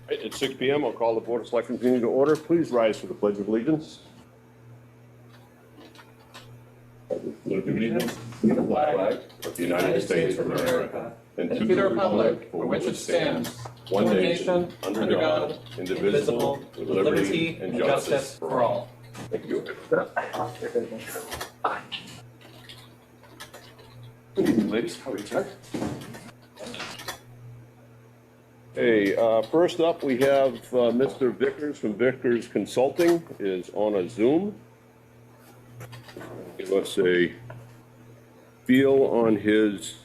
Right, at 6 p.m., I'll call the Board of Selectmen meeting to order. Please rise for the Pledge of Allegiance. Allegiance to the flag of the United States of America and to the republic for which it stands, one nation, under God, indivisible, with liberty and justice for all. Thank you. Good evening, ladies. How are you tonight? Hey, first up, we have Mr. Vickers from Vickers Consulting is on a Zoom. Give us a feel on his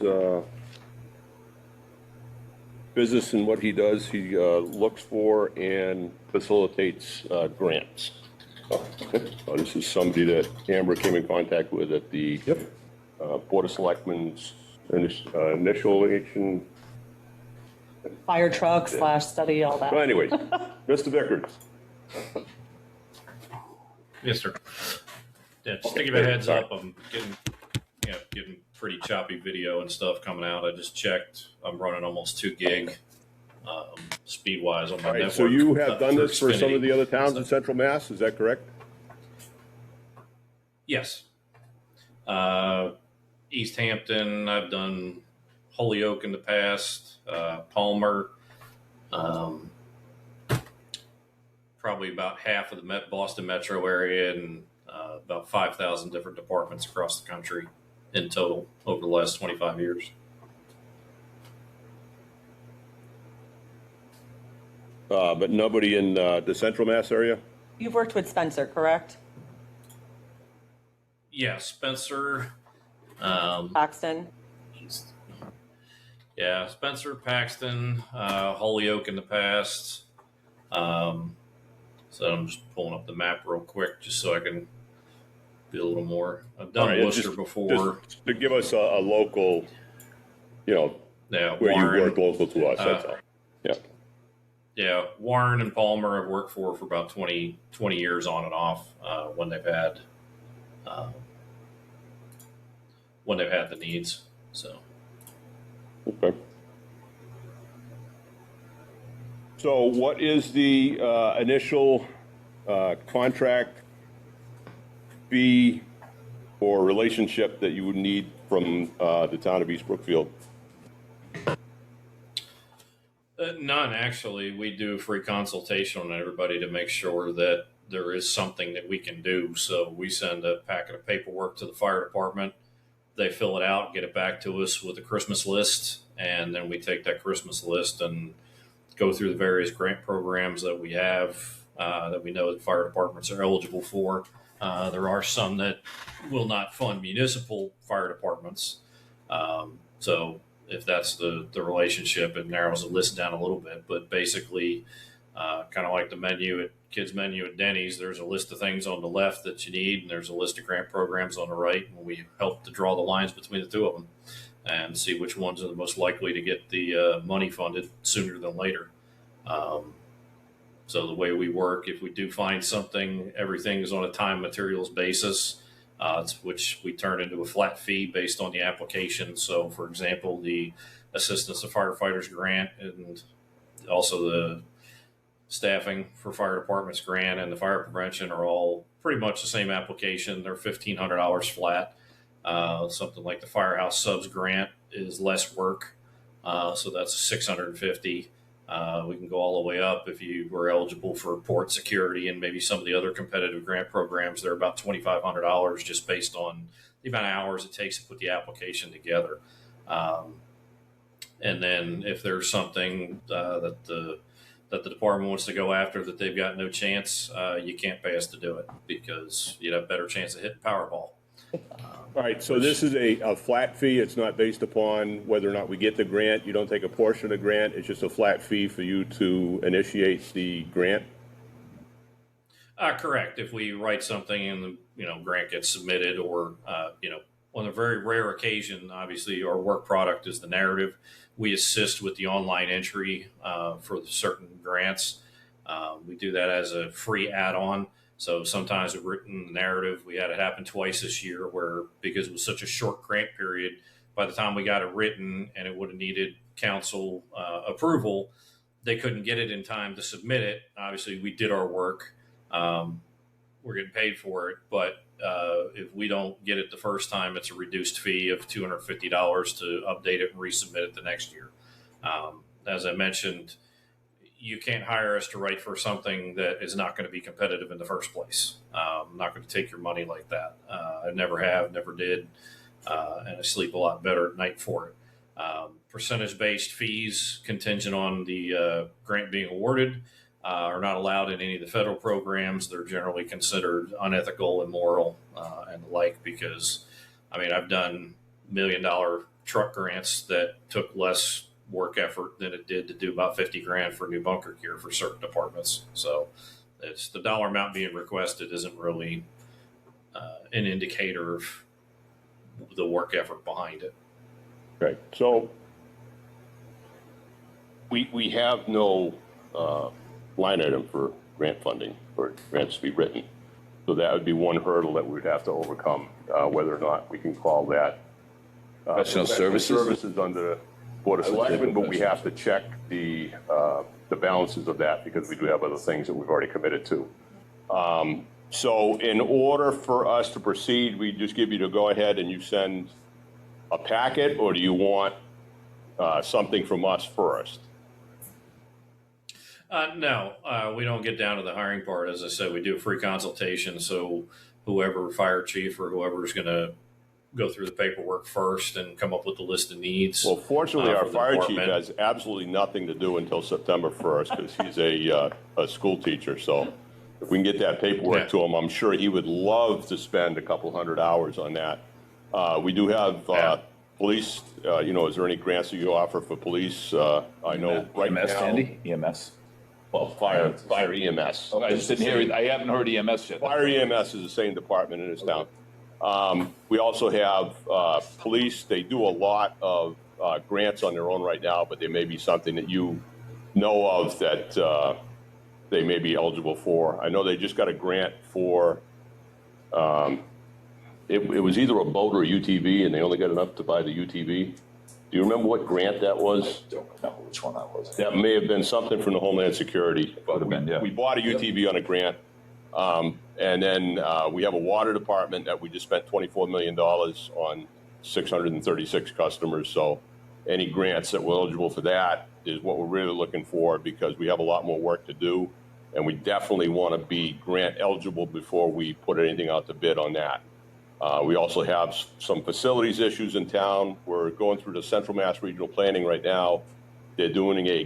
business and what he does. He looks for and facilitates grants. This is somebody that Amber came in contact with at the Board of Selectmen's initiation. Fire truck / study, all that. Well, anyways, Mr. Vickers. Yes, sir. Yeah, just to give a heads up, I'm getting pretty choppy video and stuff coming out. I just checked. I'm running almost 2 gig speed-wise on my network. So you have done this for some of the other towns in Central Mass, is that correct? Yes. East Hampton, I've done Holyoke in the past, Palmer, probably about half of the Boston metro area, and about 5,000 different departments across the country in total over the last 25 years. But nobody in the Central Mass area? You've worked with Spencer, correct? Yeah, Spencer. Paxton. Yeah, Spencer, Paxton, Holyoke in the past. So I'm just pulling up the map real quick just so I can be a little more. I've done Worcester before. Just to give us a local, where Warren, you work local to us, that's all. Yeah. Yeah, Warren and Palmer I've worked for about 20 years on and off when they've had the needs. So. Okay. So what is the initial contract fee or relationship that you would need from the town of East Brookfield? None, actually. We do free consultation on everybody to make sure that there is something that we can do. So we send a packet of paperwork to the fire department. They fill it out, get it back to us with a Christmas list, and then we take that Christmas list and go through the various grant programs that we have that we know that fire departments are eligible for. There are some that will not fund municipal fire departments. So if that's the relationship, it narrows the list down a little bit. But basically, kind of like the kids menu at Denny's, there's a list of things on the left that you need, and there's a list of grant programs on the right, and we help to draw the lines between the two of them and see which ones are the most likely to get the money funded sooner than later. So the way we work, if we do find something, everything is on a time materials basis, which we turn into a flat fee based on the application. So, for example, the Assistance to Firefighters grant and also the staffing for fire departments grant and the fire prevention are all pretty much the same application. They're $1,500 flat. Something like the firehouse subs grant is less work. So that's $650. We can go all the way up if you were eligible for port security and maybe some of the other competitive grant programs. They're about $2,500 just based on the amount of hours it takes to put the application together. And then if there's something that the department wants to go after that they've got no chance, you can't pay us to do it because you'd have a better chance of hitting Powerball. All right, so this is a flat fee. It's not based upon whether or not we get the grant. You don't take a portion of the grant. It's just a flat fee for you to initiate the grant? Correct. If we write something and the grant gets submitted, or on a very rare occasion, obviously our work product is the narrative. We assist with the online entry for certain grants. We do that as a free add-on. So sometimes we've written the narrative. We had it happen twice this year where, because it was such a short grant period, by the time we got it written and it would have needed council approval, they couldn't get it in time to submit it. Obviously, we did our work. We're getting paid for it, but if we don't get it the first time, it's a reduced fee of $250 to update it and resubmit it the next year. As I mentioned, you can't hire us to write for something that is not going to be competitive in the first place. I'm not going to take your money like that. I never have, never did, and I sleep a lot better at night for it. Percentage-based fees contingent on the grant being awarded are not allowed in any of the federal programs. They're generally considered unethical, immoral, and the like because, I mean, I've done $1 million truck grants that took less work effort than it did to do about 50 grand for new bunker gear for certain departments. So it's the dollar amount being requested isn't really an indicator of the work effort behind it. Okay, so we have no line item for grant funding, for grants to be written. So that would be one hurdle that we would have to overcome, whether or not we can call that Professional services? Services under Board of Selectmen, but we have to check the balances of that because we do have other things that we've already committed to. So in order for us to proceed, we just give you to go ahead and you send a packet, or do you want something from us first? No, we don't get down to the hiring part. As I said, we do a free consultation. So whoever, fire chief or whoever is going to go through the paperwork first and come up with the list of needs. Well, fortunately, our for the fire chief department. has absolutely nothing to do until September 1st because he's a school teacher. So if we can get that paperwork to him, I'm sure he would love to spend a couple hundred hours on that. We do have police. Is there any grants that you offer for police? I know right EMS, now. Andy? EMS? Well, fire EMS. Oh, I just didn't hear, I haven't heard EMS yet. Fire EMS is the same department in this town. We also have police. They do a lot of grants on their own right now, but there may be something that you know of that they may be eligible for. I know they just got a grant for, it was either a boat or a UTV, and they only got enough to buy the UTV. Do you remember what grant that was? I don't remember which one that was. That may have been something from the Homeland Security. Would have been, yeah. We bought a UTV on a grant. And then we have a water department that we just spent $24 million on 636 customers. So any grants that were eligible for that is what we're really looking for because we have a lot more work to do. And we definitely want to be grant eligible before we put anything out to bid on that. We also have some facilities issues in town. We're going through the Central Mass Regional Planning right now. They're doing a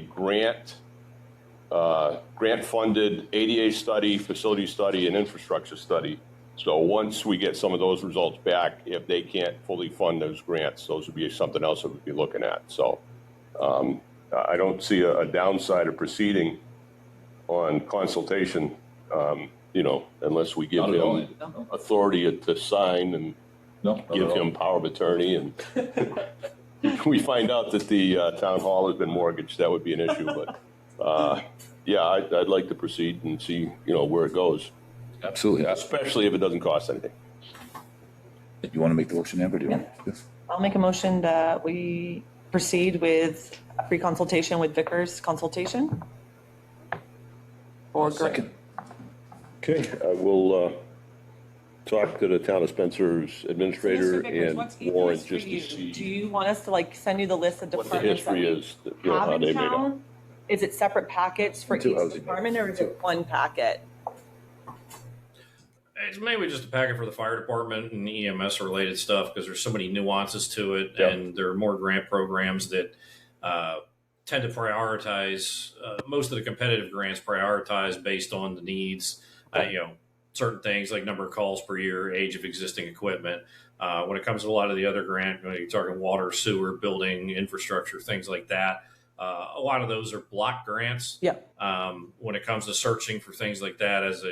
grant-funded ADA study, facility study, and infrastructure study. So once we get some of those results back, if they can't fully fund those grants, those would be something else that we'd be looking at. So I don't see a downside of proceeding on consultation, unless we give Not at all. him authority to sign and No, not give at all. him power of attorney. And we find out that the town hall has been mortgaged, that would be an issue. But I'd like to proceed and see, where it goes, Absolutely. especially if it doesn't cost anything. You want to make the motion, Amber? Do you want to? I'll make a motion that we proceed with a free consultation with Vickers Consultation. For Second. Okay, I will talk to the town of Spencer's administrator Mr. Vickers, and what's Warren easiest for just to you? Do see you want us to send you the list of what the departments that history we is, have how in they made up. town? Is it separate packets for Two each housing. department or is it one packet? It's mainly just a packet for the fire department and EMS related stuff because there's so many nuances to it, Yeah. and there are more grant programs that tend to prioritize. Most of the competitive grants prioritize based on the needs. Certain things like number of calls per year, age of existing equipment. When it comes to a lot of the other grant, you're talking water, sewer, building, infrastructure, things like that. A lot of those are block grants. Yeah. When it comes to searching for things like that, as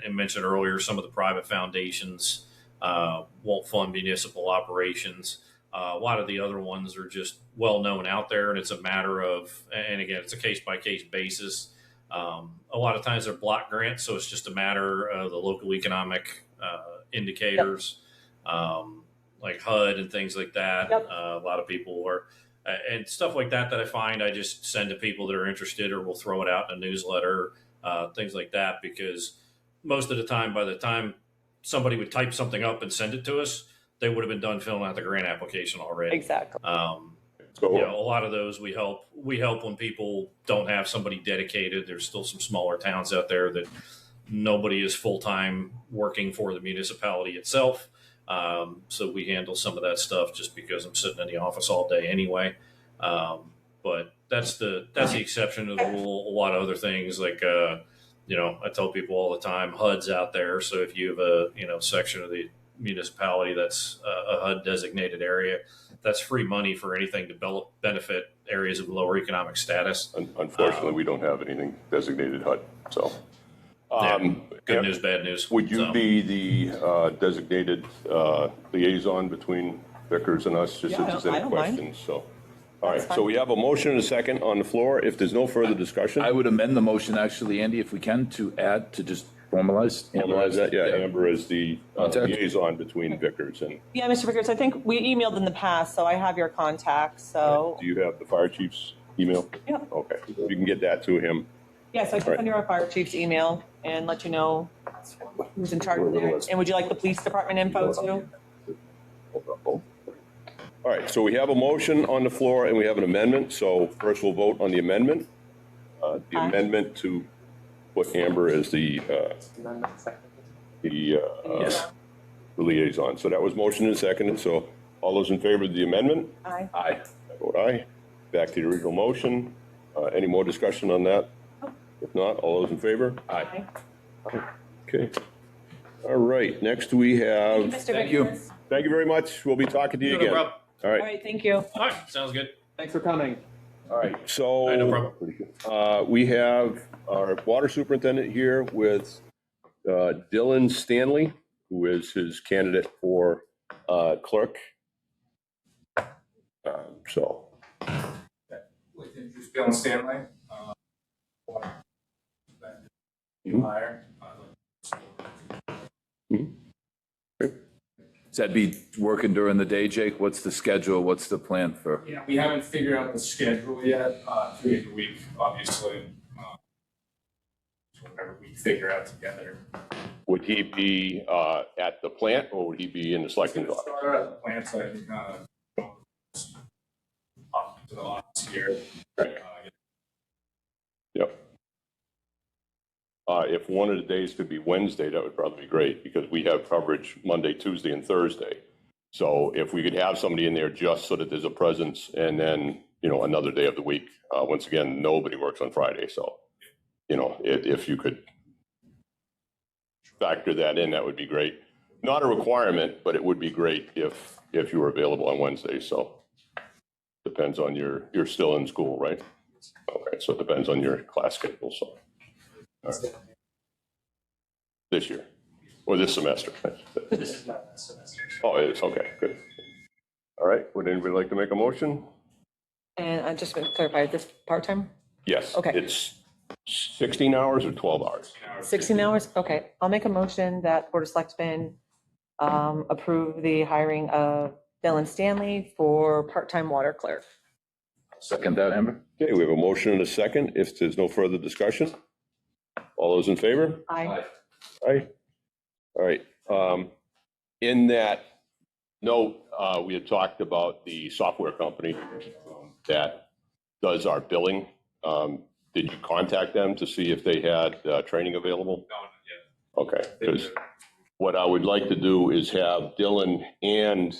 I mentioned earlier, some of the private foundations won't fund municipal operations. A lot of the other ones are just well known out there, and it's a matter of, and again, it's a case by case basis. A lot of times they're block grants, so it's just a matter of the local economic indicators, like HUD and things like that. Yep. A lot of people are and stuff like that I find I just send to people that are interested, or we'll throw it out in a newsletter, things like that, because most of the time, by the time somebody would type something up and send it to us, they would have been done filling out the grant application already. Exactly. You know, a lot of those we help when people don't have somebody dedicated. There's still some smaller towns out there that nobody is full-time working for the municipality itself. So we handle some of that stuff just because I'm sitting in the office all day anyway. But that's the exception to the rule. A lot of other things like, you know, I tell people all the time, HUD's out there. So if you have a, you know, section of the municipality that's a HUD designated area, that's free money for anything to benefit areas of lower economic status. Unfortunately, we don't have anything designated HUD, so. Good news, bad news. Would you be the designated liaison between Vickers and us, just Yeah, if there's I any don't mind. questions? So, all right, That's so fine. we have a motion and a second on the floor. If there's no further discussion, I would amend the motion, actually, Andy, if we can, to add, to just formalize. analyze that. Yeah, Amber is the Contact. liaison between Vickers and, Yeah, Mr. Vickers, I think we emailed in the past, so I have your contact. So do you have the fire chief's email? yeah, Okay, you can get that to him. yeah. So I can Right. send you our fire chief's email and let you know who's in charge of that. And would you like the police department info too? All right, so we have a motion on the floor and we have an amendment. So first we'll vote on the amendment. The Aye. amendment to put Amber as the liaison. So that was motion and seconded. So all those in favor of the amendment? Aye. Aye. I vote aye. Back to the original motion. Any more discussion on that? If not, all those in favor? Aye. Okay. All right, next we have, Mr. Thank you. Vickers. thank you very much. We'll be talking to you No again. problem. All All right, right, thank you. All right, sounds good. Thanks for coming. all right. All right, no So problem. we have our water superintendent here with Dylan Stanley, who is his candidate for clerk. So, With introduce Bill and Stanley. New hire. Does that be working during the day, Jake? What's the schedule? What's the plan for? Yeah, we haven't figured out the schedule yet, 3 days a week, obviously. So whatever we figure out together. would he be at the plant or would he be in the selectmen's office? Start at the plant, so I can go up to the office here. Yep. If one of the days could be Wednesday, that would probably be great because we have coverage Monday, Tuesday, and Thursday. So if we could have somebody in there just so that there's a presence and then, you know, another day of the week. Once again, nobody works on Friday. So, you know, if you could factor that in, that would be great. Not a requirement, but it would be great if you were available on Wednesday. So depends on you're still in school, right? Okay, so it depends on your class schedule. So. All right. This year, or this semester? This is not that semester. Oh, it is, okay, good. All right, would anybody like to make a motion? And I just want to clarify, is this part-time? Yes. Okay. It's 16 hours or 12 hours? 16 hours? Okay, I'll make a motion that Board of Selectmen approve the hiring of Dylan Stanley for part-time water clerk. Second that, Amber? Okay, we have a motion and a second. If there's no further discussion, all those in favor? Aye. Aye. All right. In that note, we had talked about the software company that does our billing. Did you contact them to see if they had training available? No, not Okay, yet. because what I would like to do is have Dylan and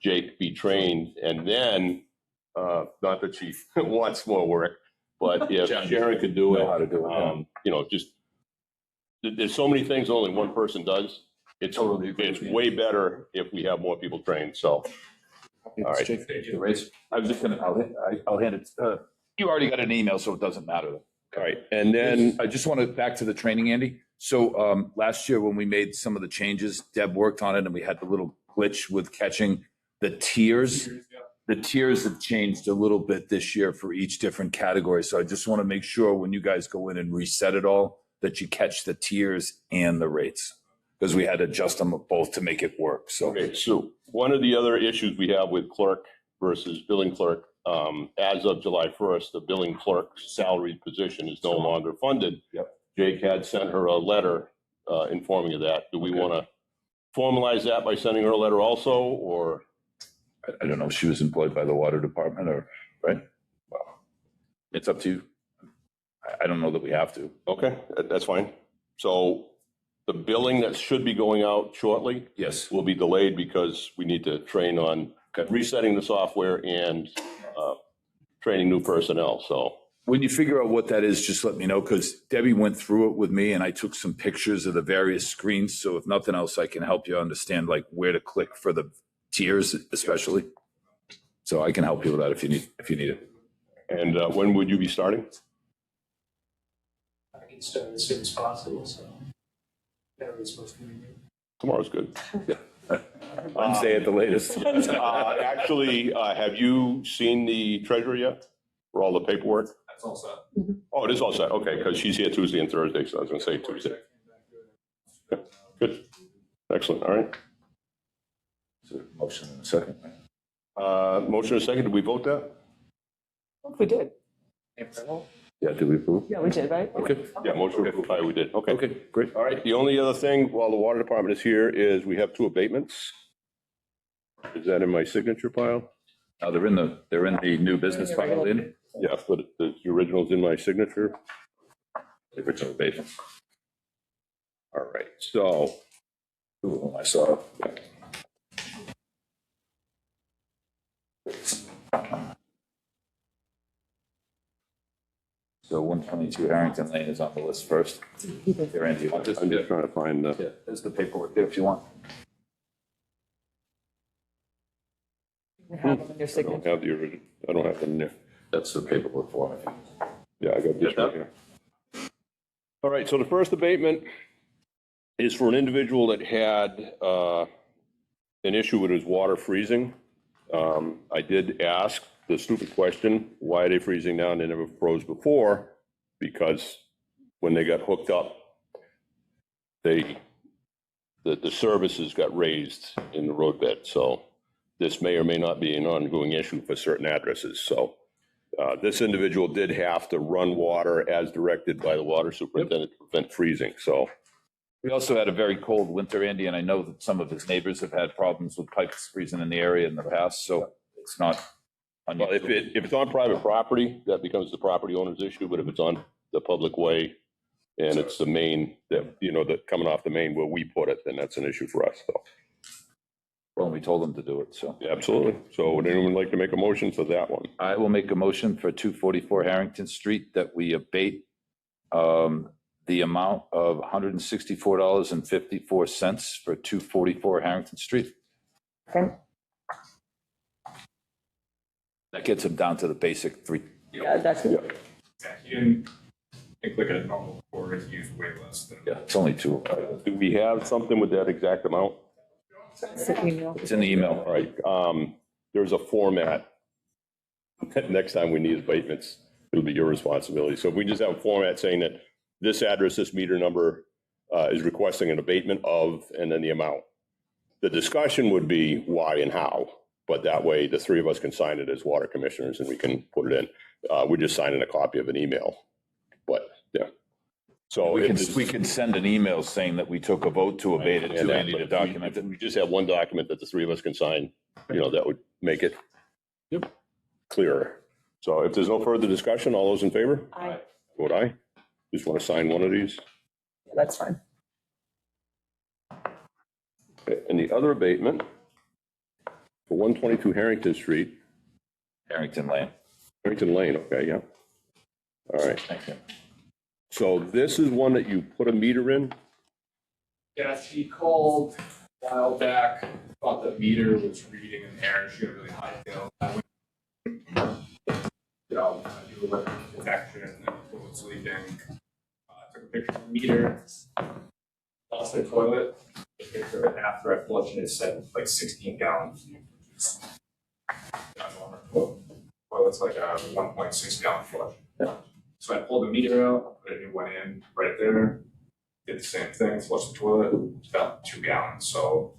Jake be trained, and then, not that she wants more work, but if Sharon could do it, Know how to do it, yeah. you know, just, there's so many things only one person does. It's way better if we have more people trained, so. All right. Jake, the raise. I was just gonna, I'll hand it, you already got an email, so it doesn't matter. All right, and then, I just want to, back to the training, Andy. So last year when we made some of the changes, Deb worked on it and we had the little glitch with catching the tiers. The tiers have changed a little bit this year for each different category. So I just want to make sure when you guys go in and reset it all, that you catch the tiers and the rates. Because we had to adjust them both to make it work. So okay, so one of the other issues we have with clerk versus billing clerk. As of July 1st, the billing clerk's salaried position is no longer funded. Yep. Jake had sent her a letter informing of that. Do we Okay. want to formalize that by sending her a letter also, or? I don't know if she was employed by the water department or, right? Well, it's up to you. I don't know that we have to. Okay, that's fine. So the billing that should be going out shortly Yes. will be delayed because we need to train on resetting the software and training new personnel, so. When you figure out what that is, just let me know, because Debbie went through it with me and I took some pictures of the various screens. So if nothing else, I can help you understand like where to click for the tiers especially. So I can help you with that if you need it. And when would you be starting? I can start as soon as possible, so. Whatever it's supposed to be. Tomorrow's good. Wednesday at the latest. Actually, have you seen the treasurer yet for all the paperwork? That's all set. Oh, it is all set. Okay, because she's here Tuesday and Thursday, so I was going to say Tuesday. Good. Excellent. All right. So, motion in a second. Motion and a second. Did we vote that? We did. Yeah, did we approve? Yeah, we did, right? Okay. Yeah, motion approved. Aye, we did. Okay. Okay, great. All right. The only other thing while the water department is here is we have 2 abatements. Is that in my signature pile? They're in the new business file in. Yeah, but the original's in my signature. The original abatement. All right. So, Two of them I saw. So 122 Harrington Lane is on the list first. There, Andy, you want this? I'm just trying to find the. Yeah, there's the paperwork there if you want. You have them in your I don't signature. have the original. I don't have them there. That's the paperwork for it. Yeah, I got this right here. All right, so the first abatement is for an individual that had an issue with his water freezing. I did ask the stupid question, why are they freezing now and they never froze before? Because when they got hooked up, the services got raised in the roadbed. So this may or may not be an ongoing issue for certain addresses. So this individual did have to run water as directed by the water superintendent to prevent freezing. So We also had a very cold winter, Andy, and I know that some of his neighbors have had problems with pipes freezing in the area in the past, so it's not well, if it's on private property, that becomes the property owner's issue, but if it's on the public way and it's the main, that, you know, that coming off the main where we put it, then that's an issue for us, so. Well, we told them to do it, so. Yeah, absolutely. So would anyone like to make a motion for that one? I will make a motion for 244 Harrington Street that we abate the amount of $164.54 for 244 Harrington Street. Okay. That gets them down to the basic 3. Yeah, that's Yeah. Yeah, he didn't think like a normal quarter, he used way less than. Yeah, it's only 2. Do we have something with that exact amount? the email. It's in the email. All right, there's a format. Next time we need abatements, it'll be your responsibility. So if we just have a format saying that this address, this meter number is requesting an abatement of, and then the amount. The discussion would be why and how, but that way the 3 of us can sign it as water commissioners and we can put it in. We're just signing a copy of an email, but yeah. So We if can send an email saying that we took a vote to abate it to Andy to document it. we just have one document that the 3 of us can sign, you know, that would make it clearer. So if there's no further discussion, all those in favor? Aye. Vote aye. Just want to sign one of these. That's fine. Okay, and the other abatement for 122 Harrington Street, Harrington Lane. Harrington Lane, okay, yeah. All right, Thank you. so this is one that you put a meter in? Yeah, she called a while back, thought the meter was reading in there, she had a really high bill. You know, do a weather detection, and it was leaking. Took a picture of the meter, lost the toilet, took a picture of it after I flushed it, it said like 16 gallons. Toilet's like a 1.6 gallon flush. So I pulled the meter out, put a new one in right there, did the same thing, flushed the toilet, it's about 2 gallons, so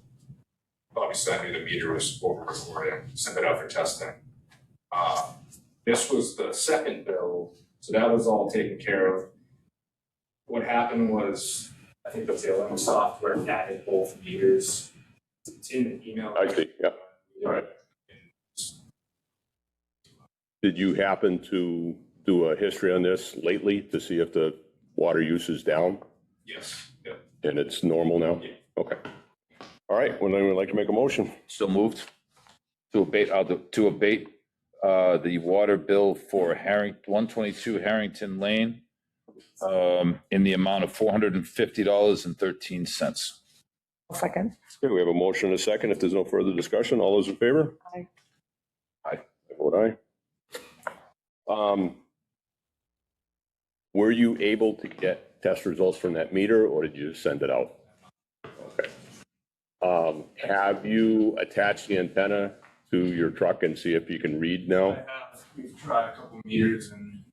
obviously I knew the meter was over-recording, sent it out for testing. This was the second bill, so that was all taken care of. What happened was, I think the billing software added both meters. It's in the email. I see, yeah. All right. Did you happen to do a history on this lately to see if the water use is down Yes, yeah. and it's normal now? Yeah. Okay. All right, would anyone like to make a motion? So moved to abate, the water bill for 122 Harrington Lane, in the amount of $450.13. Second. Okay, we have a motion and a second. If there's no further discussion, all those in favor? Aye. Aye. I vote aye. Were you able to get test results from that meter, or did you just send it out? Okay. Have you attached the antenna to your truck and see if you can read I now? have, we've tried a couple meters and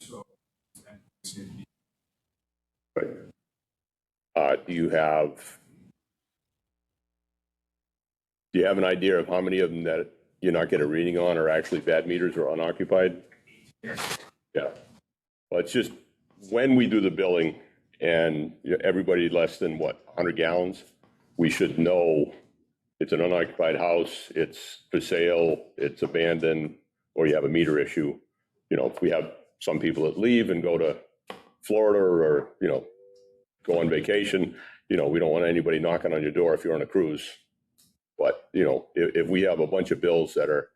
so. Do you have an idea of how many of them that you're not getting a reading on are actually bad meters or unoccupied? Yeah. Well, it's just when we do the billing and everybody less than what, 100 gallons, we should know it's an unoccupied house, it's for sale, it's abandoned, or you have a meter issue. You know, if we have some people that leave and go to Florida or, you know, go on vacation, you know, we don't want anybody knocking on your door if you're on a cruise. But, you know, if we have a bunch of bills that are,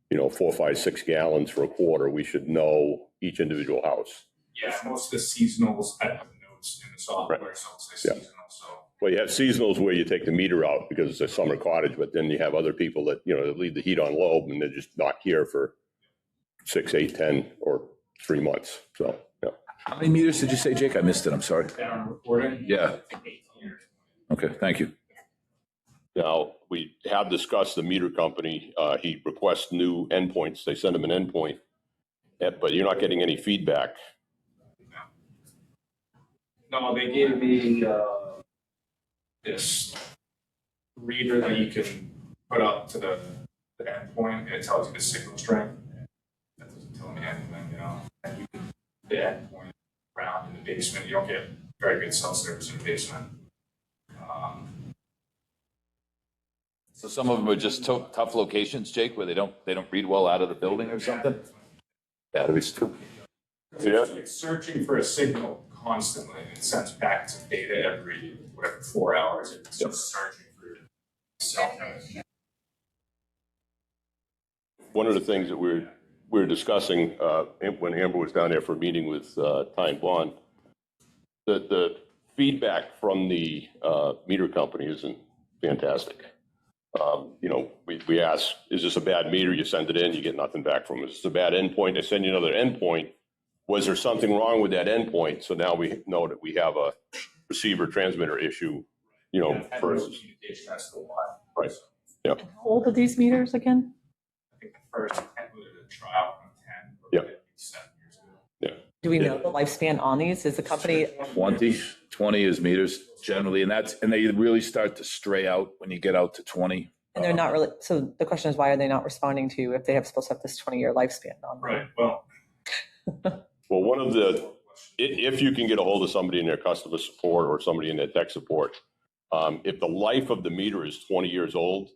you know, 4, 5, 6 gallons for a quarter, we should know each individual house. Yeah, most of the seasonals, I have notes in the software, so it's Yeah. seasonal, so. Well, you have seasonals where you take the meter out because it's a summer cottage, but then you have other people that, you know, that leave the heat on low and they're just not here for 6, 8, 10, or 3 months. So, yeah. How many meters did you say, Jake? I missed it. I'm sorry. Down recording? Yeah. 18 or Okay, thank you. Now, we have discussed the meter company. He requests new endpoints. They send him an endpoint, but you're not getting any feedback. No, they gave me, this reader that you can put up to the endpoint, and it tells you the signal strength. That doesn't tell me anything, you know, and you can, the endpoint around in the basement, you don't get very good cell service in the basement. So some of them are just tough locations, Jake, where they don't read well out of the building or something? Batteries too. Yeah. It's searching for a signal constantly, and it sends packets of data every, whatever, 4 hours, it's just searching for cell phone. One of the things that we were discussing when Amber was down there for a meeting with Ty and Bond, the feedback from the meter company isn't fantastic. You know, we ask, is this a bad meter? You send it in, you get nothing back from it. Is this a bad endpoint? They send you another endpoint. Was there something wrong with that endpoint? So now we know that we have a receiver transmitter issue, you know, Yeah, versus, communication, that's the one. right. Yeah. How old are these meters again? I think the first 10 was a trial from 10, but Yeah. maybe 7 years ago. Yeah. Do we know Yeah. the lifespan on these? Is the company, 20 is meters generally, and they really start to stray out when you get out to 20. and they're not really, so the question is, why are they not responding to you if they have supposed to have this 20-year lifespan on them? Right, well. Well, one of the, if you can get a hold of somebody in their customer support or somebody in their tech support, if the life of the meter is 20 years old,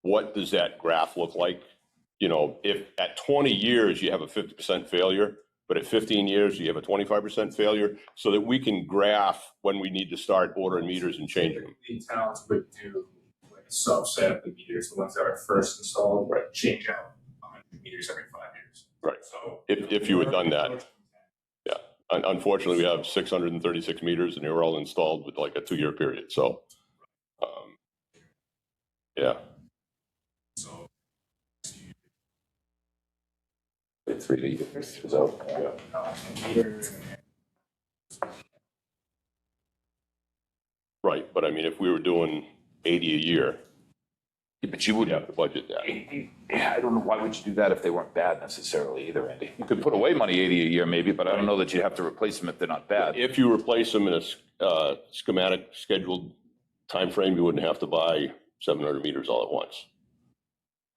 what does that graph look like? You know, if at 20 years you have a 50% failure, but at 15 years you have a 25% failure, so that we can graph when we need to start ordering meters and changing them. The towns would do like a subset of the meters, the ones that are first installed, right, change out 100 meters every 5 years. Right. So. If you had done that. Unfortunately, we have 636 meters and they were all installed with like a 2-year period. So, yeah. So. 3 years. So, Meter. Right. But I mean, if we were doing 80 a year, but you we'd wouldn't. have to budget that. Yeah, I don't know, why would you do that if they weren't bad necessarily either, Andy? You could put away money 80 a year maybe, but I don't know that you have to replace them if they're not bad. If you replace them in a schematic scheduled time frame, you wouldn't have to buy 700 meters all at once.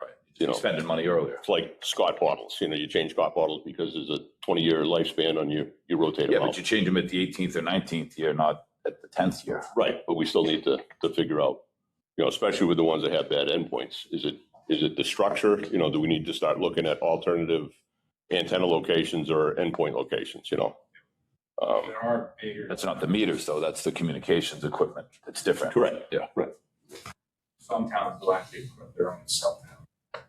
Right. You know, Spending money earlier. it's like Scott bottles, you know, you change Scott bottles because there's a 20-year lifespan on you rotate Yeah, them but out. you change them at the 18th or 19th year, not at the 10th year. Right, but we still need to figure out, you know, especially with the ones that have bad endpoints. Is it the structure? You know, do we need to start looking at alternative antenna locations or endpoint locations, you know? There are bigger. That's not the meters, though. That's the communications equipment. It's different. Correct. Yeah. Right. Some towns will actually put their own cell tower.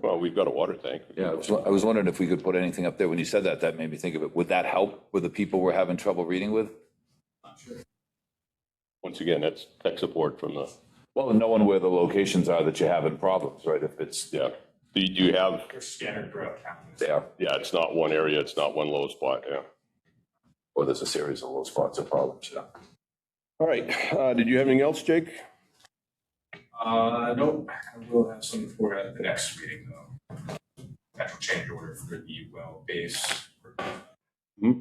Well, we've got a water tank. Yeah, I was wondering if we could put anything up there. When you said that, that made me think of it. Would that help with the people we're having trouble reading with? Not sure. Once again, that's tech support from the, Well, knowing where the locations are that you're having problems, right? If it's yeah. Do you have, They're scattered throughout town. there, yeah, it's not one area, it's not one low spot, yeah. or there's a series of low spots or problems, yeah. All right, did you have anything else, Jake? Nope, I will have some for at the next meeting though. Actual change order for the well base. Hmm?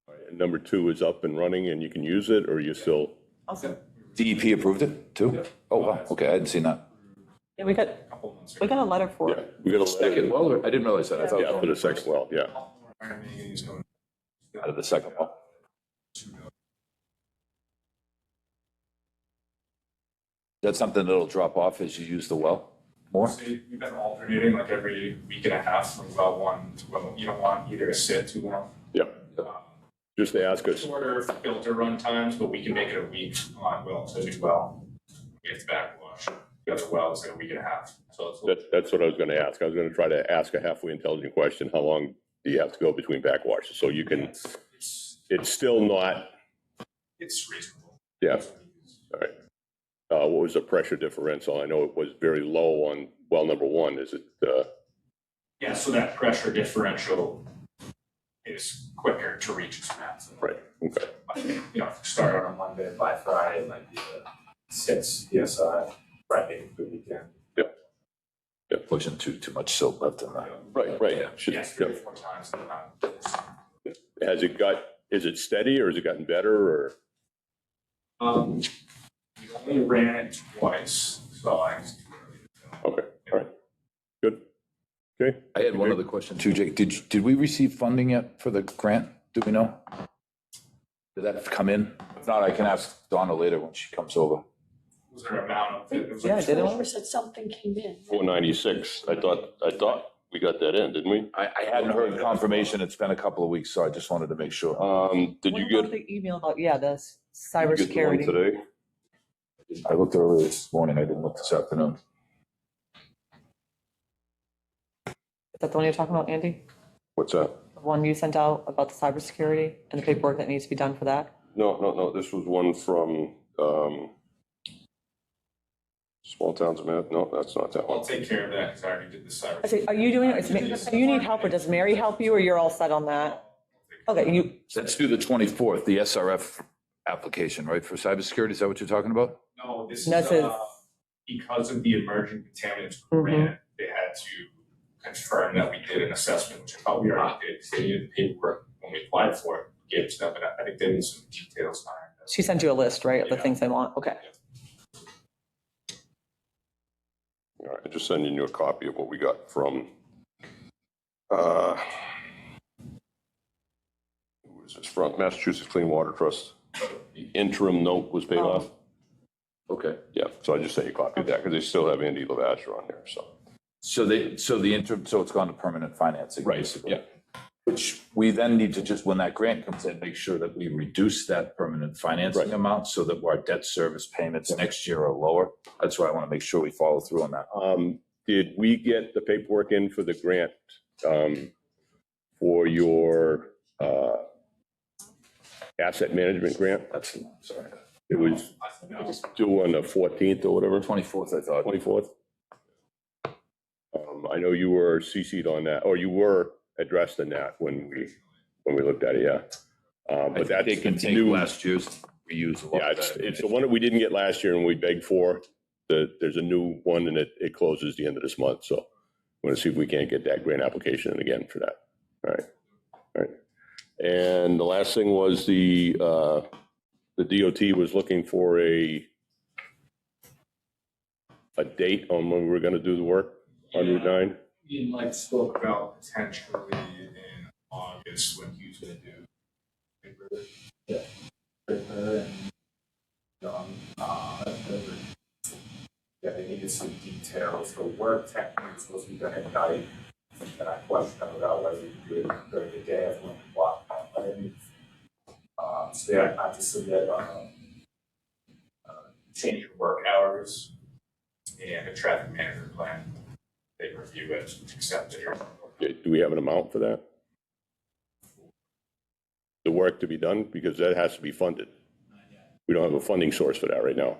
All right, and number 2 is up and running and you can use it, or you still? Awesome. DEP approved it too? Yeah. Oh, wow. Okay, I hadn't seen that. Yeah, we got, A couple months we ago. got a letter for Yeah, it. we got a Second letter. well, I didn't realize that. I thought Yeah, for the second well, yeah. Iron Manganese going- out of the second well. That's something that'll drop off as you use the well more? So we've been alternating like every week and a half from well one to well, you don't want either to sit too long. Yeah, just to ask us. Shorter filter run times, but we can make it a week on well to do well. It's backwash. The other well is like a week and a half. So it's That's what I was gonna ask. I was gonna try to ask a halfway intelligent question. How long do you have to go between backwashes? So you can, it's still not, it's reasonable. yeah, all right. What was the pressure differential? I know it was very low on well number 1. Is it, Yeah, so that pressure differential is quicker to reach its max. right, okay. You know, if you start on a Monday, by Friday, it might be 6 PSI, Friday, the weekend. Pushing too much silt left in that. Right, right. Should- Yes, 3 or 4 times. Has it got, is it steady or has it gotten better or? We only ran it twice, so I. Okay, all right, good. Okay, I had one other question too, Jake. Did we receive funding yet for the grant? Do we know? Did that come in? If not, I can ask Donna later when she comes over. Was there an amount of it? Was Yeah, like did it? Or said something came in. 496. I thought we got that in, didn't we? I hadn't heard confirmation. It's been a couple of weeks, so I just wanted to make sure. Did What you about get? the email about, yeah, the did you get the one cybersecurity? today? I looked earlier this morning. I didn't look this afternoon. Is that the one you're talking about, Andy? What's that? The one you sent out about the cybersecurity and the paperwork that needs to be done for that? No, this was one from, Small Towns of Math. No, that's not that I'll one. take care of that because I already did the cyber. I say, are you doing it? Do you need help or does Mary help you or you're all set on that? Okay, you, Let's do the 24th, the SRF application, right, for cybersecurity? Is that what you're talking about? No, this This is, is- because of the emerging contaminants Mhm. grant, they had to confirm that we did an assessment, which I thought we already did, because they needed the paperwork when we applied for it, gave it to them, and I think they need some details on it. she sent you a list, right, of the Yeah. things they want? Okay. All right, I'm just sending you a copy of what we got from, who is this from? Massachusetts Clean Water Trust. The interim note was paid Oh. off. Okay. Yeah, so I just sent you a copy of that because they still have Andy Lavasher on there, so. So the interim, so it's gone to permanent financing, Right, basically. yeah. Which we then need to just, when that grant comes in, make sure that we reduce that permanent financing Right. amount so that our debt service payments next year are lower. That's why I want to make sure we follow through on that. Did we get the paperwork in for the grant for your asset management grant? That's, sorry, It was due on the 14th or whatever, 24th, I thought. 24th. I know you were CC'd on that, or you were addressed in that when we looked at it, yeah. I But think that's they can take new. last year's, reuse a lot Yeah, of that. it's the one that we didn't get last year and we begged for. There's a new one and it closes the end of this month, so Want to see if we can't get that grant application in again for that. All right. All right. And the last thing was the DOT was looking for a date on when we were going to do the work on Route 9. We like spoke about potentially in August when he was gonna do. Yeah, they needed some details. The work technically was supposed to be done at night. And I questioned about whether you do it during the day as one block. So yeah, I had to submit change of work hours and a traffic management plan. They review it, accept it. Okay, do we have an amount for that? The work to be done, because that has to be funded. We don't have a funding source for that right now.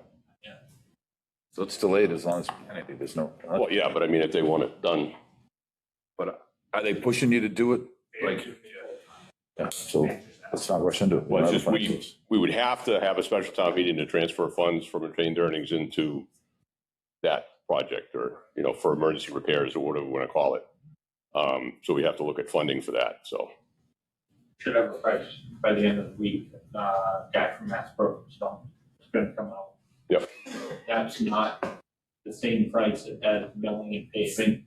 So it's delayed as long as anything, there's no. Well, yeah, but I mean, if they want it done, But are they pushing you to do it? Like, yeah, so let's not rush into it. well, it's We'll just, have a funding source. we would have to have a special town meeting to transfer funds from retained earnings into that project, or, you know, for emergency repairs or whatever we want to call it. So we have to look at funding for that, so. Should have a price by the end of the week. Guy from Mass Broken Stone is gonna come out. Yep. That's not the same price as milling and paving.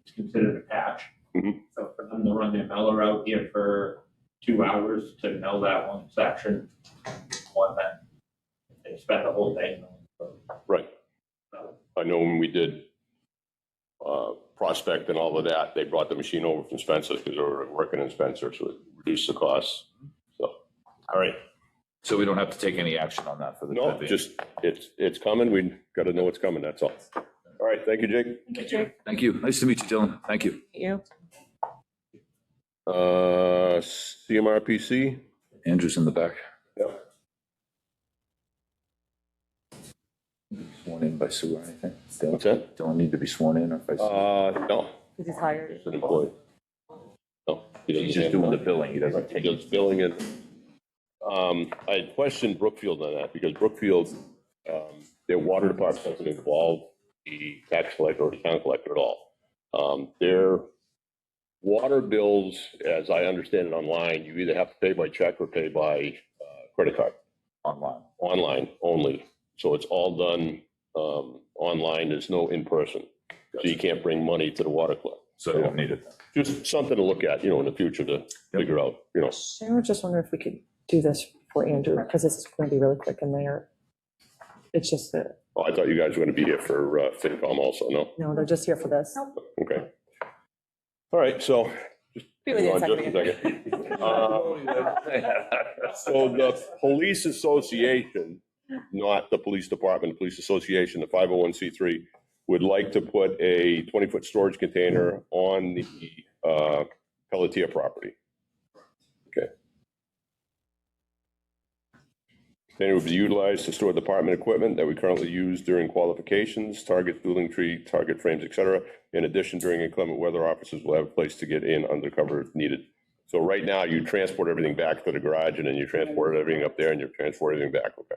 It's considered a patch. Mhm. So for them to run their miller out here for 2 hours to mill that one section, one then they spend the whole day milling. Right. So, I know when we did Prospect and all of that, they brought the machine over from Spencer because they were working in Spencer, so it reduced the costs. So, all right. So we don't have to take any action on that for the. No, time being. just, it's coming. We got to know it's coming, that's all. All right, thank you, Jake. Thank you, Jake. Thank you. Nice to meet you, Dylan. Thank you. You. CMRPC? Andrew's in the back. Yep. Sworn in by Sue or anything? What's that? Don't need to be sworn in or by Sue. No, Because he's hired. it's an employee. No, he doesn't. He's just doing the billing. He doesn't He take does billing it. I had questioned Brookfield on that because Brookfield, their water department doesn't involve the tax collector or the town collector at all. Their water bills, as I understand it online, you either have to pay by check or pay by credit card, online only. So it's all done online. There's no in-person. So you can't bring money to the water club. So you don't need it. Just something to look at, you know, in the future to figure out, you know. I was just wondering if we could do this for Andrew, because this is going to be really quick in there. It's just that, Oh, I thought you guys were going to be here for FinCom also, no? no, they're just here for this. Okay. All right, so. Just Be with you in a hang on just a second. So the police association, not the police department, the police association, the 501c3, would like to put a 20-foot storage container on the Pelletier property. Okay. Container would be utilized to store department equipment that we currently use during qualifications, targets, dueling tree, target frames, et cetera. In addition, during inclement weather, officers will have a place to get in undercover if needed. So right now, you transport everything back to the garage, and then you transport everything up there, and you transport everything back, okay?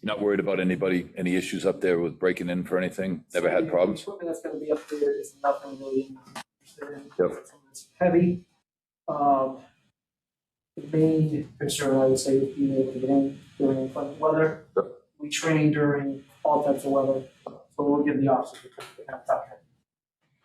Not worried about any issues up there with breaking in for anything? Never had problems? The equipment that's gonna be up there is nothing really interested in. Yep. It's heavy. The main concern, I would say, is being able to get in during inclement weather. We train during all types of weather, so we'll give the officers a time.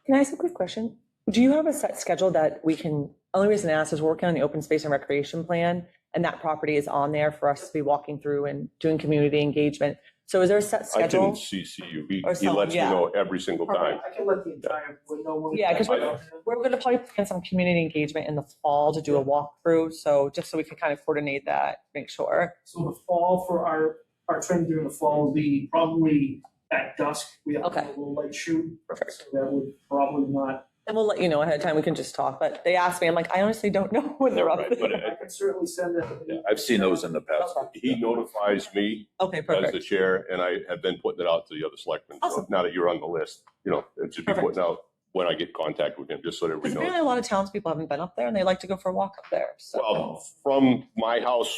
Can I ask a quick question? Do you have a set schedule that we can, only reason I ask is we're working on the open space and recreation plan, and that property is on there for us to be walking through and doing community engagement. So is there a set I can schedule? CC you. He Or lets me something, yeah. know every single time. I can let the entire board know when. Yeah, 'cause We're going to probably plan some community engagement in the fall to do a walkthrough, so just so we can kind of coordinate that, make sure. So the fall for our training during the fall will be probably at dusk. We have a Okay. little light shoot. Perfect. So that would probably not. And we'll let you know ahead of time, we can just talk, but they asked me, I'm like, I honestly don't know when they're up Right, but there. I can certainly send it. I've seen those in the past. Okay. He notifies me Okay, as the perfect. chair, and I have been putting it out to the other selectmen. So Awesome. now that you're on the list, you know, it should be Perfect. putting out when I get contact with him, just so that Because everybody apparently knows. a lot of townspeople haven't been up there and they like to go for a walk up there, so. Well, from my house,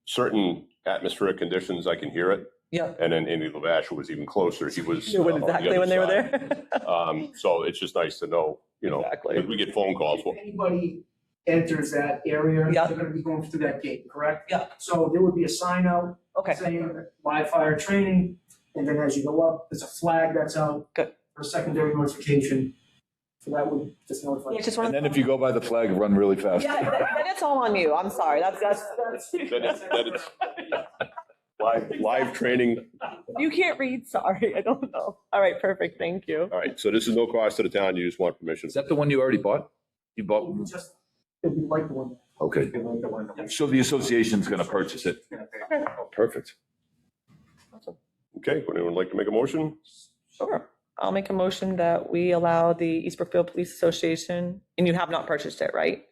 certain atmospheric conditions, I can hear it. Yeah. And then Andy Lavash was even closer. He was. You knew on the exactly other when they were side. there. So it's just nice to know, Exactly. 'cause we get phone calls. If anybody enters that area, Yeah. they're gonna be going through that gate, correct? Yeah. So there would be a sign out Okay, saying live fire training, and then as you go up, there's a flag that's out. Good. For secondary notification, so that would just notify. yeah, just And want then if you go by the flag, run really fast. Yeah, then it's all on you. I'm sorry. That's. That it's live training. You can't read, sorry. I don't know. All right, perfect. Thank you. All right, so this is no cost to the town. You just want permission. Is that the one you already bought? You bought It one? would just, it'd be like the one. Okay. So the association's going to purchase it? Oh, perfect. Okay, would anyone like to make a motion? Sure. I'll make a motion that we allow the East Brookfield Police Association, and you have not purchased it, right?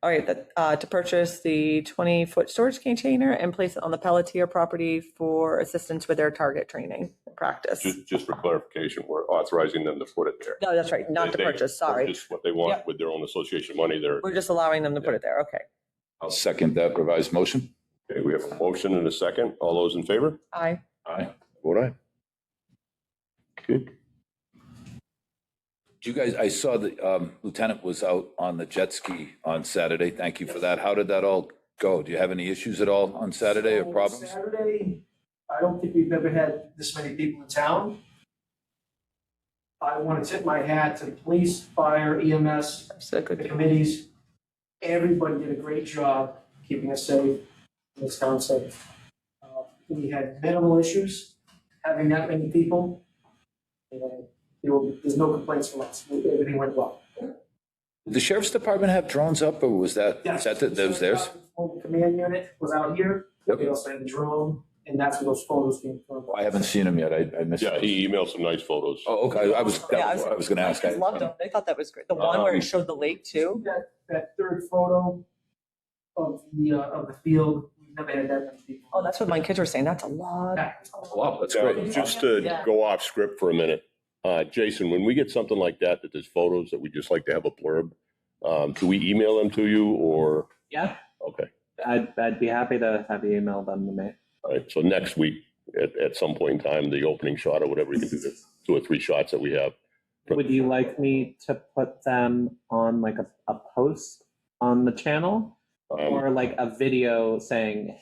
All right, to purchase the 20-foot storage container and place it on the Pelletier property for assistance with their target training and practice. Just for clarification, we're authorizing them to put it there. No, that's right, not to They purchase, sorry. Purchase what they want Yep. with their own association money. We're just allowing them to put it there, okay. I'll second that revised motion. Okay, we have a motion and a second. All those in favor? Aye. Aye. Vote aye. Good. Do you guys, I saw the lieutenant was out on the jet ski on Saturday. Thank you for that. How did that all go? Do you have any issues at all on Saturday or So problems? Saturday, I don't think we've ever had this many people in town. I want to tip my hat to the police, fire, EMS, So the good. committees. Everybody did a great job keeping us safe, in this town safe. We had minimal issues having that many people. And there's no complaints from us. Everything went well. Did the sheriff's department have drones up or was that, is that was theirs? The command unit was out here. Yep. They also had the drone, and that's where those photos came from. I haven't seen them yet. I missed. Yeah, he emailed some nice photos. Oh, okay. I was Yeah, I going to ask. I loved them. They thought that was great. The one where it showed the lake too. That third photo of the field, we've never had that many people. Oh, that's what my kids were saying. That's a lot. Wow, that's Now, great. just to Yeah. go off script for a minute, Jason, when we get something like that there's photos that we just like to have a blurb, do we email them to you or? Yeah, Okay, I'd be happy to have you email them to me. all right, so next week, at some point in time, the opening shot or whatever, you can do the 2 or 3 shots that we have. Would you like me to put them on like a post on the channel or like a video saying,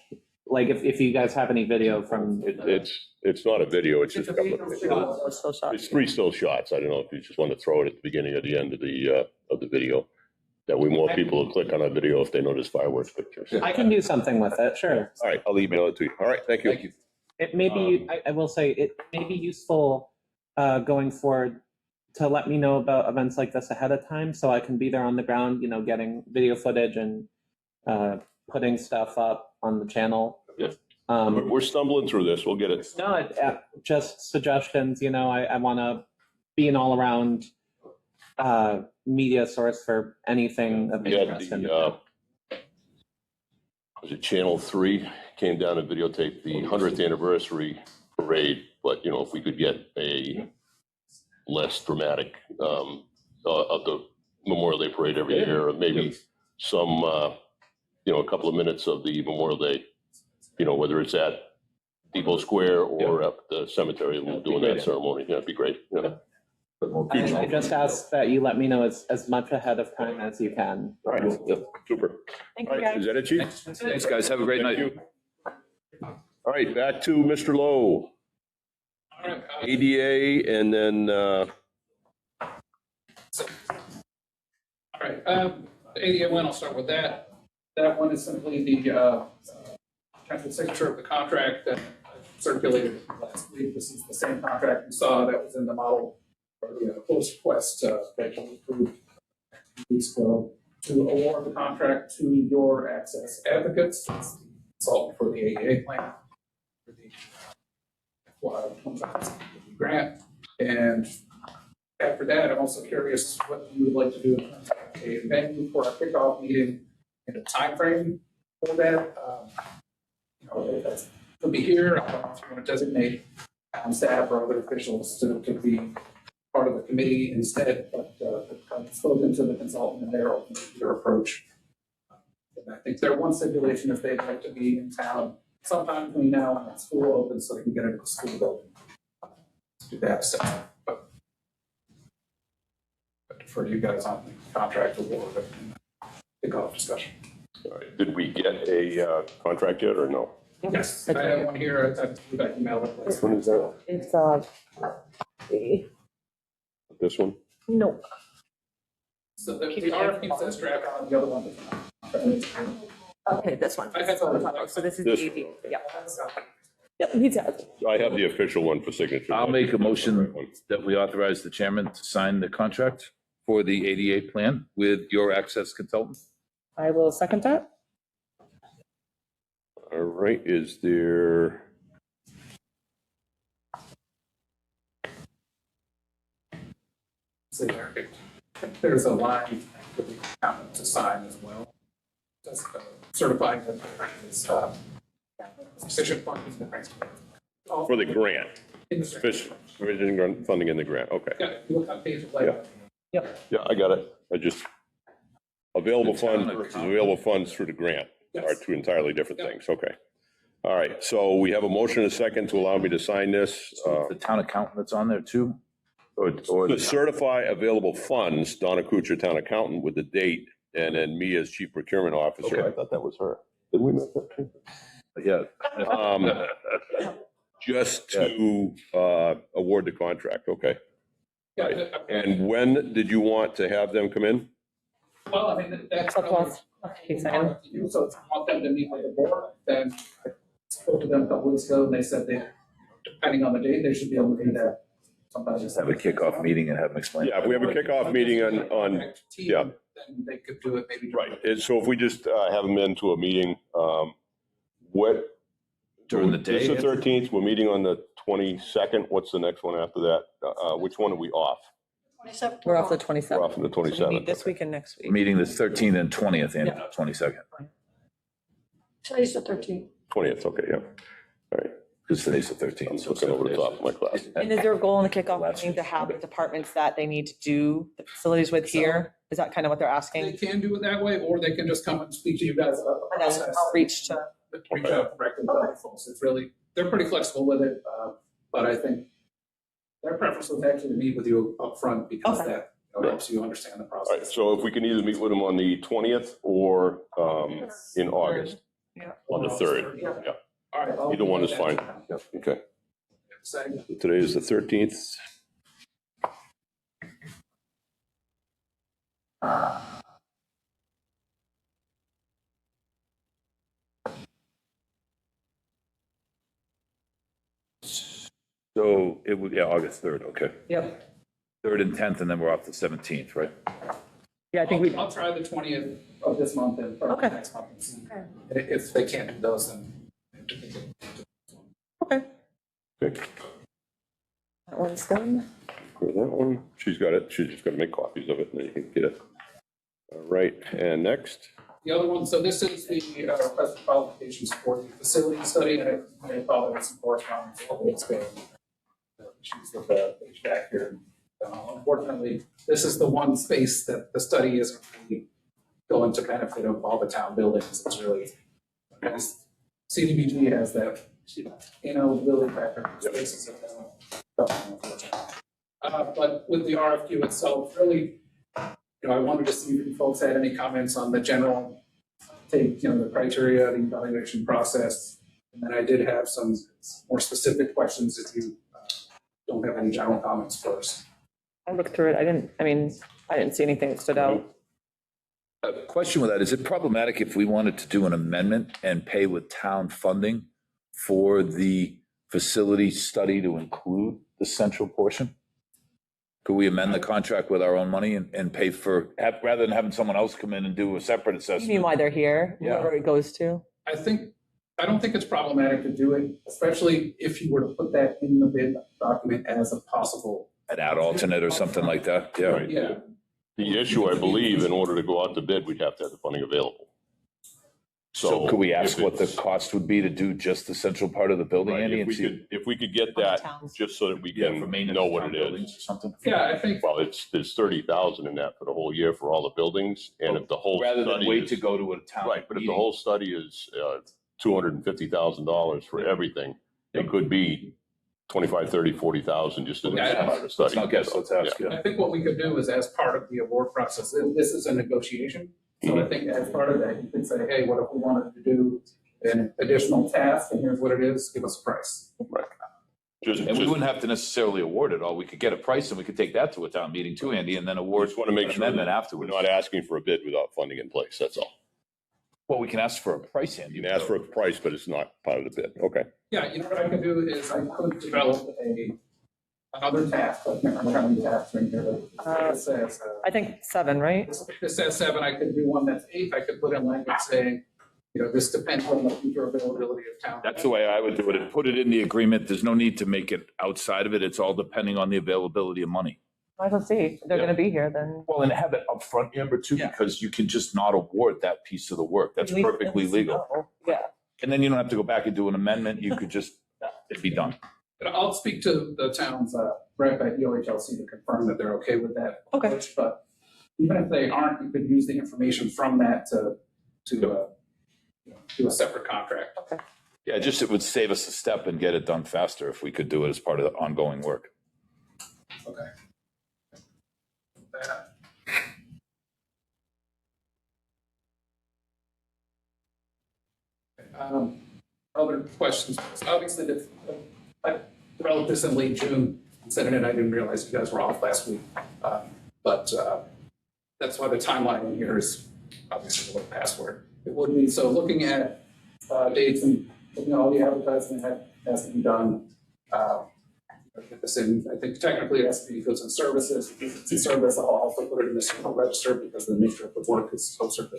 like if you guys have any video from? It's not a video, it's just a couple of, Oh, so sorry. it's 3 still shots. I don't know if you just want to throw it at the beginning or the end of the video. That way more people will click on our video if they notice fireworks pictures. I can do something with it, sure. All right, I'll email it to you. All right, thank you. Thank you. It may be, I will say, it may be useful going forward to let me know about events like this ahead of time so I can be there on the ground, getting video footage and putting stuff up on the channel. Yeah. We're stumbling through this. We'll get it. No, just suggestions, I want to be an all-around media source for anything of We had interest. in was it Channel 3 came down and videotaped the 100th anniversary parade, but if we could get a less dramatic of the Memorial Day parade every year, or maybe some, a couple of minutes of the Memorial Day, whether it's at Depot Square or at the cemetery, doing that ceremony, that'd be great. Yeah. I just ask that you let me know as much ahead of time as you can. All right, super. Thank All you, right, guys. is that it, Chief? Thanks, guys. Have a great Thank night. you. All right, back to Mr. Lowe. ADA and then, All right, the ADA one, I'll start with that. That one is simply the potential signature of the contract that circulated last week. This is the same contract you saw that was in the model or the close request that you approved weeks ago to award the contract to your access advocates, consultant for the ADA plan, for the grant. And after that, I'm also curious what you would like to do in terms of a venue for our kickoff meeting and a timeframe for that. That could be here. I don't know if you want to designate staff or other officials to be part of the committee instead, but I've spoken to the consultant and they're open to your approach. And I think their one stipulation is they'd like to be in town sometime between now and when school opens, so they can get into the school building. Do that stuff, but for you guys on the contract award and kickoff discussion. All right. Did we get a contract yet or no? Yes, I have one here, we got emailed it. Which one is that? It's, This one? no, So the RFP says draft on the other one. okay, this one. I have a- So this is This- the AD, yeah. Yep, he's out. I have the official one for signature. I'll make a motion that we authorize the chairman to sign the contract for the ADA plan with your access consultant. I will second that. All right, is there, So there's a line for the accountant to sign as well. Just certifying that there is sufficient funding to transfer. for the grant, In the- sufficient grant funding in the grant, okay. Yeah, if you look on page 11. Yeah, I got it. I just, available funds versus available funds through the grant are two entirely different things, okay. All right, so we have a motion and a second to allow me to sign this. The town accountant that's on there too? Or To certify available funds, Donna Kuchar, town accountant, with the date, and then me as chief procurement officer. Okay. I thought that was her. Did we make that? yeah. Just to award the contract, okay. Yeah, Right. And when did you want to have them come in? well, I mean, that's. So close. Okay, he's signing. So if you want them to meet with the board, then I spoke to them a couple weeks ago, and they said they, depending on the date, they should be able to do that. Sometimes Just have a kickoff meeting and have them explain. Yeah, if we have a kickoff meeting on, yeah. Then they could do it maybe. right, and so if we just have them into a meeting, what? During the This is day? the 13th, we're meeting on the 22nd, what's the next one after that? Which one are we off? We're off the We're 27th. off on the So we meet 27th. this week and next week. Meeting the 13th and 20th and Yeah. 22nd, Today's the 13th. 20th, okay, yeah. All right, because today's the I'm 13th. so looking over the 7 top of my class. days. And is there a goal in the kickoff meeting to have the departments that they need to do the facilities with here? Is that kind of what they're They asking? can do it that way, or they can just come and speak to you guys about the And then process. outreach to, Reach out directly to the folks. It's really, they're pretty flexible with it, but I think their preference was actually to meet with you upfront because Okay. that helps you understand the All right, process. so if we can either meet with them on the 20th or in August, Yeah. on the 3rd. Yeah. Yeah, All right, I'll either one is do fine. that. Yeah, okay. Second. Today is the 13th. So it would, yeah, August 3rd, okay. yep. 3rd and 10th, and then we're off the 17th, right? Yeah, I think we, I'll try the 20th of this month and or Okay. next month. and see. If they can't do those, then. okay. Okay, That one's done. for that one, she's got it, she's just gonna make copies of it and then you can get it. All right, and next, The other one, so this is the request for qualifications for the facility study, and I may follow with some correspondence a couple weeks ago. Issues with the HVAC here. Unfortunately, this is the one space that the study isn't really going to benefit of all the town buildings. It's really, because CDBG has that, building factor spaces that don't, unfortunately. But with the RFQ itself, really, I wanted to see if you folks had any comments on the general take, the criteria, the evaluation process. And then I did have some more specific questions if you don't have any general comments first. I looked through it. I didn't see anything that stood out. A question with that, is it problematic if we wanted to do an amendment and pay with town funding for the facility study to include the central portion? Could we amend the contract with our own money and pay for, rather than having someone else come in and do a separate You mean assessment? why they're here, Yeah. whoever it goes to? I don't think it's problematic to do it, especially if you were to put that in the bid document as a possible. An ad alternate or something like that, yeah. Right. Yeah, the issue, I believe, in order to go out to bid, we'd have to have the funding available. So could we ask if what the it's- cost would be to do just the central part of the building, Right, Andy? if and see? we could get On the that, towns. just so that we Yeah, for can maintenance know of what town it buildings is. or something? yeah, I think, Well, there's 30,000 in that for the whole year for all the buildings, and if the whole Rather than study wait is- to go to a town. Right, but if the meeting. whole study is $250,000 for everything. It could be 25, 30, 40,000 just to do Yeah, the study. Let's not guess, let's ask, yeah. I think what we could do is, as part of the award process, this is a negotiation. So I think as part of that, you could say, hey, what if we wanted to do an additional task, and here's what it is, give us a price. Right. And we wouldn't have to necessarily award it all. We could get a price and we could take that to a town meeting too, Andy, and then award Just want to make an sure amendment that we're afterwards. not asking for a bid without funding in place, that's all. Well, we can ask for a price, Andy. You can ask for a price, but it's not part of the bid. Okay. Yeah, you know what I could do is I could develop another task, I can't remember how many tasks are in here, but it says, I think 7, right? this says 7, I could do one that's 8, I could put in language saying, you know, this depends on the future availability of town. That's the way I would do it, and put it in the agreement. There's no need to make it outside of it. It's all depending on the availability of money. I will see. If they're going to be here, then. Well, and have it upfront, Amber, too, Yeah. because you can just not award that piece of the work. That's At least- perfectly at least legal. know. Yeah. And then you don't have to go back and do an amendment. You could just, it'd be done. But I'll speak to the town's rep at UHLC to confirm that they're okay with that Okay. approach. But even if they aren't, you could use the information from that to do a separate contract. Yeah, just it would save us a step and get it done faster if we could do it as part of the ongoing work. Okay. Other questions? Obviously, I developed this in late June, sent it in, I didn't realize you guys were off last week. But that's why the timeline in here is obviously a little password. It would be, so looking at dates and looking at all the advertising that has to be done. Get this in, I think technically it has to be goods and services. If it's a service, I'll also put it in the central register because the nature of the work is closer to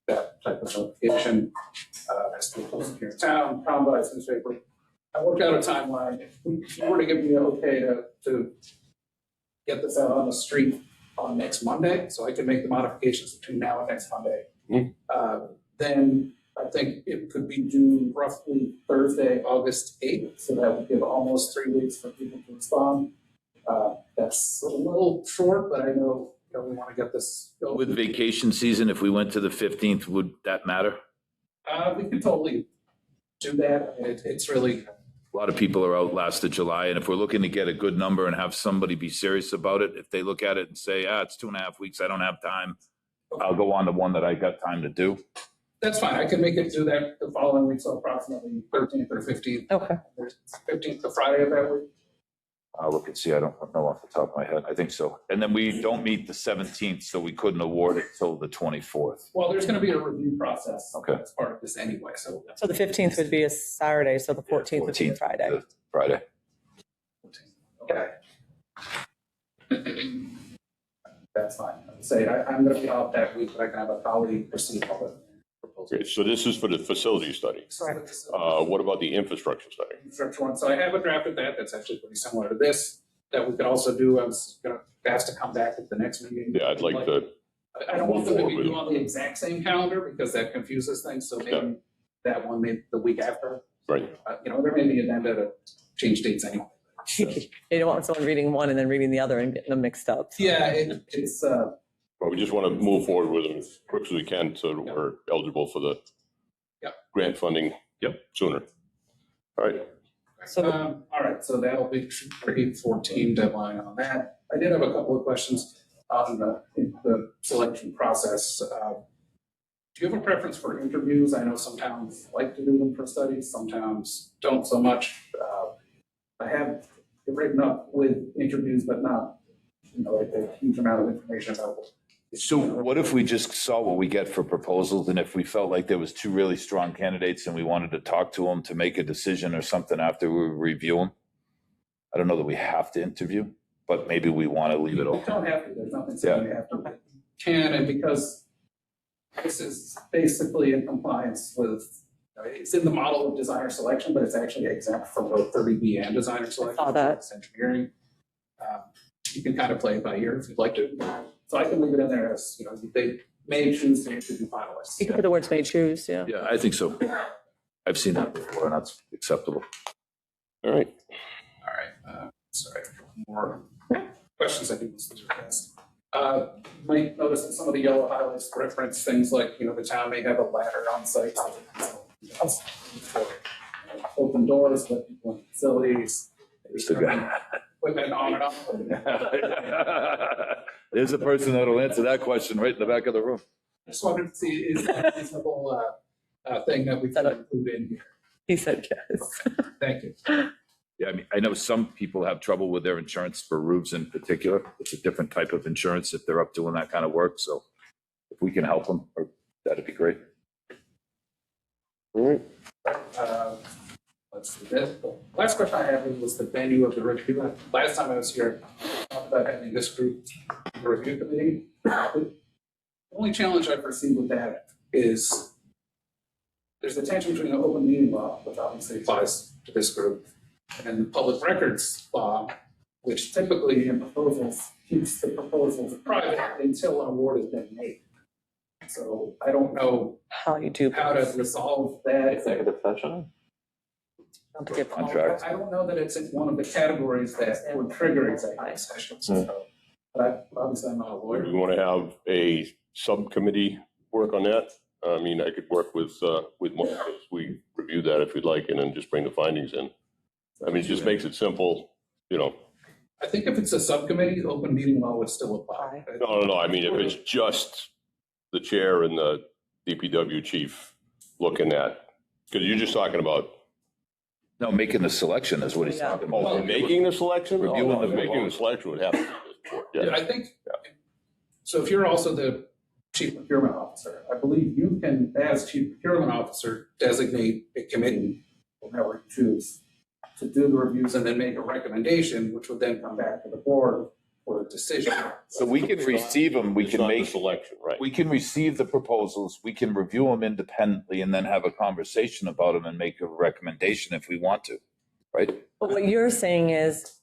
that type of notification. Has to be posted here in town, combines, newspaper. I worked out a timeline. If you were to give me the okay to get this out on the street on next Monday, so I can make the modifications between now and next Monday. Then I think it could be due roughly Thursday, August 8th, so that would give almost 3 weeks for people to respond. That's a little short, but I know, we want to get this going. With vacation season, if we went to the 15th, would that matter? We could totally do that. I mean, it's really, A lot of people are out last of July, and if we're looking to get a good number and have somebody be serious about it, if they look at it and say, it's 2.5 weeks, I don't have time, I'll go on to one that I got time to do. that's fine. I can make it do that the following week, so approximately 13th or 15th. Okay. There's 15th, the Friday of that week. I'll look and see. I don't know off the top of my head. I think so. And then we don't meet the 17th, so we couldn't award it till the 24th. Well, there's going to be a review process. Okay. As part of this anyway, so. So the 15th would be a Saturday, so the 14th would be a Friday. the Friday. Okay. That's fine. I'm going to be out that week, but I can have a colleague proceed all the proposals. Okay, so this is for the facility study. Correct. What about the infrastructure study? Infrastructure one. So I have a draft of that. That's actually pretty similar to this that we could also do. I was going to ask to come back at the next meeting. Yeah, I'd like to, I don't want them to Move be forward with due on the exact same calendar because that confuses things. So maybe that one, maybe the week after. right, There may be an agenda to change dates anyway. So, You don't want someone reading one and then reading the other and getting them mixed up. yeah, it's but we just want to move forward with them as quick as we can so that we're eligible for the Yep. grant funding sooner. All right, So all right, so that'll be for 8/14 deadline on that. I did have a couple of questions on the selection process. Do you have a preference for interviews? I know some towns like to do them for studies, some towns don't so much. I have it written up with interviews, but not, like a huge amount of information about it. So what if we just saw what we get for proposals, and if we felt like there was 2 really strong candidates and we wanted to talk to them to make a decision or something after we review them? I don't know that we have to interview, but maybe we want to leave it You open. don't have to, there's nothing saying you have to. Can, and because this is basically in compliance with, it's in the model of designer selection, but it's actually exempt from both 30B and designer selection. saw that. It's engineering. You can kind of play it by ear if you'd like to. So I can leave it in there as, they may choose to interview finalists. you can put the words may choose, yeah. Yeah, I think so. I've seen that before, and that's acceptable. all right. All right, sorry, more questions I think these are asked. You might notice that some of the yellow highlights reference things like, the town may have a ladder on site. open doors, let people in facilities. There's the guy. Equipment on and off. There's a person that'll answer that question right in the back of the room. I just wanted to see, is that a reasonable thing that we can include in here? He said yes. Thank you. Yeah, I mean, I know some people have trouble with their insurance for roofs in particular. It's a different type of insurance if they're up doing that kind of work. So if we can help them, that'd be great. All right. Let's do this. The last question I have was the venue of the review. Last time I was here, I talked about having this group, the review committee. The only challenge I foresee with that is there's a tension between the open meeting law, which obviously applies to this group, and the public records law, which typically in proposals keeps the proposals private until an award has been made. So I don't know How you do. how to resolve that. Executive session? Don't forget Contract. I don't know that it's in one of the categories that would trigger executive sessions. So, but obviously I'm not a lawyer. We want to have a subcommittee work on that. I mean, I could work with Mark as we review that if you'd like, and then just bring the findings in. I mean, it just makes it simple, you know. I think if it's a subcommittee, open meeting law would still apply. No. I mean, if it's just the chair and the DPW chief looking at, because you're just talking about No, making the selection is what he's talking about. making the selection. Reviewing Oh, no, the making the selection would have to be this board. Yeah, I think, so if you're also the chief procurement officer, I believe you can, as chief procurement officer, designate a committee, whoever you choose, to do the reviews and then make a recommendation, which would then come back to the board for a decision. So we can receive them, we It's can not the make, selection, right? we can receive the proposals, we can review them independently and then have a conversation about them and make a recommendation if we want to, right? But what you're saying is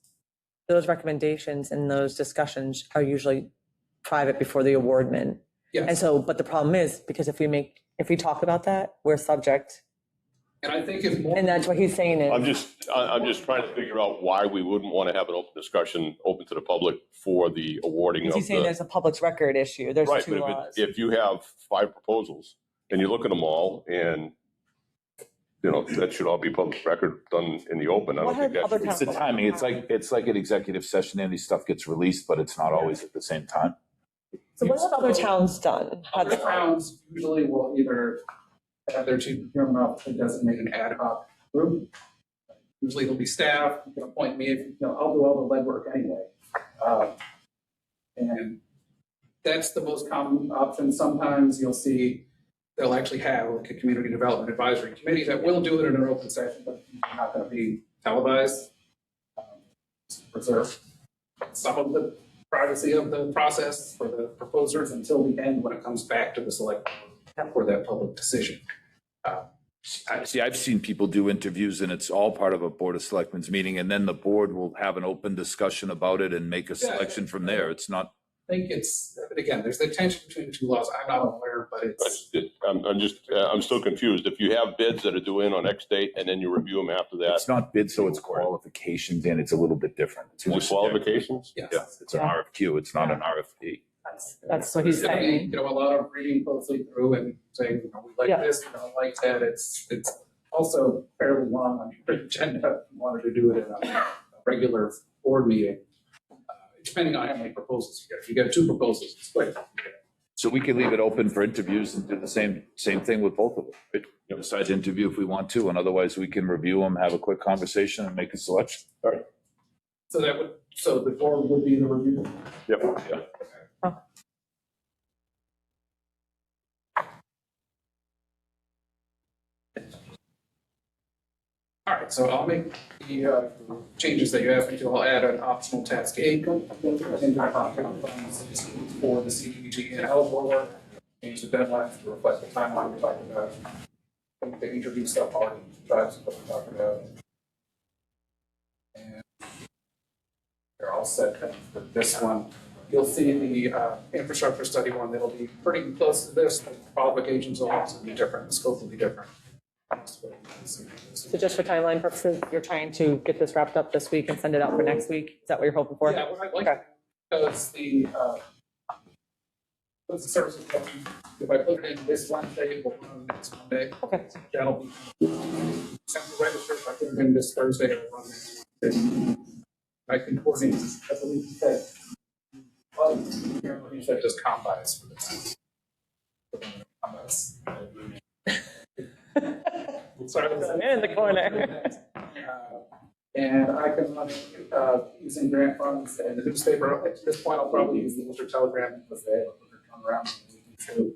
those recommendations and those discussions are usually private before the awardment. And Yes, so, but the problem is, because if we talk about that, we're subject. and I think if more. And that's what he's saying is. I'm just trying to figure out why we wouldn't want to have an open discussion, open to the public for the awarding Is of he saying the. there's a public's record issue? There's Right, two but laws. if you have 5 proposals and you look at them all and, you know, that should all be public record done in the open. I don't What think had that's. other It's the timing, it's like an executive session, and stuff gets released, but it's not always at the same time. So what have other towns done? Other towns usually will either have their chief procurement officer designate an ad hoc group. Usually it'll be staff, you can appoint me, I'll do all the legwork anyway. And that's the most common option. Sometimes you'll see they'll actually have like a community development advisory committee that will do it in an open session, but it's not gonna be televised. To preserve some of the privacy of the process for the proposers until the end when it comes back to the select board for that public decision. See, I've seen people do interviews and it's all part of a Board of Selectmen's meeting, and then the board will have an open discussion about it and make a selection from there. It's not, I think it's, but again, there's the tension between the two laws. I'm not aware, but it's, I'm still confused. If you have bids that are due in on X date and then you review them after that, it's not bid, so it's qualifications, and it's a little bit different. It's more the qualifications? yes. Yeah, it's an RFQ, it's not an RFP. That's what he's There's gonna be, saying. a lot of reading closely through and saying, we like Yeah. this, we don't like that. It's also fairly long on your agenda. If you wanted to do it in a regular board meeting, depending on how many proposals you get. If you get 2 proposals, it's quick. So we can leave it open for interviews and do the same thing with both of them. Right? Decide to interview if we want to, and otherwise we can review them, have a quick conversation and make a selection. All right. So the board would be the review. Yep. Yeah. All right, so I'll make the changes that you asked me to. I'll add an optional task 8 for the CDBG and eligible work. Change the deadlines to reflect the timeline we talked about. The interview stuff already drives what we talked about. And they're all set for this one. You'll see the infrastructure study one that'll be pretty close to this. The qualifications will also be different, the scope will be different. So just for timeline purposes, you're trying to get this wrapped up this week and send it out for next week? Is that what you're hoping for? Yeah, what I'd like, Okay. because the What's the service of if I put it in this Wednesday, it will run next Monday. Okay. That'll be central register. If I put it in this Thursday, it'll run next Wednesday. I can coordinate, I believe you said. Well, you said just combines for this. Combines. Sorry. In the corner. And I can run using grant funds and the newspaper. At this point, I'll probably use the Worcester Telegram because they have a quicker turnaround too.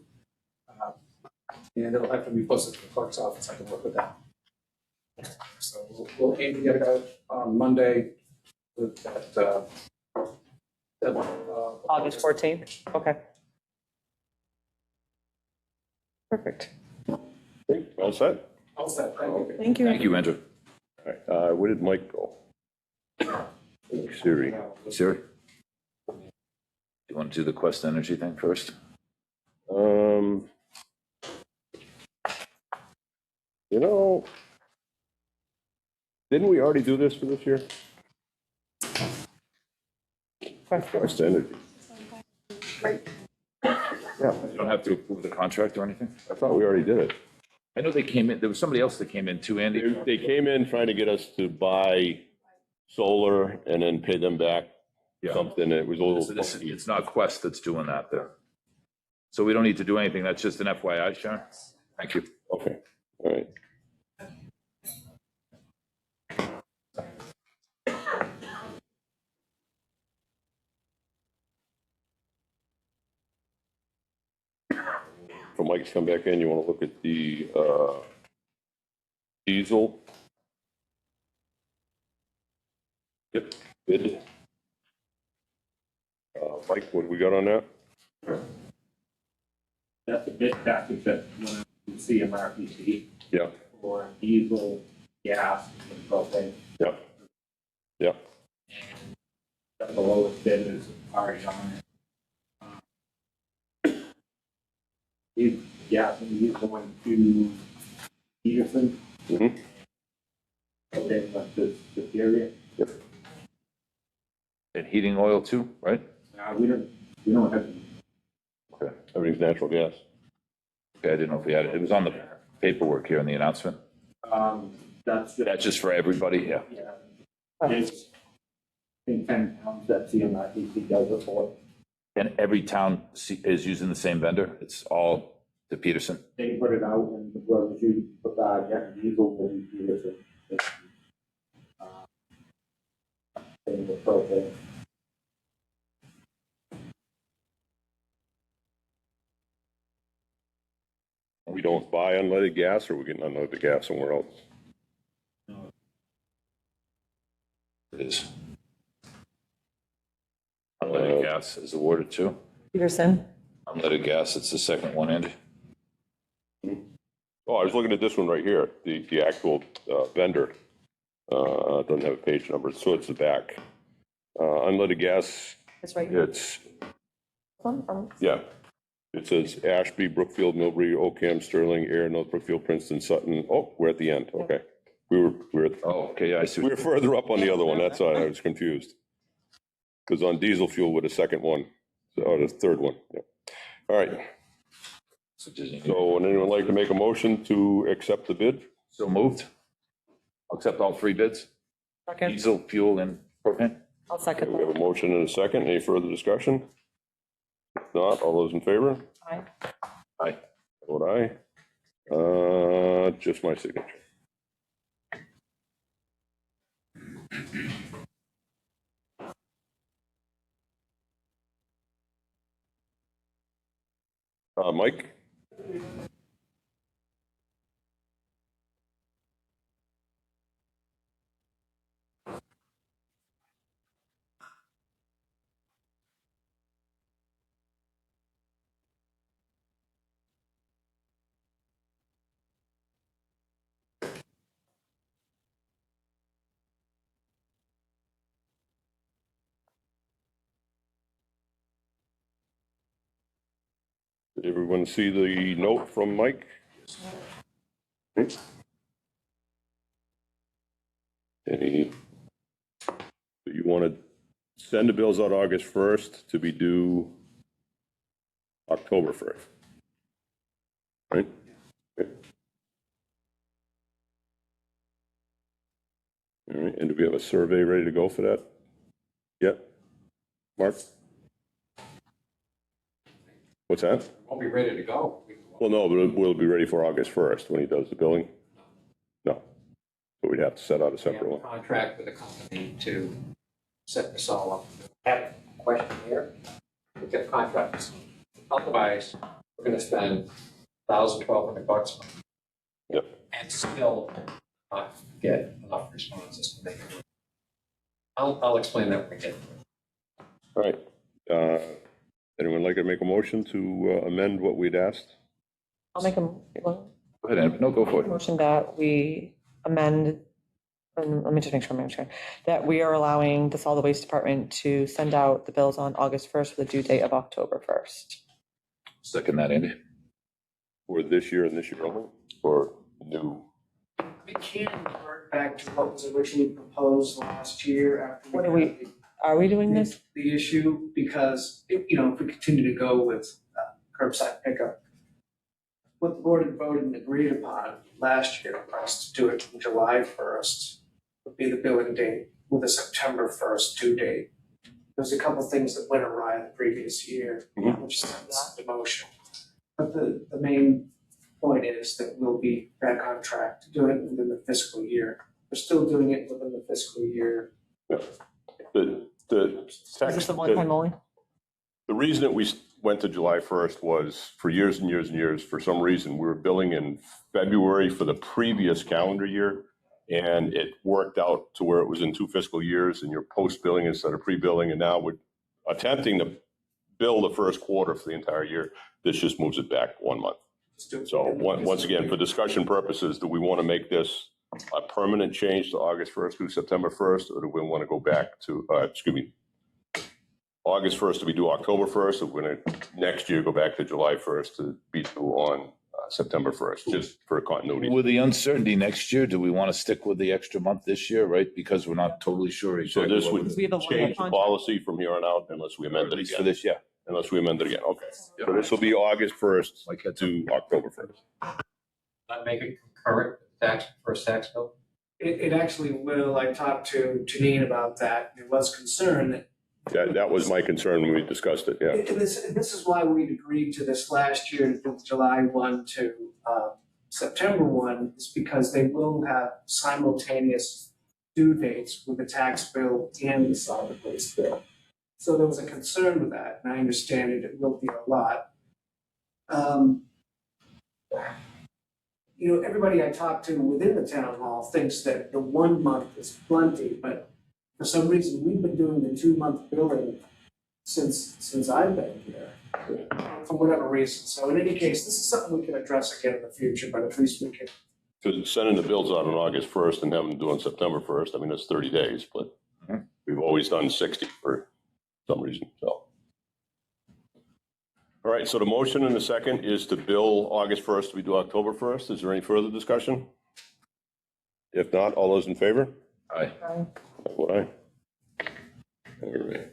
And it'll have to be posted to the clerk's office. I can work with that. So we'll aim to get it out on Monday with that. August 14th, okay. Perfect. All set? All set. Thank you. Thank you. Thank you, Andrew. All right, where did Mike go? Siri. Siri? You want to do the Quest Energy thing first? You know, didn't we already do this for this year? Quest Energy. Yeah, You don't have to approve the contract or anything? I thought we already did it. I know they came in, there was somebody else that came in too, Andy. They came in trying to get us to buy solar and then pay them back Yeah. something. It was a little So this, funky. it's not Quest that's doing that there. So we don't need to do anything, that's just an FYI, Sharon? Thank you. Okay, all right. For Mike's come back in, you want to look at the diesel? Yep, bid. Mike, what do we got on that? That's a bid package that you see in RPC Yeah, for diesel, gas, and propane. yeah, yeah. The lowest bid is already on it. He's going to Peterson. Mm-hmm. Okay, but this area, And heating oil too, right? we don't have. Okay, everything's natural gas. Okay, I didn't know if we had it. It was on the paperwork here in the announcement. That's That's just for everybody, yeah. yeah. It's in 10 towns that CMRPC does it for. And every town is using the same vendor? It's all to Peterson? They put it out and whoever you diesel will be Peterson. Same with propane. We don't buy unleaded gas, or we get unleaded gas somewhere else? It is. Unleaded gas is awarded too. Peterson, Unleaded gas, it's the second one, Andy. Oh, I was looking at this one right here, the actual vendor. Doesn't have a page number, so it's the back. Unleaded gas, it's right here. it's, yeah. It says Ashby, Brookfield, Millbury, Oakham, Sterling, Air, North Brookfield, Princeton, Sutton. Oh, we're at the end, okay. We were Oh, okay, I see. we were further up on the other one, that's why I was confused. Because on diesel fuel with the second one, or the third one, yeah. All right, So Disney. so would anyone like to make a motion to accept the bid? So moved. I'll accept all three bids, Second, diesel, fuel, and propane. I'll Okay, second we have that. a motion and a second. Any further discussion? If not, all those in favor? Aye. Aye. Vote aye. Just my signature. Mike? Did everyone see the note from Mike? Any, you want to send the bills out August 1st to be due October 1st. Right? Okay. All right, and do we have a survey ready to go for that? Yep. Mark? What's that? Won't be ready to go. Well, no, but we'll be ready for August 1st when he does the billing? No. So we'd have to set out a We have separate a one. contract with the company to set this all up. I have a question here. We get contracts. Otherwise, we're gonna spend $1,200. Yep. And still not get enough responses to make it work. I'll explain that when we get to it. All right. Anyone like to make a motion to amend what we'd asked? I'll make a Go ahead, Amber. No, go for it. motion that we amend, let me just make sure I'm sure, that we are allowing the solid waste department to send out the bills on August 1st with a due date of October 1st. Second that, Andy. For this year and this year only, or new? We can revert back to what was originally proposed last year after. What are we- had Are we doing this? the issue, because if we continue to go with curbside pickup, what the board had voted and agreed upon last year was to do it from July 1st, would be the billing date with a September 1st due date. There's a couple things that went awry the previous year, which sets the motion. But the main point is that we'll be back on track to do it within the fiscal year. We're still doing it within the fiscal year. The Is text, this the one time only? the reason that we went to July 1st was for years and years and years, for some reason, we were billing in February for the previous calendar year. And it worked out to where it was in 2 fiscal years and you're post-billing instead of pre-billing. And now we're attempting to bill the first quarter for the entire year. This just moves it back 1 month. So once again, for discussion purposes, do we want to make this a permanent change to August 1st through September 1st? Or do we want to go back to, August 1st to be due October 1st? Or we're going to next year go back to July 1st to be due on September 1st, just for continuity? With the uncertainty next year, do we want to stick with the extra month this year, right? Because we're not totally sure So exactly. this what would Because we have a one-year change the contract. policy from here on out unless we amend at it least for again. this, yeah. Unless we amend it again, okay. So this will be August 1st Like that. to October 1st. Not make it concurrent with the first tax bill? It actually will. I talked to Janine about that. There was concern that. That was my concern when we discussed it, yeah. And this is why we'd agreed to this last year, to do July 1 to September 1, is because they will have simultaneous due dates with the tax bill and the solid waste bill. So there was a concern with that, and I understand it will be a lot. Everybody I talk to within the town hall thinks that the 1 month is plenty, but for some reason, we've been doing the 2-month billing since I've been here, for whatever reason. So in any case, this is something we can address again in the future, but at least we can. Because sending the bills out on August 1st and having them due on September 1st, I mean, that's 30 days, but we've always done 60 for some reason, so. All right, so the motion in the second is to bill August 1st to be due October 1st. Is there any further discussion? If not, all those in favor? Aye. What I? All right.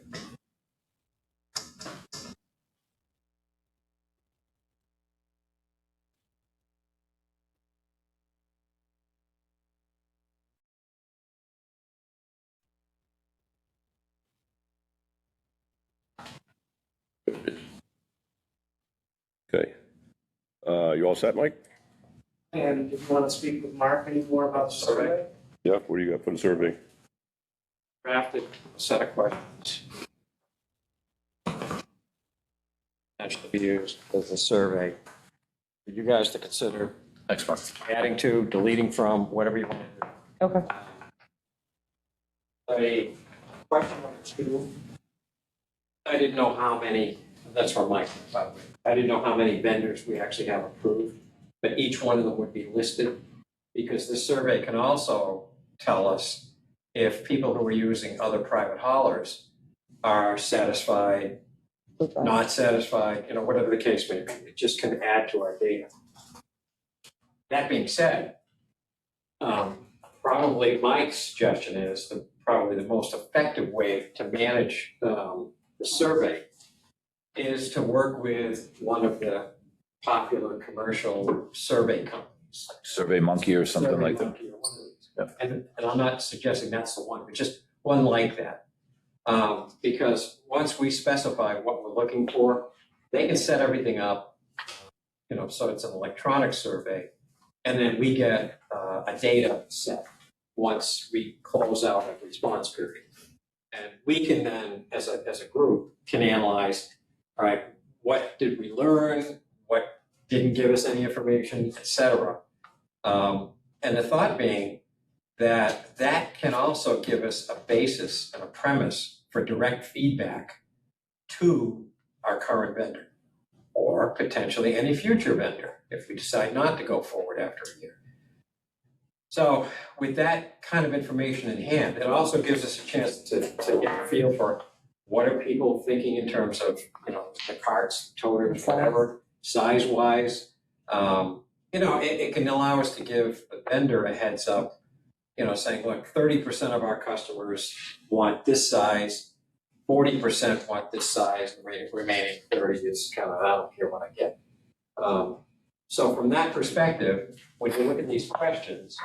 Okay. You all set, Mike? And if you want to speak with Mark any more about the survey? Yeah, what do you got for the survey? Drafted a set of questions. Potentially be used as a survey for you guys to consider Next month. adding to, deleting from, whatever you want to do. Okay. A question number 2. I didn't know how many, that's from Mike, by the way. I didn't know how many vendors we actually have approved, but each one of them would be listed, because this survey can also tell us if people who are using other private haulers are satisfied, not satisfied, whatever the case may be. It just can add to our data. That being said, probably Mike's suggestion is probably the most effective way to manage the survey is to work with one of the popular commercial survey companies. Survey Monkey or something like that. Survey Monkey or one of these. And I'm not suggesting that's the one, but just one like that. Because once we specify what we're looking for, they can set everything up, so it's an electronic survey. And then we get a data set once we close out a response period. And we can then, as a group, can analyze, all right, what did we learn? What didn't give us any information, et cetera. And the thought being that can also give us a basis and a premise for direct feedback to our current vendor or potentially any future vendor if we decide not to go forward after a year. So with that kind of information in hand, it also gives us a chance to get a feel for what are people thinking in terms of, the carts, toters, whatever, size-wise. It can allow us to give the vendor a heads up, saying, look, 30% of our customers want this size, 40% want this size, the remaining 30 is kind of, I don't care what I get. So from that perspective, when you look at these questions,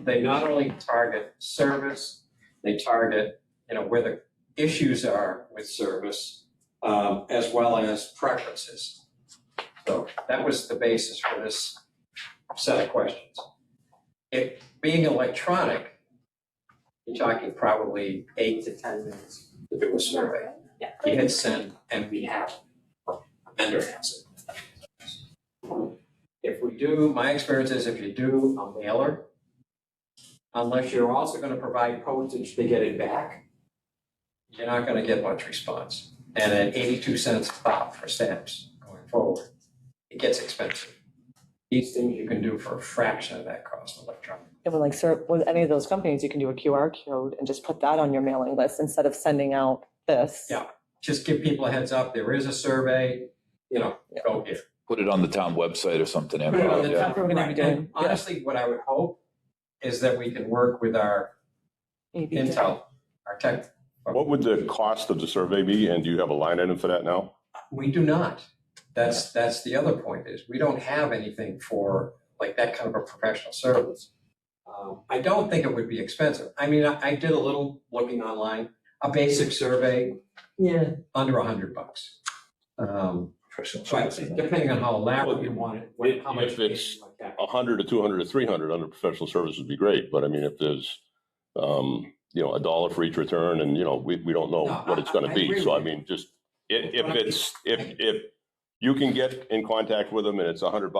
they not only target service, they target, where the issues are with service, as well as preferences. So that was the basis for this set of questions. It being electronic, you're talking probably 8 to 10 minutes to do a survey. Yeah. You hit send and we have it. A vendor has it. If we do, my experience is if you do a mailer, unless you're also going to provide postage to get it back, you're not going to get much response. And at 82 cents pop for stamps going forward, it gets expensive. These things you can do for a fraction of that cost electronically. Yeah, but with any of those companies, you can do a QR code and just put that on your mailing list instead of sending out this. Yeah, just give people a heads up. There is a survey, go here. Put it on the town website or something. Put it on the Yeah. top. We're gonna be doing- And honestly, what I would hope is that we can work with our Maybe. Intel, our tech. What would the cost of the survey be, and do you have a line item for that now? We do not. That's the other point is we don't have anything for like that kind of a professional service. I don't think it would be expensive. I mean, I did a little looking online, a basic survey, under $100. But depending on how elaborate you want it, how much If it's like that. 100 to 200 to 300 under professional service would be great, but I mean, if there's, $1 for each return and, we don't know No, what it's going I to be. agree So I with you. mean, just if you can get in contact with them and it's $100,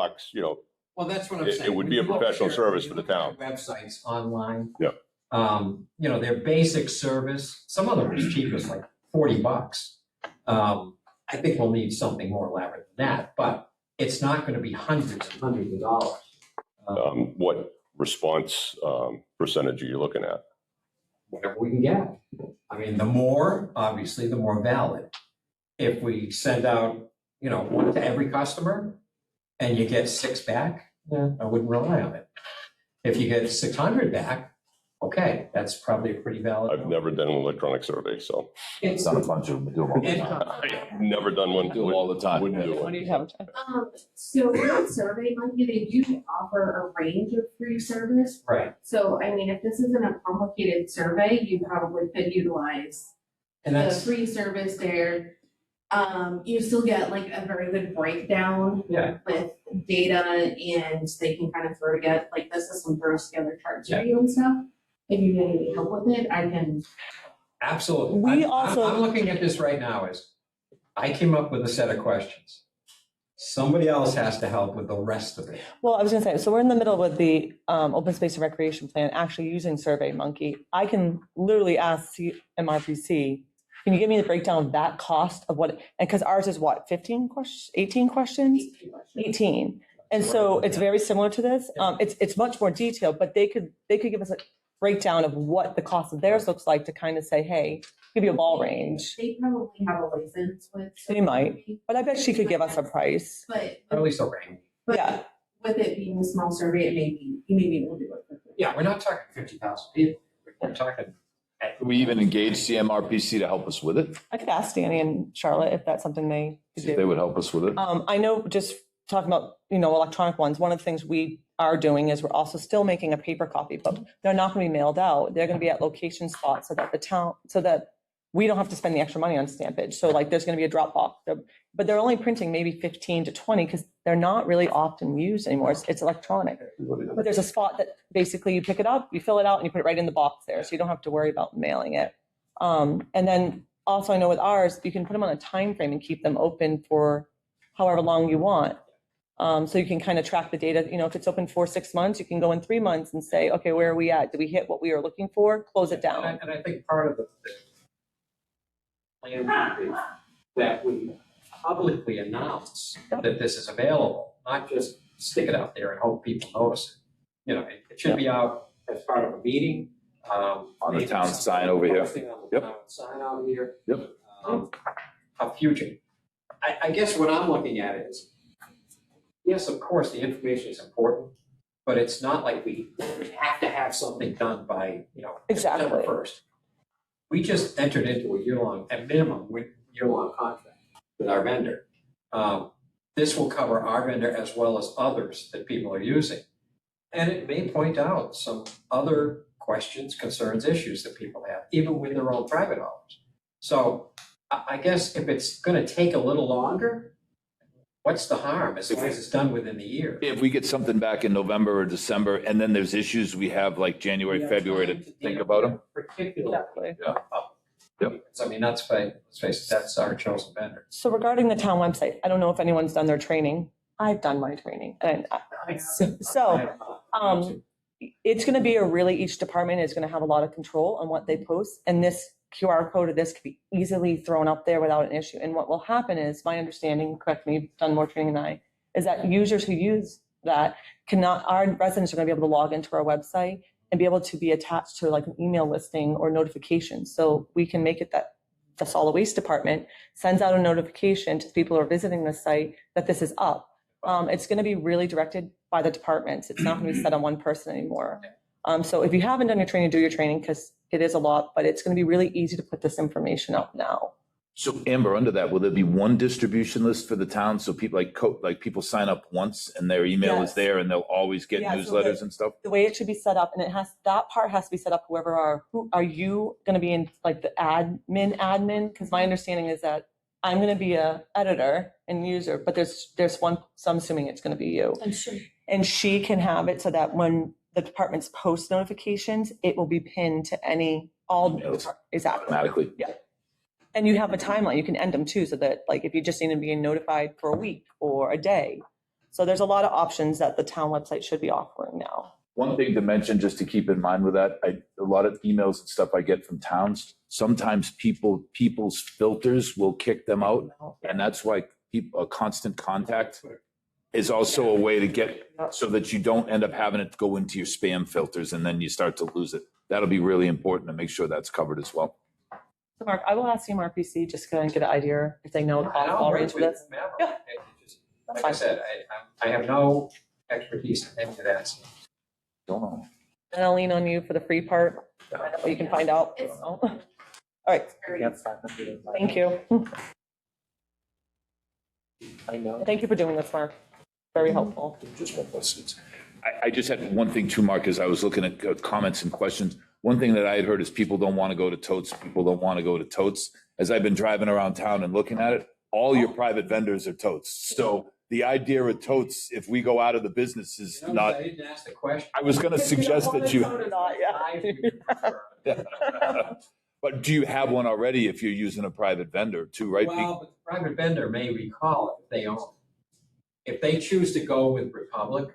Well, that's what I'm it saying. would When be a you look professional here, service when for you the look town. at Websites online. Yeah. Their basic service, some of them as cheap as like $40. I think we'll need something more elaborate than that, but it's not going to be hundreds and hundreds of dollars. What response percentage are you looking at? Whatever we can get. I mean, the more, obviously, the more valid. If we send out, one to every customer and you get 6 back, I wouldn't rely on it. If you get 600 back, okay, that's probably a pretty valid. I've never done an electronic survey, so It's Done a bunch of them. Do them all the time. I've never done one. Do them all the time. Wouldn't do When it. do you have time? So with Survey Monkey, they do offer a range of free service. right. So, I mean, if this isn't a complicated survey, you probably could utilize And the that's, free service there. You still get like a very good breakdown yeah, with data and they can kind of throw together, like the system throws together charts Yeah. for you and stuff. If you need any help with it, I can. absolutely. We I'm also- looking at this right now as, I came up with a set of questions. Somebody else has to help with the rest of it. Well, I was gonna say, so we're in the middle with the open space and recreation plan, actually using Survey Monkey. I can literally ask MRPC, can you give me the breakdown of that cost of what, and because ours is what, 15 questions, 18 questions? 18. And so it's very similar to this. It's much more detailed, but they could give us a breakdown of what the cost of theirs looks like to kind of say, hey, give you a ball range. They probably have a license with. They might. But I bet she could give us a price. But, Or at least a range. Yeah. with it being a small survey, it may be, you may be able to do it quickly. Yeah, we're not talking 50,000 people. We're talking Can we even engage CMRPC to help us with it? I could ask Danny and Charlotte if that's something they could See if they do. would help us with it. I know, just talking about, electronic ones, one of the things we are doing is we're also still making a paper copy, but they're not going to be mailed out. They're going to be at location spots so that so that we don't have to spend the extra money on stampage. So like, there's going to be a drop box, but they're only printing maybe 15 to 20 because they're not really often used anymore. It's electronic. But there's a spot that basically you pick it up, you fill it out, and you put it right in the box there, so you don't have to worry about mailing it. And then also, I know with ours, you can put them on a time frame and keep them open for however long you want. So you can kind of track the data. If it's open for 6 months, you can go in 3 months and say, okay, where are we at? Did we hit what we were looking for? Close it down. And I think part of the plan would be that we publicly announce that this is available, not just stick it out there and hope people notice it. It should be out as part of a meeting. On the maybe town some sign over here. posting on the Yep. town sign out here. Yep. A future. I guess what I'm looking at is, yes, of course, the information is important, but it's not like we have to have something done by, Exactly. September 1st. We just entered into a minimum year-long contract with our vendor. This will cover our vendor as well as others that people are using. And it may point out some other questions, concerns, issues that people have, even with their own private homes. So I guess if it's going to take a little longer, what's the harm as long as it's done within the year? If we get something back in November or December, and then there's issues, we have like January, February to think about them. Particularly. Yeah. Yep. I mean, let's face it, that's our chosen vendor. So regarding the town website, I don't know if anyone's done their training. I've done my training. And it's going to be each department is going to have a lot of control on what they post. And this QR code of this could be easily thrown up there without an issue. And what will happen is, my understanding, correct me, you've done more training than I, is that users who use that our residents are going to be able to log into our website and be able to be attached to like an email listing or notification. So we can make it that the solid waste department sends out a notification to people who are visiting the site that this is up. It's going to be really directed by the departments. It's not going to be set on one person anymore. So if you haven't done your training, do your training, because it is a lot, but it's going to be really easy to put this information up now. So Amber, under that, will there be one distribution list for the town? So people like people sign up once and their email is Yes. there and they'll always get Yeah, so newsletters and stuff? The way it should be set up, and that part has to be set up, who are you going to be in, like the admin? Because my understanding is that I'm going to be a editor and user, but there's one, so I'm assuming it's going to be you. And she can have it so that when the departments post notifications, it will be pinned to all exactly. Automatically. Yeah. And you have a timeline, you can end them too, so that like if you just need to be notified for a week or a day. So there's a lot of options that the town website should be offering now. One thing to mention, just to keep in mind with that, a lot of emails and stuff I get from towns, sometimes people's filters will kick them out. And that's why a constant contact is also a way to get, so that you don't end up having it go into your spam filters and then you start to lose it. That'll be really important to make sure that's covered as well. So Mark, I will ask CMRPC just to get an idea if they know all range for this. Yeah. Like I said, I have no expertise in any of that. Don't know. And I'll lean on you for the free part, you can find out. All right, thank you. I know. Thank you for doing this, Mark. Very helpful. I just had one thing too, Mark, as I was looking at comments and questions. One thing that I had heard is people don't want to go to totes. People don't want to go to totes. As I've been driving around town and looking at it, all your private vendors are totes. So the idea of totes, if we go out of the business, is not. I didn't ask the question. I was going to suggest that you. Yeah. But do you have one already if you're using a private vendor too, right? Well, but the private vendor may recall it if they own it. If they choose to go with Republic,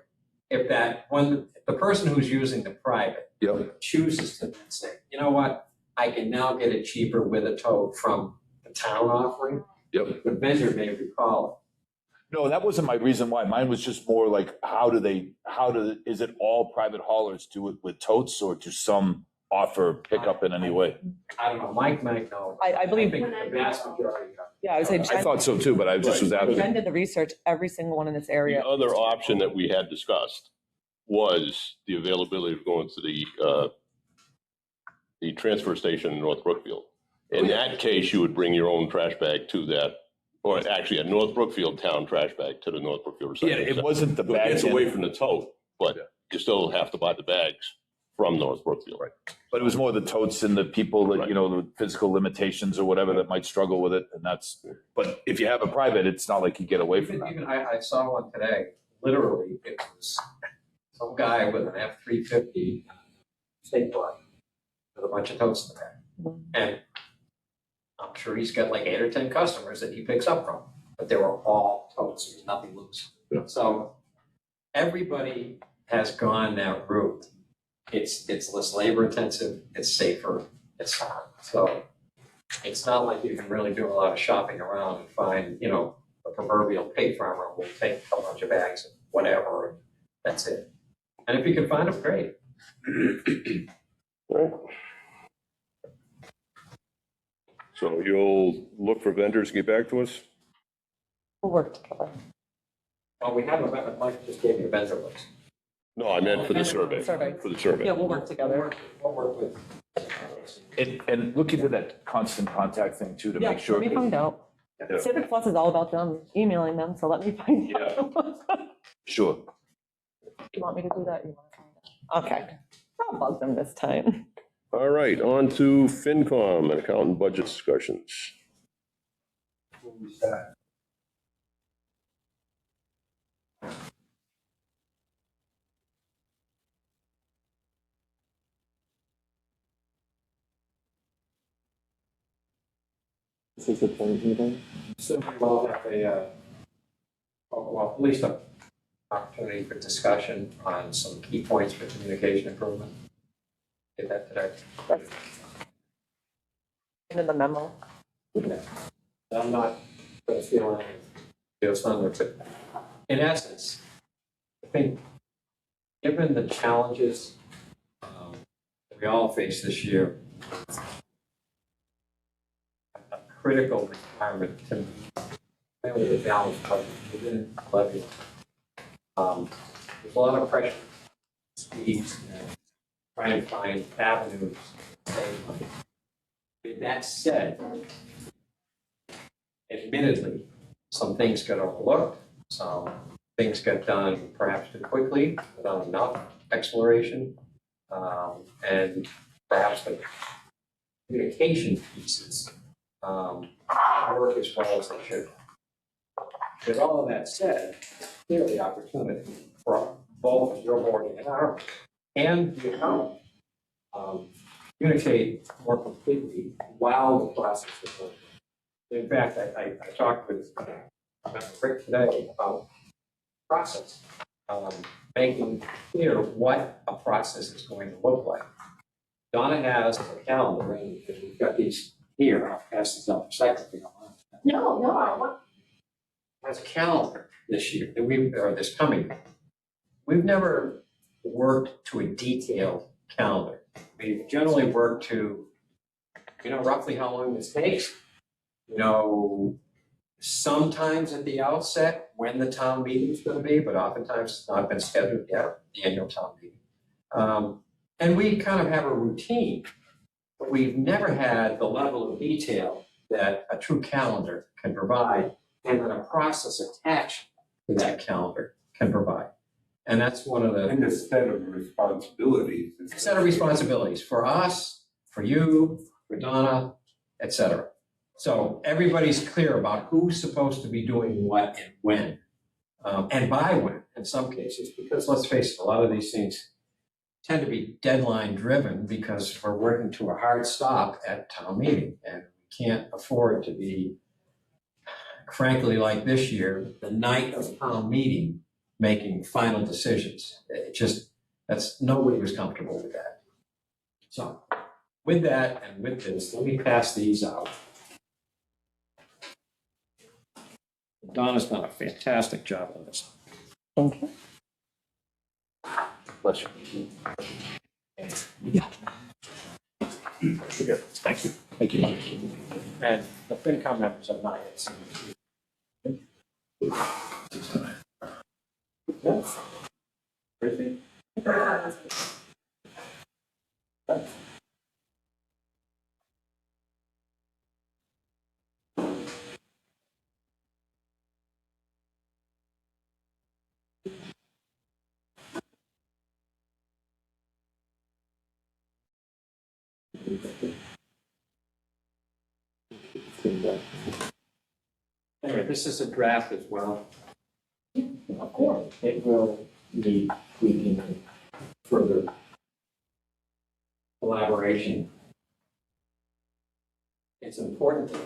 if the person who's using the private Yep. chooses to then say, you know what, I can now get it cheaper with a tote from the town offering, Yep. the vendor may recall No, that wasn't my reason why. Mine was just more like, is it all private haulers do it with totes, or do some offer pickup in any way? it. I don't know, Mike might know. I believe- think the vast majority of Yeah, I would say I thought so too, but I just was asking. Jen did the research, every single one in this area. The other option that we had discussed was the availability of going to the the transfer station in North Brookfield. In that case, you would bring your own trash bag to that, or actually a North Brookfield town trash bag to the North Brookfield recycling Yeah, center. it wasn't the bag. It's away from the tote, but you still have to buy the bags from North Brookfield. Right. But it was more the totes and the people that, you know, the physical limitations or whatever that might struggle with it. And that's, but if you have a private, it's not like you get away from that. Even I saw one today, literally, it was some guy with an F-350 state flag with a bunch of totes in the back. And I'm sure he's got like 8 or 10 customers that he picks up from, but they were all totes, there was nothing loose. So everybody has gone that route. It's less labor intensive, it's safer, it's so it's not like you can really do a lot of shopping around and find, you know, the proverbial pig farmer will take a bunch of bags and whatever, and that's it. And if you can find them, great. Right. So you'll look for vendors, get back to us? We'll work together. Well, we have a vendor, Mike just gave me a vendor list. No, I meant for the survey. Survey. For the survey. Yeah, we'll work together. We'll work with. And look into that constant contact thing too, to Yeah, make sure. let me find out. Yeah. Civic Plus is all about them emailing them, so let me find out. Sure. You want me to do that? You want to find out? Okay. I'll bug them this time. All right, on to FinCom and accountant budget discussions. This is a joint meeting. So we'll have well, at least an opportunity for discussion on some key points for communication improvement. Get that today. In the memo. I'm not going to feel anything. Feels thunder, but in essence, I think given the challenges that we all face this year, a critical requirement to mainly the balance budget within the levy. There's a lot of pressure, speeds, and trying to find avenues to save money. With that said, admittedly, some things got overlooked, some things got done perhaps too quickly, without enough exploration, and perhaps the communication pieces work as well as they should. With all of that said, clearly opportunity for both your board and our, and the accountant, communicate more completely while the process is going. In fact, I talked with Rick today about process, making clear what a process is going to look like. Donna has a calendar, and we've got these here. I'll pass these up a second if you don't mind. No, I want. Has a calendar this year, or this coming year. We've never worked to a detailed calendar. We've generally worked to, roughly how long this takes. Sometimes at the outset when the town meeting is going to be, but oftentimes it's not been scheduled yet, the annual town meeting. And we kind of have a routine, but we've never had the level of detail that a true calendar can provide, and then a process attached to that calendar can provide. And that's one of the. And a set of responsibilities. A set of responsibilities for us, for you, for Donna, et cetera. So everybody's clear about who's supposed to be doing what and when, and by when in some cases, because let's face it, a lot of these things tend to be deadline driven because we're working to a hard stop at town meeting, and we can't afford to be, frankly, like this year, the night of town meeting, making final decisions. Nobody was comfortable with that. So with that and with this, let me pass these out. Donna's done a fantastic job on this. Thank you. Bless you. Yeah. Thank you. Thank you. And the FinCom members have not yet seen it. Yes. Briefing. Anyway, this is a draft as well. Of course. It will need tweaking and further collaboration. It's important to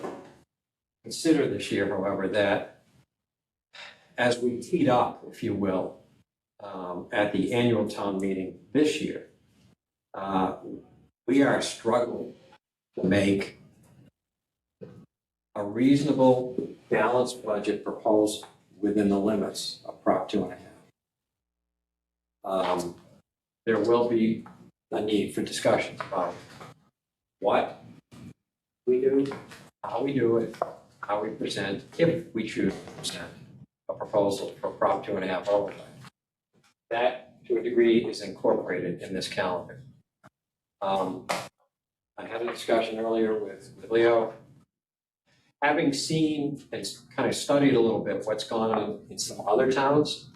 consider this year, however, that as we teed up, if you will, at the annual town meeting this year, we are struggling to make a reasonable, balanced budget proposal within the limits of Prop 2.5. There will be a need for discussions about what we do, how we do it, how we present, if we choose to present a proposal for Prop 2.5 overlay. That, to a degree, is incorporated in this calendar. I had a discussion earlier with Leo. Having seen and kind of studied a little bit what's gone on in some other towns,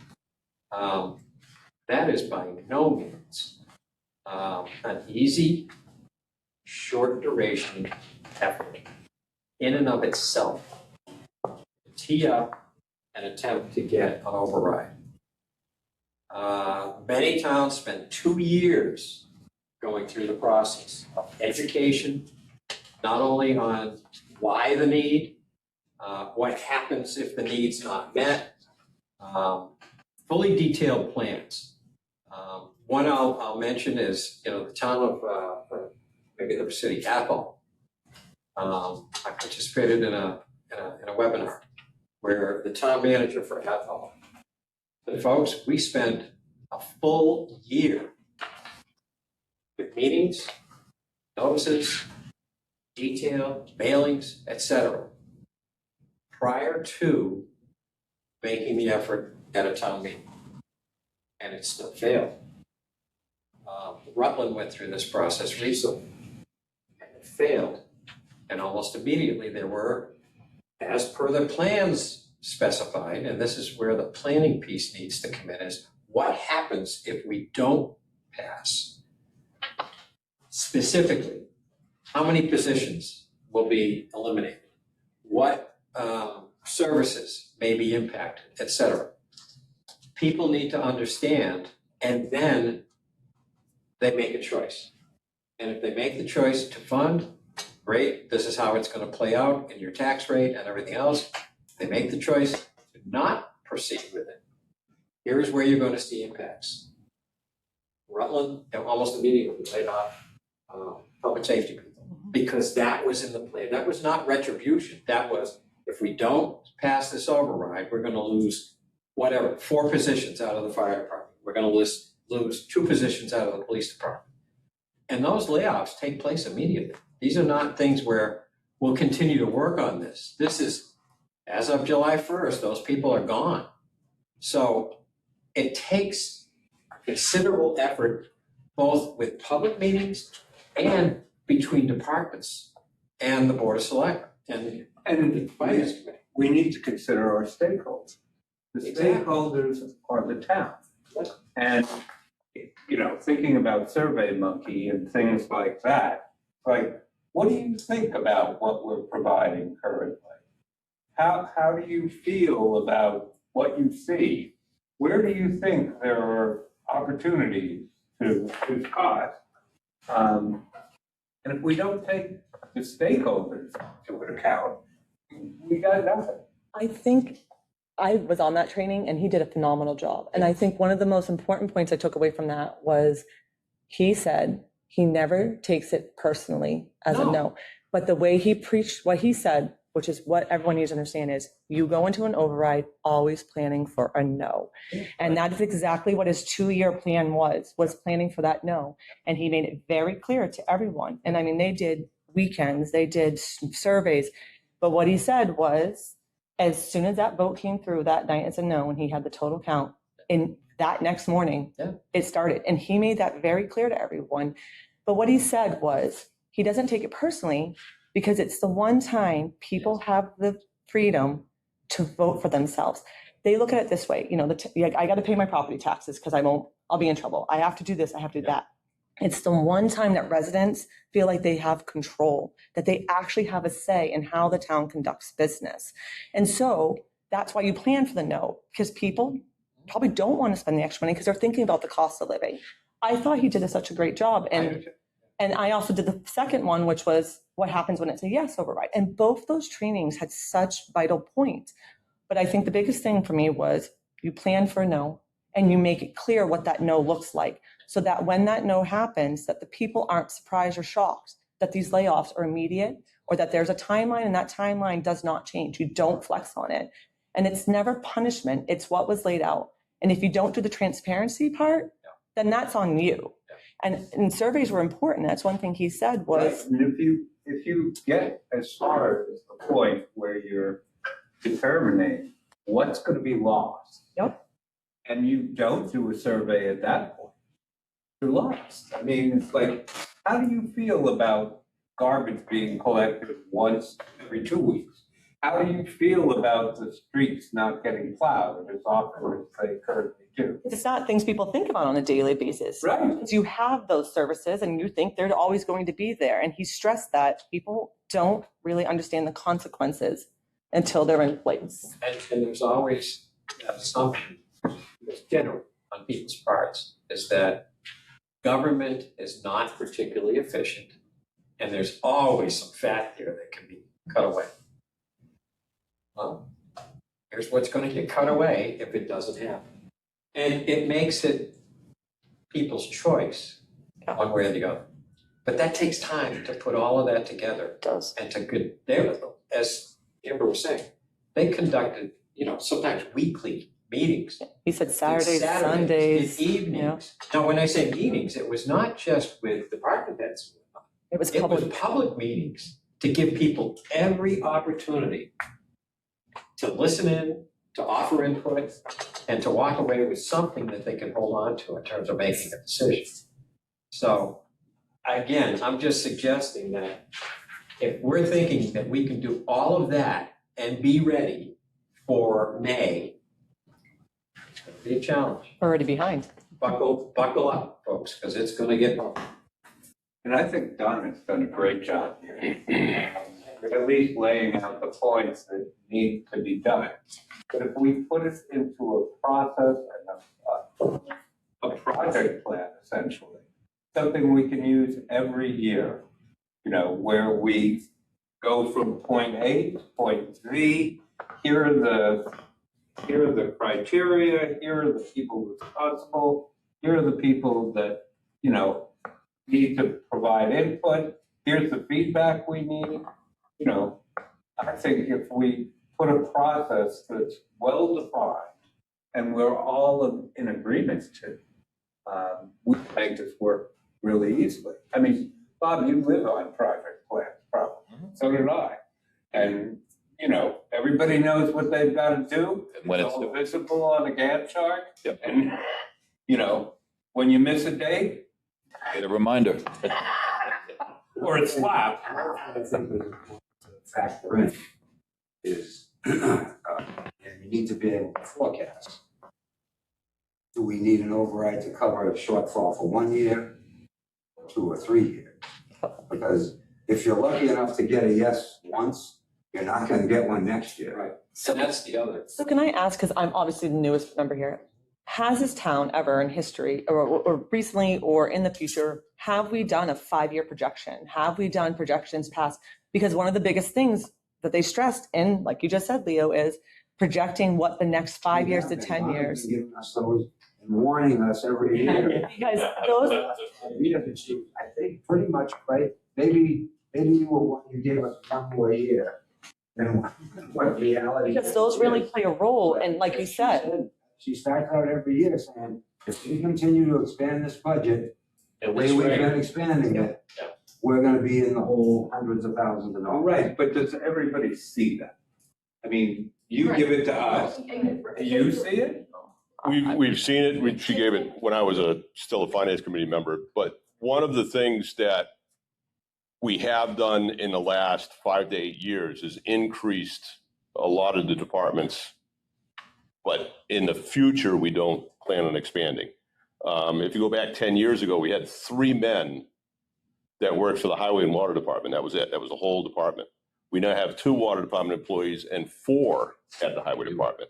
that is by no means an easy, short duration effort in and of itself to tee up an attempt to get an override. Many towns spend 2 years going through the process of education, not only on why the need, what happens if the need's not met, fully detailed plans. One I'll mention is, the town of maybe the city Athol. I participated in a webinar where the town manager for Athol said, folks, we spent a full year with meetings, notices, detail, mailings, etc., prior to making the effort at a town meeting. And it still failed. Rutland went through this process recently, and it failed. And almost immediately there were, as per the plans specified, and this is where the planning piece needs to come in, is what happens if we don't pass? Specifically, how many positions will be eliminated? What services may be impacted, etc. People need to understand, and then they make a choice. And if they make the choice to fund, great, this is how it's going to play out in your tax rate and everything else. If they make the choice to not proceed with it, here's where you're going to see impacts. Rutland almost immediately laid off public safety people because that was in the plan. That was not retribution. That was, if we don't pass this override, we're going to lose whatever, 4 positions out of the fire department. We're going to lose 2 positions out of the police department. And those layoffs take place immediately. These are not things where we'll continue to work on this. This is, as of July 1st, those people are gone. So it takes considerable effort, both with public meetings and between departments and the Board of Selectmen and the Finance Committee. We need to consider our stakeholders. The stakeholders are the town. And, thinking about SurveyMonkey and things like that, like, what do you think about what we're providing currently? How do you feel about what you see? Where do you think there are opportunities to cut? And if we don't take the stakeholders to account, we got nothing. I think I was on that training and he did a phenomenal job. And I think one of the most important points I took away from that was he said he never takes it personally as a no. But the way he preached what he said, which is what everyone needs to understand, is you go into an override always planning for a no. And that is exactly what his 2-year plan was planning for that no. And he made it very clear to everyone. And I mean, they did weekends, they did surveys. But what he said was, as soon as that vote came through that night as a no, and he had the total count, in that next morning, it started. And he made that very clear to everyone. But what he said was, he doesn't take it personally because it's the one time people have the freedom to vote for themselves. They look at it this way, I got to pay my property taxes because I'll be in trouble. I have to do this, I have to do that. It's the one time that residents feel like they have control, that they actually have a say in how the town conducts business. And so that's why you plan for the no, because people probably don't want to spend the extra money because they're thinking about the cost of living. I thought he did such a great job. And I also did the second one, which was what happens when it's a yes override. And both those trainings had such vital points. But I think the biggest thing for me was you plan for a no and you make it clear what that no looks like, so that when that no happens, that the people aren't surprised or shocked that these layoffs are immediate, or that there's a timeline and that timeline does not change. You don't flex on it. And it's never punishment. It's what was laid out. And if you don't do the transparency part, then that's on you. And surveys were important. That's one thing he said was. Right. And if you get as far as the point where you're determining what's going to be lost. Yep. And you don't do a survey at that point, you're lost. I mean, it's like, how do you feel about garbage being collected once every 2 weeks? How do you feel about the streets not getting plowed as often as they currently do? It's not things people think about on a daily basis. Right. Because you have those services and you think they're always going to be there. And he stressed that people don't really understand the consequences until they're in place. And there's always that assumption that's general on people's parts, is that government is not particularly efficient, and there's always some fat there that can be cut away. Well, here's what's going to get cut away if it doesn't happen. And it makes it people's choice one way or the other. But that takes time to put all of that together. It does. And to good, they, as Amber was saying, they conducted, sometimes weekly meetings. He said Saturdays, Sundays. And evenings. Now, when I say meetings, it was not just with department heads. It was It was public. public meetings to give people every opportunity to listen in, to offer input, and to walk away with something that they can hold on to in terms of making a decision. So, again, I'm just suggesting that if we're thinking that we can do all of that and be ready for May, it's going to be a challenge. Already behind. Buckle up, folks, because it's going to get hard. And I think Don has done a great job here. At least laying out the points that need to be done. But if we put it into a process and a project plan, essentially, something we can use every year, where we go from point A to point Z, here are the criteria, here are the people responsible, here are the people that, need to provide input, here's the feedback we need. I think if we put a process that's well-defined and we're all in agreement to, we can make this work really easily. I mean, Bob, you live on project plans, probably. So did I. And, everybody knows what they've got to do. When it's all visible on a Gantt chart. Yep. And, when you miss a date, Get a reminder. or it's slapped. I think the factor in is, and you need to be able to forecast. Do we need an override to cover a shortfall for 1 year, 2 or 3 years? Because if you're lucky enough to get a yes once, you're not going to get one next year. Right. So that's the other. So can I ask, because I'm obviously the newest member here, has this town ever in history or recently or in the future, have we done a 5-year projection? Have we done projections past? Because one of the biggest things that they stressed, and like you just said, Leo, is projecting what the next 5 years to 10 years. Giving us those and warning us every year. Because those, We have achieved, I think, pretty much, right? Maybe you gave us 1 more year than what reality. because those really play a role. And like you said, She starts out every year saying, if we continue to expand this budget, the way we've been expanding it, we're gonna be in the hole hundreds of thousands of dollars. Right, but does everybody see that? I mean, you give it to us, you see it? We've seen it. She gave it when I was still a finance committee member. But one of the things that we have done in the last 5 to 8 years is increased a lot of the departments. But in the future, we don't plan on expanding. If you go back 10 years ago, we had 3 men that worked for the highway and water department. That was it. That was the whole department. We now have 2 water department employees and 4 at the highway department.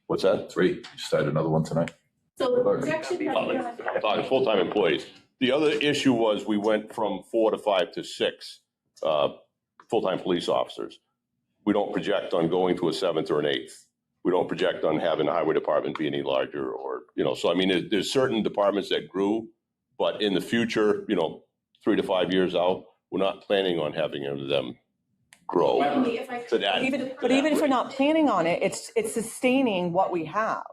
What's that? 3. You started another one tonight. So the projection that we have. I thought full-time employees. The other issue was we went from 4 to 5 to 6 full-time police officers. We don't project on going to a 7th or an 8th. We don't project on having the highway department be any larger or, so I mean, there's certain departments that grew, but in the future, 3 to 5 years out, we're not planning on having any of them grow to that. But even if we're not planning on it, it's sustaining what we have.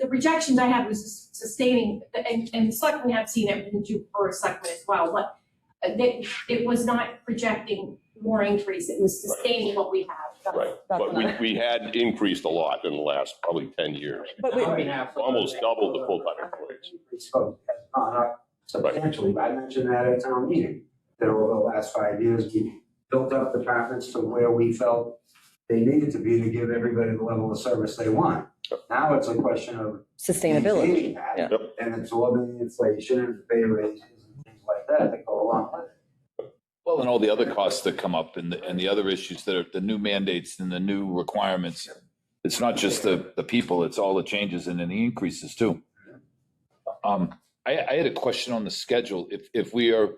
The projections I have was sustaining, and the selectmen have seen everything too for selectmen as well, but it was not projecting more increase, it was sustaining what we have. Right, but we had increased a lot in the last probably 10 years. But Almost doubled the full-time employees. It's gone up substantially. I mentioned that at town meeting, that over the last 5 years, we built up departments to where we felt they needed to be to give everybody the level of service they want. Now it's a question of Sustainability. maintaining that and absorbing inflation and pay raises and things like that go along with it. Well, and all the other costs that come up and the other issues that are the new mandates and the new requirements. It's not just the people, it's all the changes and then the increases too. I had a question on the schedule. If we are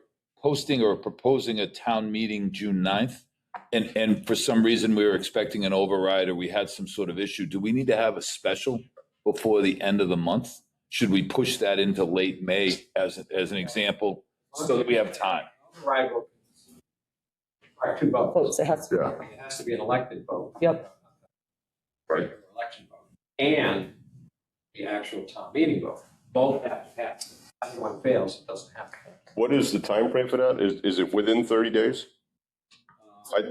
posting or proposing a town meeting June 9th, and for some reason we were expecting an override or we had some sort of issue, do we need to have a special before the end of the month? Should we push that into late May as an example so that we have time? Right. Two votes. Votes, it has to be. It has to be an elected vote. Yep. Right. Election vote. And the actual town meeting vote. Both have to pass. If anyone fails, it doesn't have to pass. What is the time frame for that? Is it within 30 days?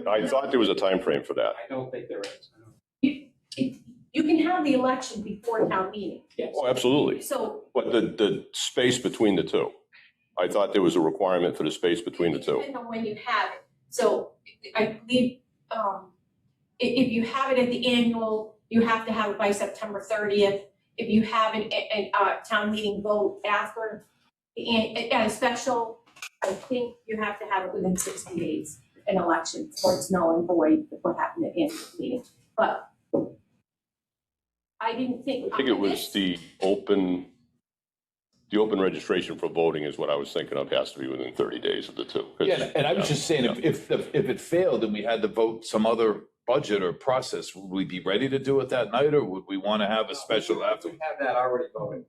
I thought there was a time frame for that. I don't think there is. You can have the election before town meeting. Yes. Oh, absolutely. So But the space between the two, I thought there was a requirement for the space between the two. depending on when you have it. So I believe, if you have it at the annual, you have to have it by September 30th. If you have it at town meeting vote after, at a special, I think you have to have it within 60 days, an election, or it's null and void what happened at the annual meeting. But I didn't think. I think it was the open registration for voting is what I was thinking of, has to be within 30 days of the two. Yeah, and I was just saying, if it failed and we had to vote some other budget or process, would we be ready to do it that night, or would we want to have a special after? We have that already voted.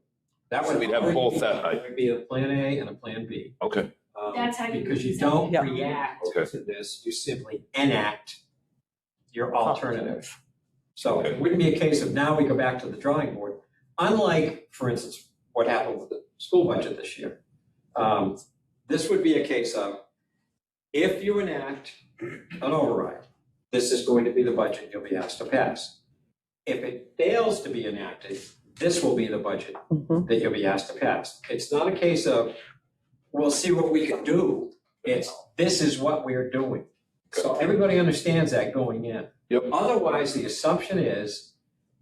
That So would we'd have both that night. It would be a plan A and a plan B. Okay. That's how you. Because you don't Yeah. react Okay. to this, you simply enact your alternative. So it wouldn't be a case of now we go back to the drawing board. Unlike, for instance, what happened with the school budget this year. This would be a case of, if you enact an override, this is going to be the budget you'll be asked to pass. If it fails to be enacted, this will be the budget that you'll be asked to pass. It's not a case of, we'll see what we can do. It's, this is what we're doing. So everybody understands that going in. Yep. Otherwise, the assumption is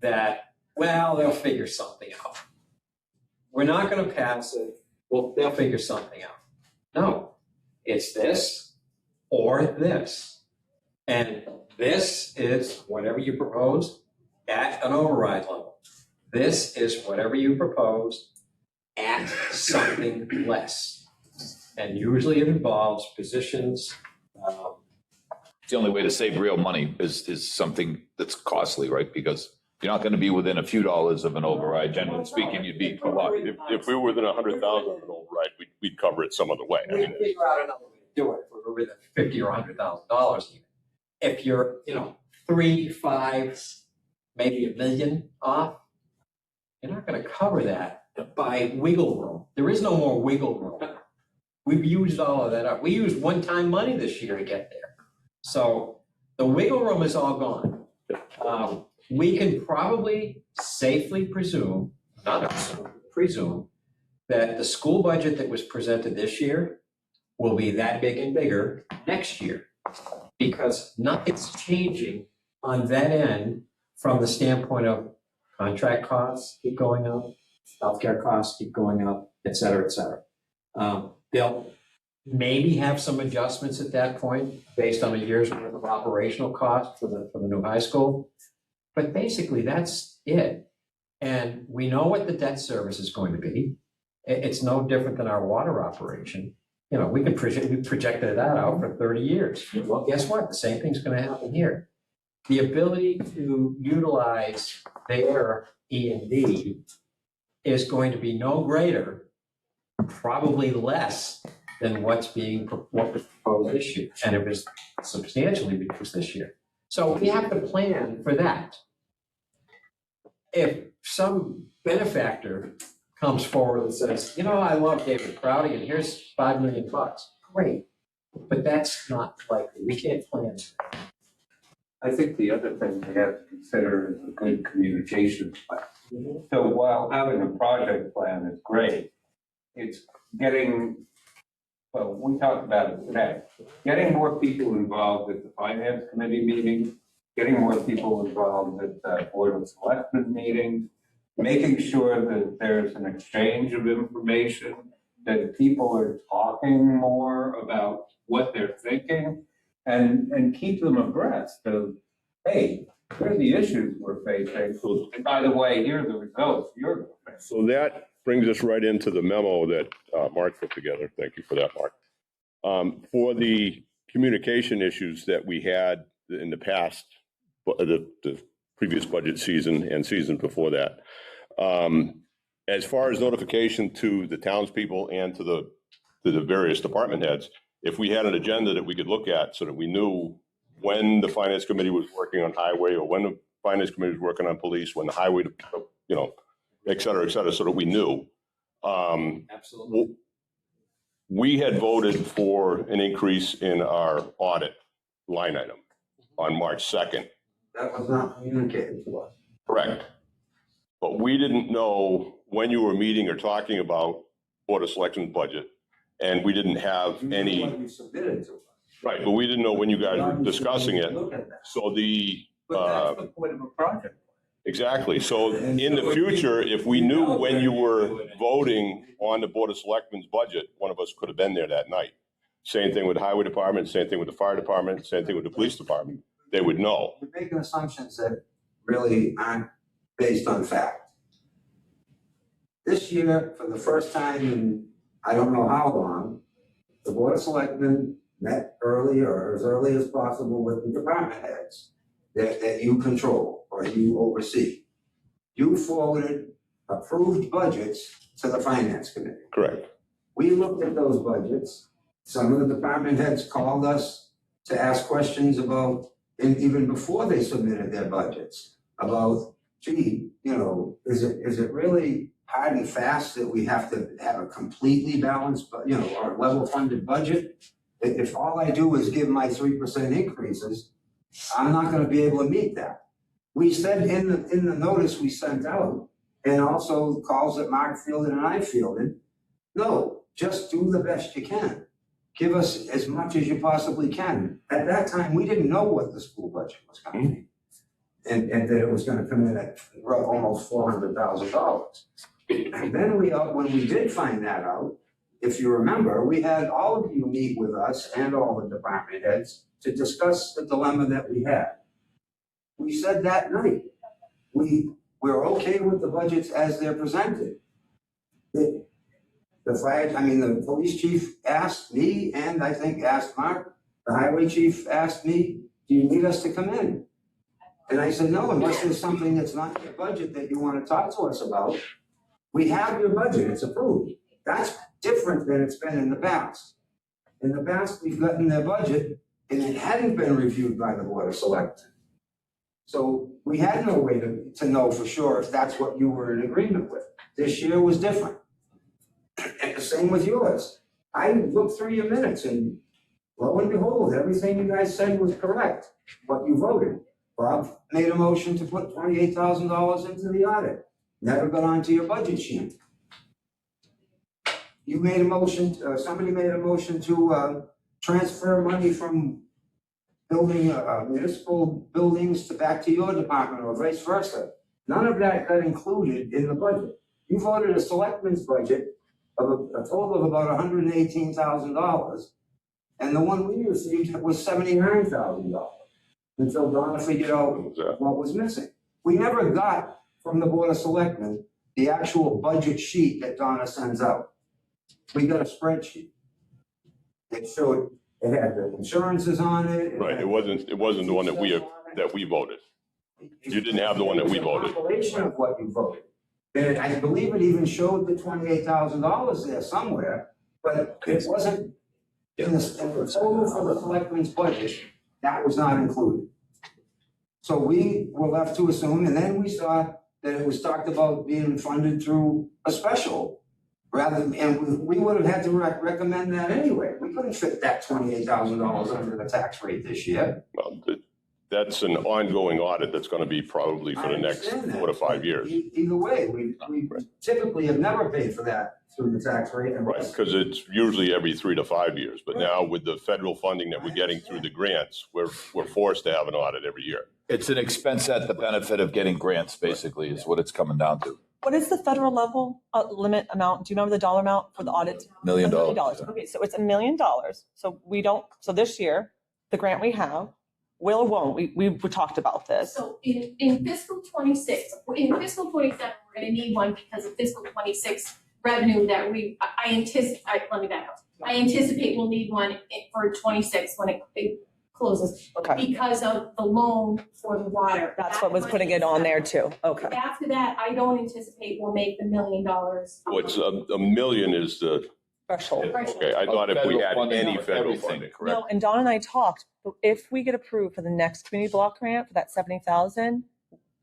that, well, they'll figure something out. We're not going to pass it. Well, they'll figure something out. No, it's this or this. And this is whatever you propose at an override level. This is whatever you propose at something less. And usually it involves positions. It's the only way to save real money is something that's costly, right? Because you're not going to be within a few dollars of an override. Generally speaking, you'd be a lot. If we were within 100,000 of an override, we'd cover it some other way. I We mean, can figure out another way to do it if we were within $50,000 or $100,000 even. If you're, 3, 5, maybe $1 million off, you're not going to cover that by wiggle room. There is no more wiggle room. We've used all of that up. We used one-time money this year to get there. So the wiggle room is all gone. We can probably safely presume, not assume, presume, that the school budget that was presented this year will be that big and bigger next year, because nothing's changing on that end from the standpoint of contract costs keep going up, Healthcare costs keep going up, et cetera, et cetera. They'll maybe have some adjustments at that point based on a year's worth of operational cost for the new high school. But basically, that's it. And we know what the debt service is going to be. It's no different than our water operation. You know, we projected that out for 30 years. Well, guess what? The same thing's going to happen here. The ability to utilize their E&D is going to be no greater, probably less than what was proposed this year. And it was substantially reduced this year. So we have to plan for that. If some benefactor comes forward and says, you know, I love David Crowdy and here's $5 million, great. But that's not likely. We can't plan. I think the other thing we have to consider is a good communication plan. So while having a project plan is great, it's getting, well, we talked about it today, getting more people involved at the finance committee meeting, getting more people involved at the Board of Selectmen meetings, making sure that there's an exchange of information, that people are talking more about what they're thinking, and keep them abreast of, hey, here are the issues we're facing, and by the way, here are the results you're going to face. So that brings us right into the memo that Mark put together. Thank you for that, Mark. For the communication issues that we had in the past, the previous budget season and season before that, as far as notification to the townspeople and to the various department heads, if we had an agenda that we could look at so that we knew when the finance committee was working on highway or when the finance committee was working on police, when the highway, you know, et cetera, so that we knew. Absolutely. We had voted for an increase in our audit line item on March 2nd. That was not communicated to us. Correct. But we didn't know when you were meeting or talking about Board of Selectmen's budget, and we didn't have any. What you submitted to us. Right, but we didn't know when you guys were discussing it. Look at that. So But that's the point of a project. exactly. So in the future, if we knew when you were voting on the Board of Selectmen's budget, one of us could have been there that night. Same thing with the highway department, same thing with the fire department, same thing with the police department. They would know. You're making assumptions that really aren't based on fact. This year, for the first time in I don't know how long, the Board of Selectmen met early or as early as possible with the department heads that you control or you oversee. You forwarded approved budgets to the finance committee. Correct. We looked at those budgets. Some of the department heads called us to ask questions about, and even before they submitted their budgets, about, gee, you know, is it really hard and fast that we have to have a completely balanced, you know, or level funded budget? If all I do is give my 3% increases, I'm not going to be able to meet that. We said in the notice we sent out, and also calls that Mark fielded and I fielded, no, just do the best you can. Give us as much as you possibly can. At that time, we didn't know what the school budget was going to be, and that it was going to come in at almost $400,000. And then when we did find that out, if you remember, we had all of you meet with us and all the department heads to discuss the dilemma that we had. We said that night, we're okay with the budgets as they're presented. The police chief asked me, and I think asked Mark, the highway chief asked me, do you need us to come in? And I said, no, unless there's something that's not in your budget that you want to talk to us about. We have your budget, it's approved. That's different than it's been in the past. In the past, we've gotten their budget and it hadn't been reviewed by the Board of Selectmen. So we had no way to know for sure if that's what you were in agreement with. This year was different. And the same with yours. I looked through your minutes and lo and behold, everything you guys said was correct, what you voted. Bob made a motion to put $28,000 into the audit. Never got onto your budget sheet. You made a motion, somebody made a motion to transfer money from building municipal buildings back to your department or vice versa. None of that got included in the budget. You voted a selectmen's budget of a total of about $118,000, and the one we received was $79,000. Until Donna figured out what was missing. We never got from the Board of Selectmen the actual budget sheet that Donna sends out. We got a spreadsheet. It showed, it had the insurances on it. Right, it wasn't the one that we voted. You didn't have the one that we voted. It's a compilation of what you voted. And I believe it even showed the $28,000 there somewhere, but it wasn't in the total for the selectmen's budget. That was not included. So we were left to assume, and then we saw that it was talked about being funded through a special rather than, and we would have had to recommend that anyway. We couldn't fit that $28,000 under the tax rate this year. Well, that's an ongoing audit that's going to be probably for the next 4 to 5 years. Either way, we typically have never paid for that through the tax rate. Right, because it's usually every 3 to 5 years. But now with the federal funding that we're getting through the grants, we're forced to have an audit every year. It's an expense at the benefit of getting grants, basically, is what it's coming down to. What is the federal level limit amount? Do you remember the dollar amount for the audit? $1 million. $1 million. Okay, so it's $1 million. So this year, the grant we have, will or won't, we talked about this. So in fiscal 26, in fiscal 27, we're gonna need one because of fiscal 26 revenue that I anticipate, let me back up. I anticipate we'll need one for 26 when it closes. Okay, Because of the loan for the water. that's what was putting it on there too. Okay. After that, I don't anticipate we'll make the $1 million. What's a million is the, Threshold. okay, I thought if we Federal had funding any on federal everything, funding. correct? No, and Don and I talked, if we get approved for the next community block grant for that 70,000,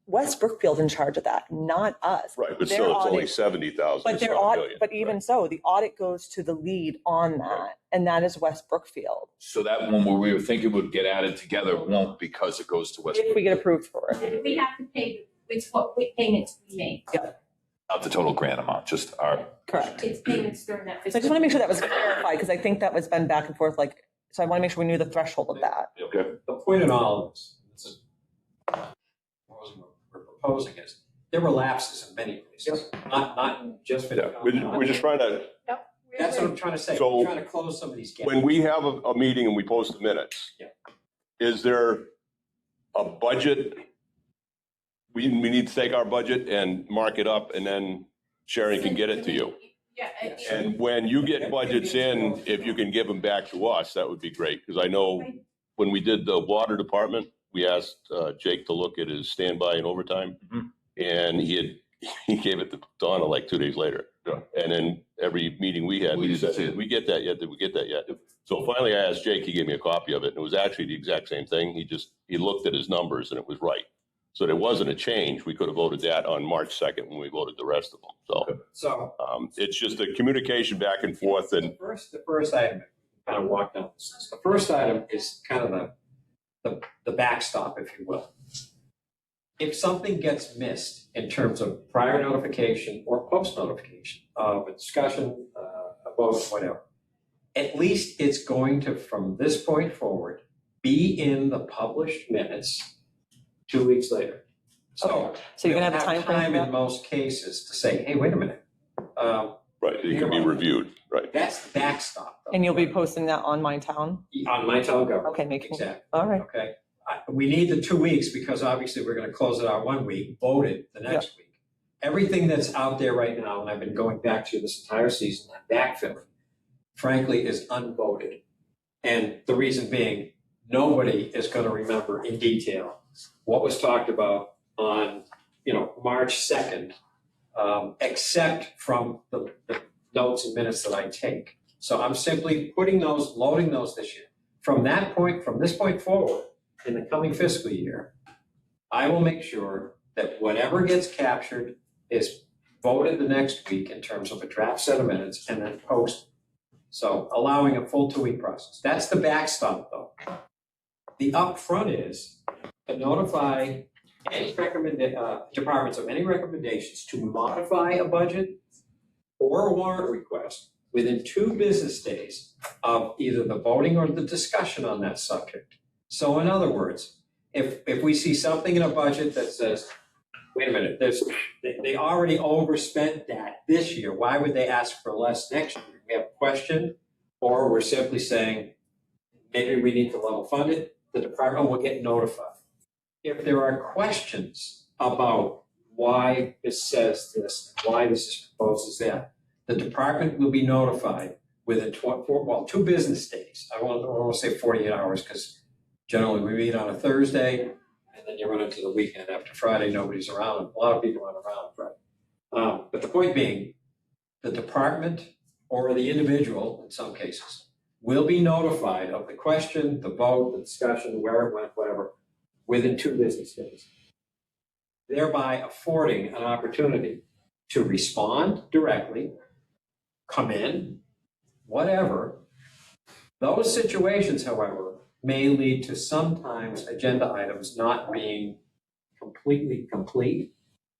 West Brookfield in charge of that, not us. Right, but Their still, it's only audit- 70,000. But It's their not a audit, million. but even so, the audit goes to the lead on that, and that is West Brookfield, So that one where we were thinking would get added together won't because it goes to West. if we get approved for it. We have to pay, it's what payments we make. Not the total grant amount, just our. Correct. It's payments during that So I fiscal. just want to make sure that was clarified, because I think that was been back and forth, like, so I want to make sure we knew the threshold of that. Okay. The point in all of this is, what we're proposing is, there were lapses in many places, not just for. Yeah, we're just trying to, That's what I'm trying to say, So- we're trying to close some of these gaps. when we have a meeting and we post the minutes, Yeah. is there a budget? We need to take our budget and mark it up, and then Sharon can get it to you. Yeah. And when you get budgets in, if you can give them back to us, that would be great. Because I know when we did the water department, we asked Jake to look at his standby and overtime. Mhm. And he gave it to Donna like 2 days later. Yeah. And then every meeting we had, We we didn't said, see it. did we get that yet? Did we get that yet? So finally I asked Jake, he gave me a copy of it, and it was actually the exact same thing. He looked at his numbers and it was right. So there wasn't a change. We could have voted that on March 2nd when we voted the rest of them. So So, it's just a communication back and forth, and the first item, kind of walk down this list. The first item is kind of the backstop, if you will. If something gets missed in terms of prior notification or post notification of a discussion, a vote, whatever, at least it's going to, from this point forward, be in the published minutes 2 weeks later. So So you're gonna have a we'll time frame for in that? most cases to say, hey, wait a minute. right, it can be reviewed, right? That's the backstop. though. And you'll be posting that on My Town? On my town government. Okay, making, Exactly, all right. okay. We need the 2 weeks because obviously we're gonna close it out 1 week, vote it the next week. Everything that's out there right now, and I've been going back to this entire season, and backfilling, frankly, is unvoted. And the reason being, nobody is gonna remember in detail what was talked about on, March 2nd, except from the notes and minutes that I take. So I'm simply loading those this year. From this point forward, in the coming fiscal year, I will make sure that whatever gets captured is voted the next week in terms of a draft set of minutes and then posted. So allowing a full 2-week process. That's the backstop though. The upfront is to notify any departments of any recommendations to modify a budget or a warrant request within 2 business days of either the voting or the discussion on that subject. So in other words, if we see something in a budget that says, wait a minute, they already overspent that this year. Why would they ask for less next year? We have a question, or we're simply saying, maybe we need to level fund it, the department will get notified. If there are questions about why this says this, why this is proposed as that, the department will be notified within 2 business days. I won't say 48 hours, because generally we meet on a Thursday, and then you run into the weekend after Friday, nobody's around, a lot of people aren't around Friday. But the point being, the department or the individual, in some cases, will be notified of the question, the vote, the discussion, where it went, whatever, within 2 business days, thereby affording an opportunity to respond directly, come in, whatever. Those situations, however, may lead to sometimes agenda items not being completely complete.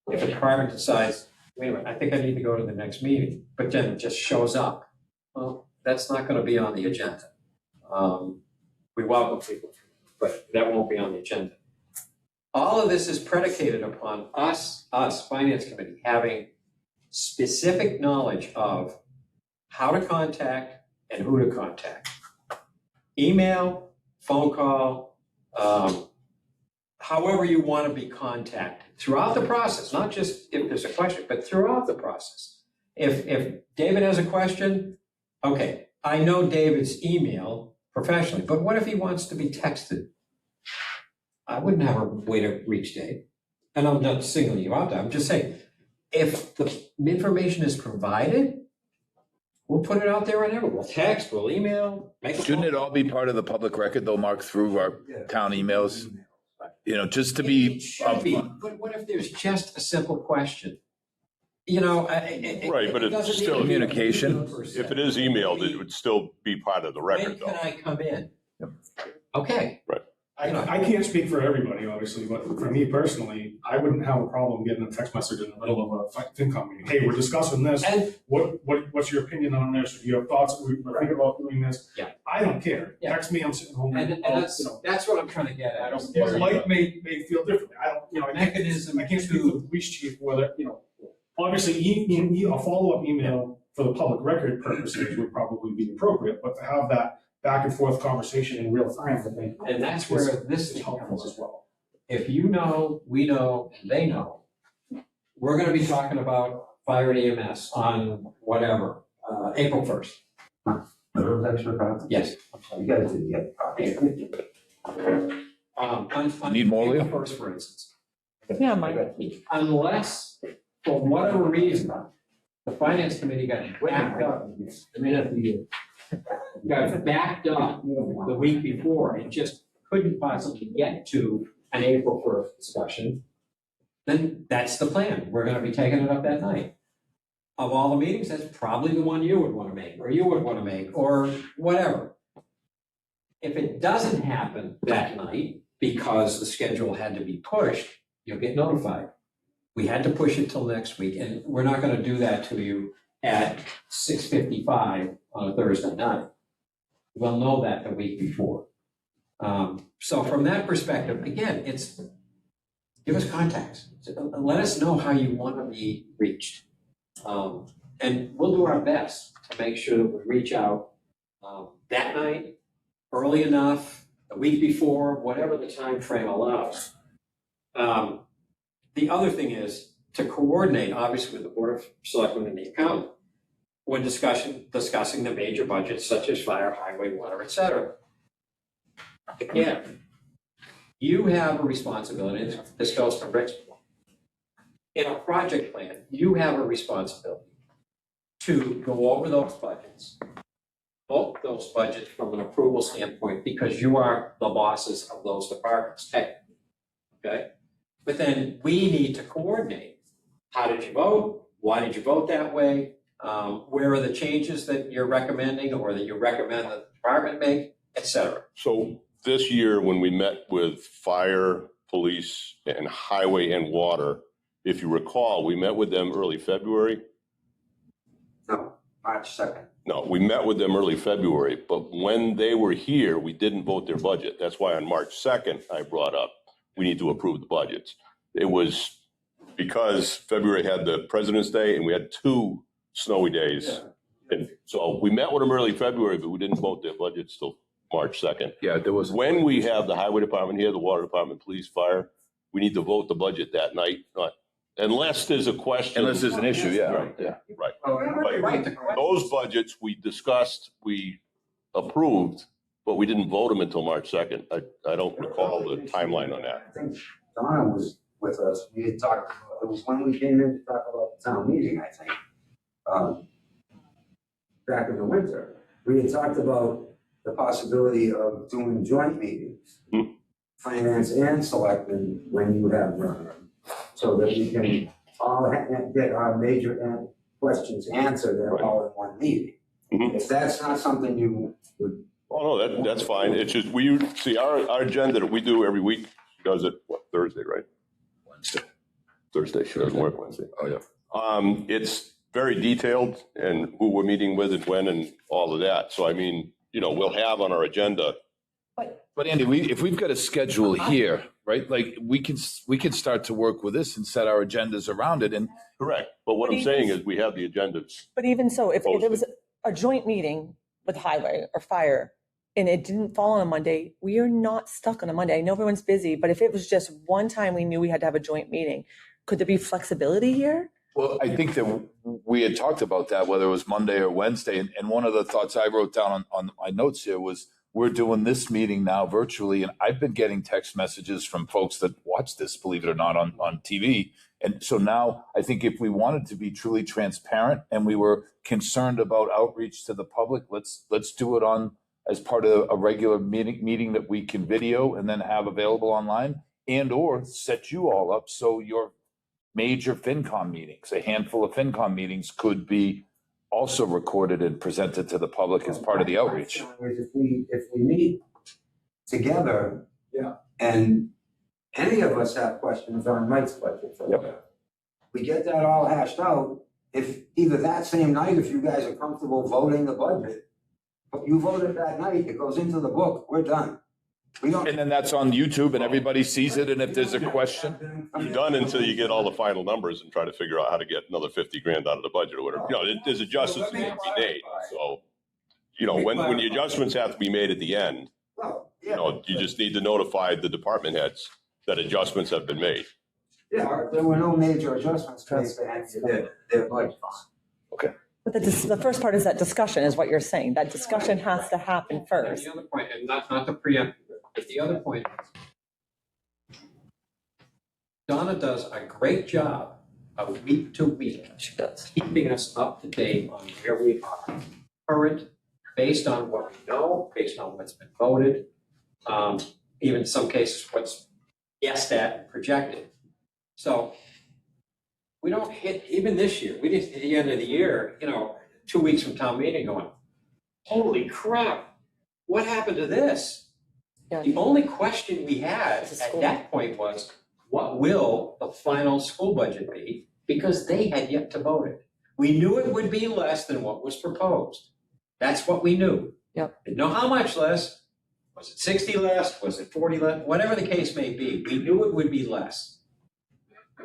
If the department decides, wait a minute, I think I need to go to the next meeting, but then it just shows up, well, that's not going to be on the agenda. We welcome people, but that won't be on the agenda. All of this is predicated upon us, Finance Committee, having specific knowledge of how to contact and who to contact. Email, phone call, however you want to be contacted throughout the process, not just if there's a question, but throughout the process. If David has a question, okay, I know David's email professionally, but what if he wants to be texted? I wouldn't have a way to reach Dave. And I'm not singling you out there. I'm just saying, if the information is provided, we'll put it out there whenever. We'll text, we'll email, make a phone. Shouldn't it all be part of the public record though, Mark, through our town emails? You know, just to be. It should be, but what if there's just a simple question? You know, Right, but it's doesn't still need to be communication. 100%. If it is emailed, it would still be part of the When record, can though. I come in? Okay. I can't speak for everybody, obviously, but for me personally, I wouldn't have a problem getting a text message in the middle of a FinCom meeting. Hey, we're discussing this. And What's your opinion on this? Do you have thoughts? We're thinking about doing this. Yeah. I don't care. Yeah. Text me. I'm sitting home. and that's what I'm trying to get at. What light may feel differently. I don't. I can't Mechanism speak for the police chief whether obviously a follow-up email for the public record purposes would probably be appropriate, but to have that back and forth conversation in real time, I think. And that's where this is is helpful as well. If you know, we know, and they know, we're going to be talking about fire and EMS on whatever, April 1st. Are those extra copies? Yes. You guys didn't get copies. On Need more, Leo? April 1st, for instance. Yeah, Mike. Unless, for whatever reason, the finance committee got backed up. Got backed up the week before and just couldn't possibly get to an April 1st discussion, then that's the plan. We're gonna be taking it up that night. Of all the meetings, that's probably the one you would want to make, or you would want to make, or whatever. If it doesn't happen that night because the schedule had to be pushed, you'll get notified. We had to push it till next week, and we're not gonna do that to you at 6:55 on a Thursday night. We'll know that the week before. So from that perspective, again, it's, give us contacts. Let us know how you want to be reached. And we'll do our best to make sure that we reach out that night, early enough, the week before, whatever the time frame allows. The other thing is to coordinate, obviously, with the Board of Selectmen and the accountant when discussing the major budgets such as fire, highway, water, et cetera. Again, you have a responsibility, this goes to Rick's point. In a project plan, you have a responsibility to go over those budgets, vote those budgets from an approval standpoint, because you are the bosses of those departments, technically, okay? But then we need to coordinate. How did you vote? Why did you vote that way? Where are the changes that you're recommending or that you recommend that the department make, et cetera? So this year, when we met with fire, police, and highway and water, if you recall, we met with them early February. No, March 2nd. No, we met with them early February, but when they were here, we didn't vote their budget. That's why on March 2nd, I brought up, we need to approve the budgets. It was because February had the President's Day and we had 2 snowy days. And so we met with them early February, but we didn't vote their budgets till March 2nd. Yeah, there was. When we have the highway department here, the water department, police, fire, we need to vote the budget that night, not, unless there's a question. Unless there's an issue, yeah. Right, Yeah. right. Right. But those budgets we discussed, we approved, but we didn't vote them until March 2nd. I don't recall the timeline on that. I think Donna was with us, we had talked, it was when we came in to talk about the town meeting, I think. Back in the winter, we had talked about the possibility of doing joint meetings. Finance and selectmen when you have them, so that we can all get our major questions answered all in one meeting. If that's not something you would. Oh, no, that's fine. It's just, we see our agenda that we do every week, does it, what, Thursday, right? Wednesday. Thursday, she doesn't work Wednesday. Oh, yeah. It's very detailed and who we're meeting with and when and all of that. So, I mean, you know, we'll have on our agenda. But Andy, if we've got a schedule here, right, like we can start to work with this and set our agendas around it. And Correct. But what I'm saying is we have the agendas. But even so, if it was a joint meeting with highway or fire and it didn't fall on a Monday, we are not stuck on a Monday. I know everyone's busy, but if it was just one time we knew we had to have a joint meeting, could there be flexibility here? well, I think that we had talked about that, whether it was Monday or Wednesday. And one of the thoughts I wrote down on my notes here was, we're doing this meeting now virtually, and I've been getting text messages from folks that watch this, believe it or not, on TV. And so now I think if we wanted to be truly transparent and we were concerned about outreach to the public, let's do it on as part of a regular meeting that we can video and then have available online, and or set you all up so your major FinCom meetings, a handful of FinCom meetings, could be also recorded and presented to the public as part of the outreach. If we meet together, and any of us have questions on Mike's budget, we get that all hashed out. If either that same night, if you guys are comfortable voting the budget, but you vote it that night, it goes into the book, we're done. We don't. And then that's on YouTube and everybody sees it. And if there's a question, You're done until you get all the final numbers and try to figure out how to get another 50 grand out of the budget or whatever. You know, there's adjustments that need to be made. So, you know, when the adjustments have to be made at the end, you know, you just need to notify the department heads that adjustments have been made. Yeah, there were no major adjustments made to their budgets. Okay. But the first part is that discussion is what you're saying. That discussion has to happen And first. the other point, and not to preempt, but the other point, Donna does a great job of week to week. She does. Keeping us up to date on where we are, current, based on what we know, based on what's been voted, even in some cases, what's guessed at and projected. So we don't hit, even this year, we didn't hit the end of the year, 2 weeks from town meeting going, holy crap, what happened to this? Yeah. The only question we had at that point was, what will the final school budget be? Because they had yet to vote it. We knew it would be less than what was proposed. That's what we knew. Yep. Didn't know how much less. Was it 60 less? Was it 40 less? Whatever the case may be, we knew it would be less.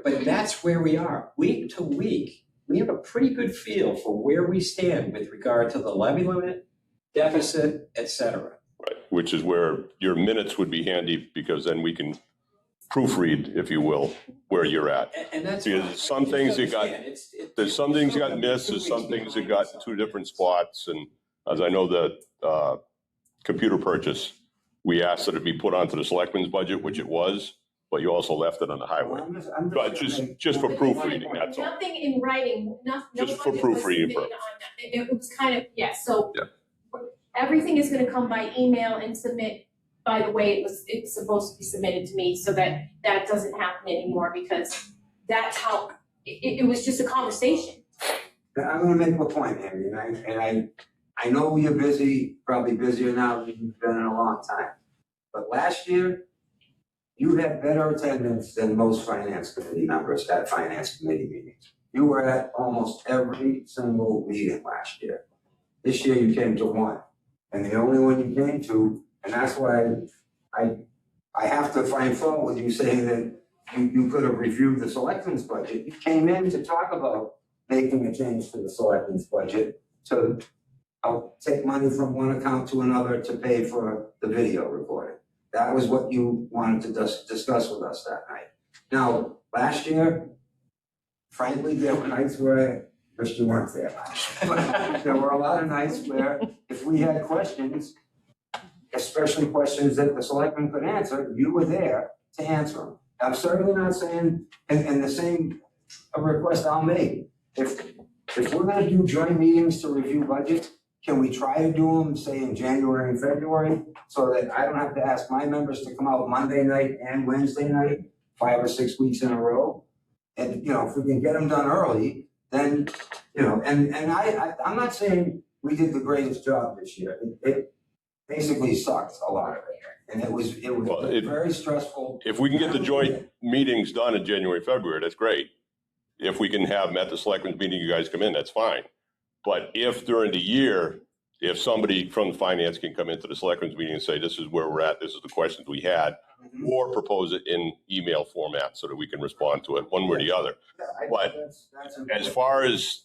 But that's where we are. Week to week, we have a pretty good feel for where we stand with regard to the levy limit, deficit, et cetera. Right, which is where your minutes would be handy, because then we can proofread, if you will, where you're at. And that's. Because fine. some things you got, there's some things you got missed, there's some things that got in 2 different spots. And as I know, the computer purchase, we asked that it be put onto the selectmen's budget, which it was, but you also left it on the highway. But just for proofreading, that's all. Nothing in writing, no Just for budget was proofreading submitted purposes. on that. It was kind of, so. Yeah. Everything is gonna come by email and submit by the way it's supposed to be submitted to me, so that doesn't happen anymore, because that's how, it was just a conversation. I'm gonna make a point, Andy, and I know you're busy, probably busier now than you've been in a long time. But last year, you had better attendance than most finance committee members at finance committee meetings. You were at almost every single meeting last year. This year you came to one, and the only one you came to, and that's why I have to find fault with you saying that you could have reviewed the selectmen's budget. You came in to talk about making a change to the selectmen's budget to take money from one account to another to pay for the video recording. That was what you wanted to discuss with us that night. Now, last year, frankly, there were nights where, wish you weren't there last year, but there were a lot of nights where if we had questions, especially questions that the selectmen could answer, you were there to answer them. I'm certainly not saying, and the same request I'll make, if we're gonna do joint meetings to review budget, can we try to do them, say, in January and February, so that I don't have to ask my members to come out Monday night and Wednesday night, 5 or 6 weeks in a row? And, you know, if we can get them done early, then, you know, and I'm not saying we did the greatest job this year. It basically sucked, a lot of it. And it was very stressful. If we can get the joint meetings done in January, February, that's great. If we can have them at the selectmen's meeting, you guys come in, that's fine. But if during the year, if somebody from finance can come into the selectmen's meeting and say, this is where we're at, this is the questions we had, or propose it in email format so that we can respond to it one way or the other. But as far as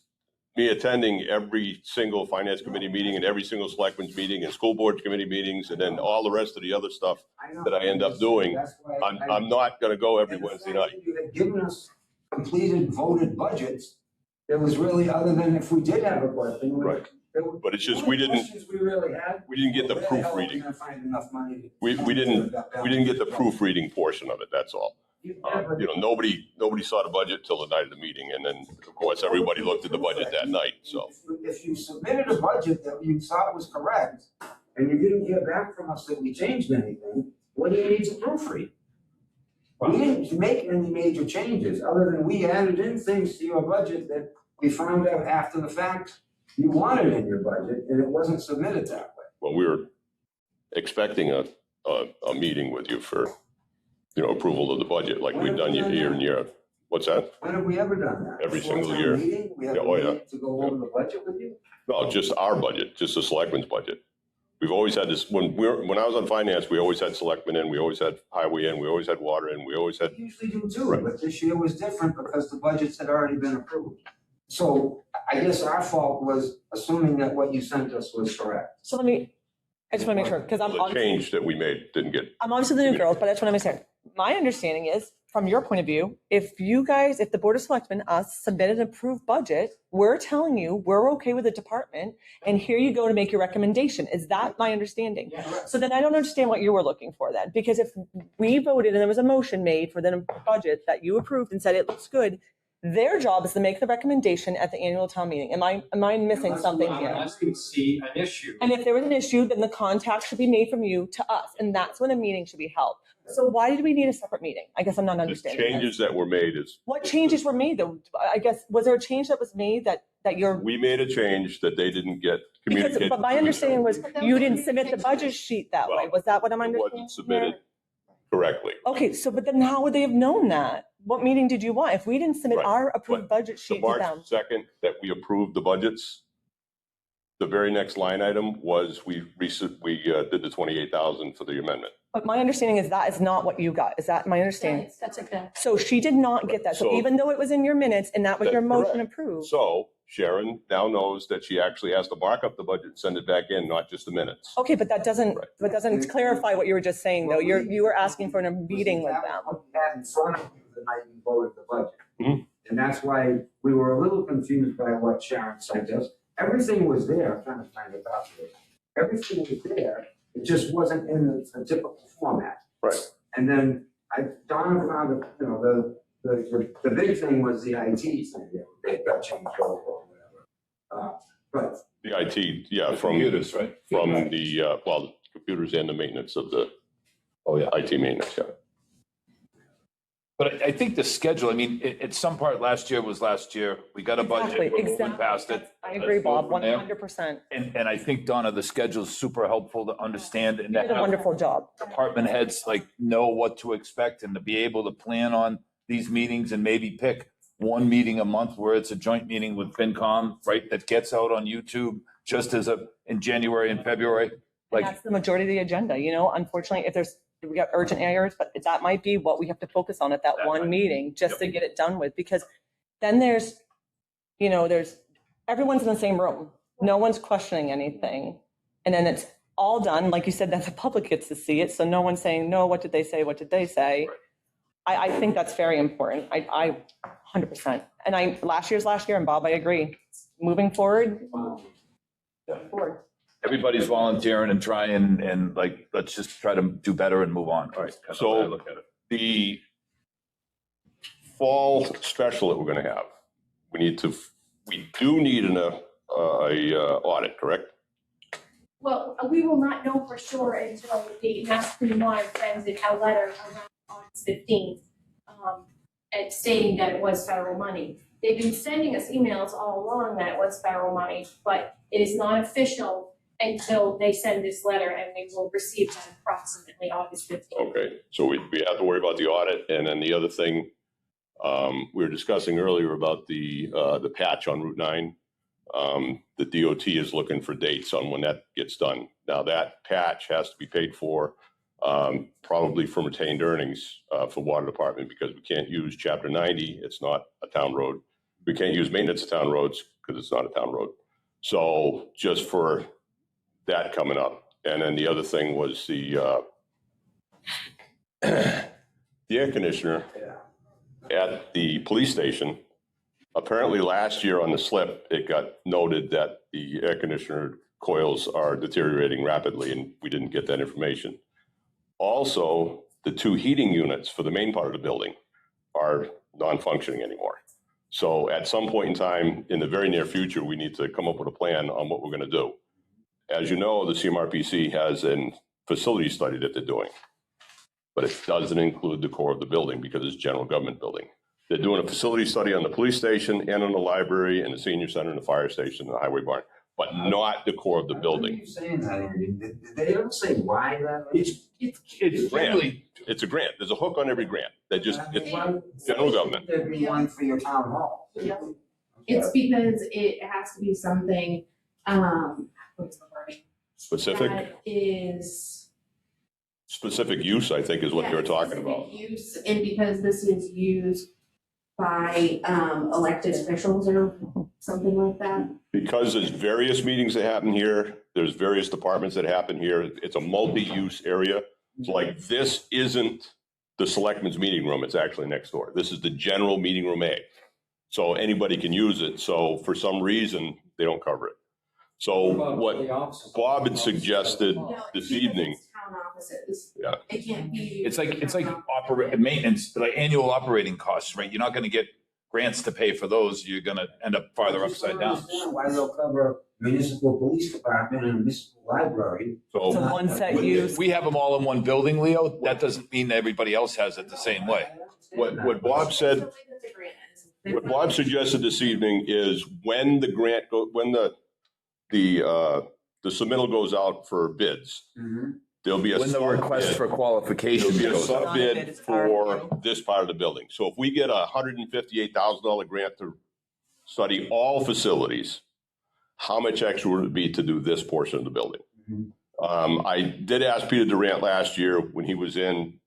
me attending every single finance committee meeting and every single selectmen's meeting and school board committee meetings and then all the rest of the other stuff that I end up doing, I'm not going to go every Wednesday night. You had given us completed voted budgets. There was really, other than if we did have a question. Right. But it's just we didn't get the proofreading. We didn't get the proofreading portion of it. That's all. You know, nobody saw the budget till the night of the meeting, and then of course everybody looked at the budget that night. So if you submitted a budget that you thought was correct, and you didn't hear back from us that we changed anything, what do you need to proofread? We didn't make any major changes, other than we added in things to your budget that we found out after the fact you wanted in your budget, and it wasn't submitted that way. Well, we were expecting a meeting with you for, you know, approval of the budget, like we've done year in year out. What's that? When have we ever done that? Every single year. We have a meeting to go over the budget with you? No, just our budget, just the selectmen's budget. We've always had this, when I was on finance, we always had selectmen in, we always had highway in, we always had water in, we always had. We usually do too, but this year was different because the budgets had already been approved. So I guess our fault was assuming that what you sent us was correct. So I just want to make sure, because The change that we made didn't get. I'm obviously the new girls, but that's what I'm saying. My understanding is, from your point of view, if the Board of Selectmen, us, submitted an approved budget, we're telling you we're okay with the department, and here you go to make your recommendation. Is that my understanding? Yeah. So then I don't understand what you were looking for then, because if we voted and there was a motion made for the budget that you approved and said it looks good, their job is to make the recommendation at the annual town meeting. Am I missing something here? Unless we see an issue. And if there was an issue, then the contact should be made from you to us, and that's when a meeting should be held. So why did we need a separate meeting? I guess I'm not The understanding. changes that were made is. What changes were made though? I guess, was there a change that was made that you're, We made a change that they didn't get because, communicated. but my understanding was you didn't submit the budget sheet that way. Well, Was that what I'm It understanding? wasn't submitted correctly. Okay, so, but then how would they have known that? What meeting did you want? If we didn't submit Right, our approved budget The sheet to March them. 2nd that we approved the budgets, the very next line item was we did the 28,000 for the amendment. But my understanding is that is not what you got. Is that my understanding? That's exactly. So she did not get that. So So- even though it was in your minutes and that was your That's motion correct. approved. So Sharon now knows that she actually has to mark up the budget and send it back in, not just the minutes. Okay, but that doesn't, Right. that doesn't clarify what you were just saying though. You were asking for a meeting with them. What we had in front of you the night you voted the budget. Mhm. And that's why we were a little confused by what Sharon sent us. Everything was there, I'm trying to find it out here. Everything was there, it just wasn't in the typical format. Right. And then Donna found, the big thing was the IT thing, that got changed over or whatever. But The IT, yeah, from Computers, right? the computers and the maintenance of the IT maintenance, yeah. But I think the schedule, I mean, at some part last year was last year. We got a budget, we passed it. I agree, Let's go Bob, from there. 100%. And I think, Donna, the schedule's super helpful to understand and You to did a have wonderful job. department heads like know what to expect and to be able to plan on these meetings and maybe pick one meeting a month where it's a joint meeting with FinCom, right? That gets out on YouTube just as in January and February. And Like, that's the majority of the agenda, unfortunately, if there's we got urgent areas, but that might be what we have to focus on at that That one might- meeting, just to get it done with, because then there's, you know, everyone's in the same room. No one's questioning anything. And then it's all done, like you said, that the public gets to see it, so no one's saying, no, what did they say, what did they say? I think that's very important. I 100%. And last year, and Bob, I agree. Moving forward. Forward. Everybody's volunteering and trying, and like, let's just try to do better and move on. All right, That's so- how I look at it. The fall special that we're gonna have, we do need an audit, correct? Well, we will not know for sure until the Mass Clean Water sends in a letter around August 15th, and stating that it was federal money. They've been sending us emails all along that it was federal money, but it is not official until they send this letter, and we will receive that approximately August 15th. Okay, so we have to worry about the audit, and then the other thing, we were discussing earlier about the patch on Route 9. The DOT is looking for dates on when that gets done. Now, that patch has to be paid for, probably from retained earnings for water department, because we can't use Chapter 90, it's not a town road. We can't use maintenance of town roads because it's not a town road. So just for that coming up. And then the other thing was the air conditioner at the police station. Apparently last year on the slip, it got noted that the air conditioner coils are deteriorating rapidly, and we didn't get that information. Also, the 2 heating units for the main part of the building are non-functioning anymore. So at some point in time, in the very near future, we need to come up with a plan on what we're going to do. As you know, the CMRPC has a facility study that they're doing, but it doesn't include the core of the building because it's general government building. They're doing a facility study on the police station and on the library and the senior center and the fire station and the highway barn, but not the core of the How building. are you saying that, Andy? Did they ever say why that? It's Grant. It's a grant. There's a hook on every grant. It's general government. There'd be one for your town hall. It's because it has to be something, what's the wording? Specific, That is. specific use, I think, is what they were Yeah, talking specific about. Use, and because this is used by, elected officials or something like that. Because there's various meetings that happen here, there's various departments that happen here. It's a multi-use area. It's like, this isn't the selectmen's meeting room. It's actually next door. This is the general meeting room A. So anybody can use it. So for some reason, they don't cover it. So what Bob had suggested No, this because evening, it's town offices. Yeah. It can't be. It's like maintenance, like annual operating costs, right? You're not gonna get grants to pay for those. You're gonna end up farther upside down. I just don't understand why they'll cover municipal police department and municipal library. So so one set use. We have them all in one building, Leo. That doesn't mean that everybody else has it the same way. what Bob said, It's the way that the grant is. what Bob suggested this evening is when the grant when the submittal goes out for bids, there'll be a When the request sub-bid. for qualification There'll be a goes out. Not a bid, sub-bid it's for RFQ. this part of the building. So if we get a $158,000 grant to study all facilities, how much extra would it be to do this portion of the building? I did ask Peter Durant last year when he was in,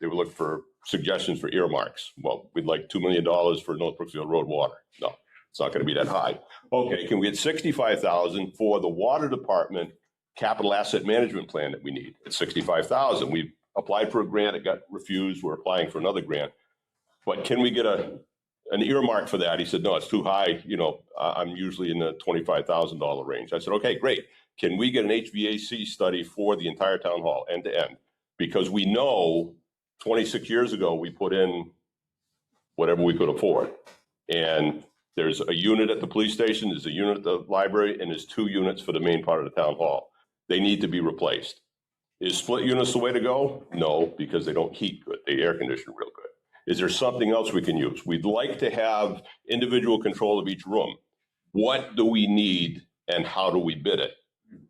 they were looking for suggestions for earmarks. Well, we'd like $2 million for North Brookfield Road water. No, it's not going to be that high. Okay, can we get $65,000 for the water department capital asset management plan that we need? It's $65,000. We applied for a grant, it got refused. We're applying for another grant. But can we get an earmark for that? He said, no, it's too high. You know, I'm usually in the $25,000 range. I said, okay, great. Can we get an HVAC study for the entire town hall, end to end? Because we know 26 years ago, we put in whatever we could afford. And there's a unit at the police station, there's a unit at the library, and there's 2 units for the main part of the town hall. They need to be replaced. Is split units the way to go? No, because they don't heat good. They air condition real good. Is there something else we can use? We'd like to have individual control of each room. What do we need and how do we bid it?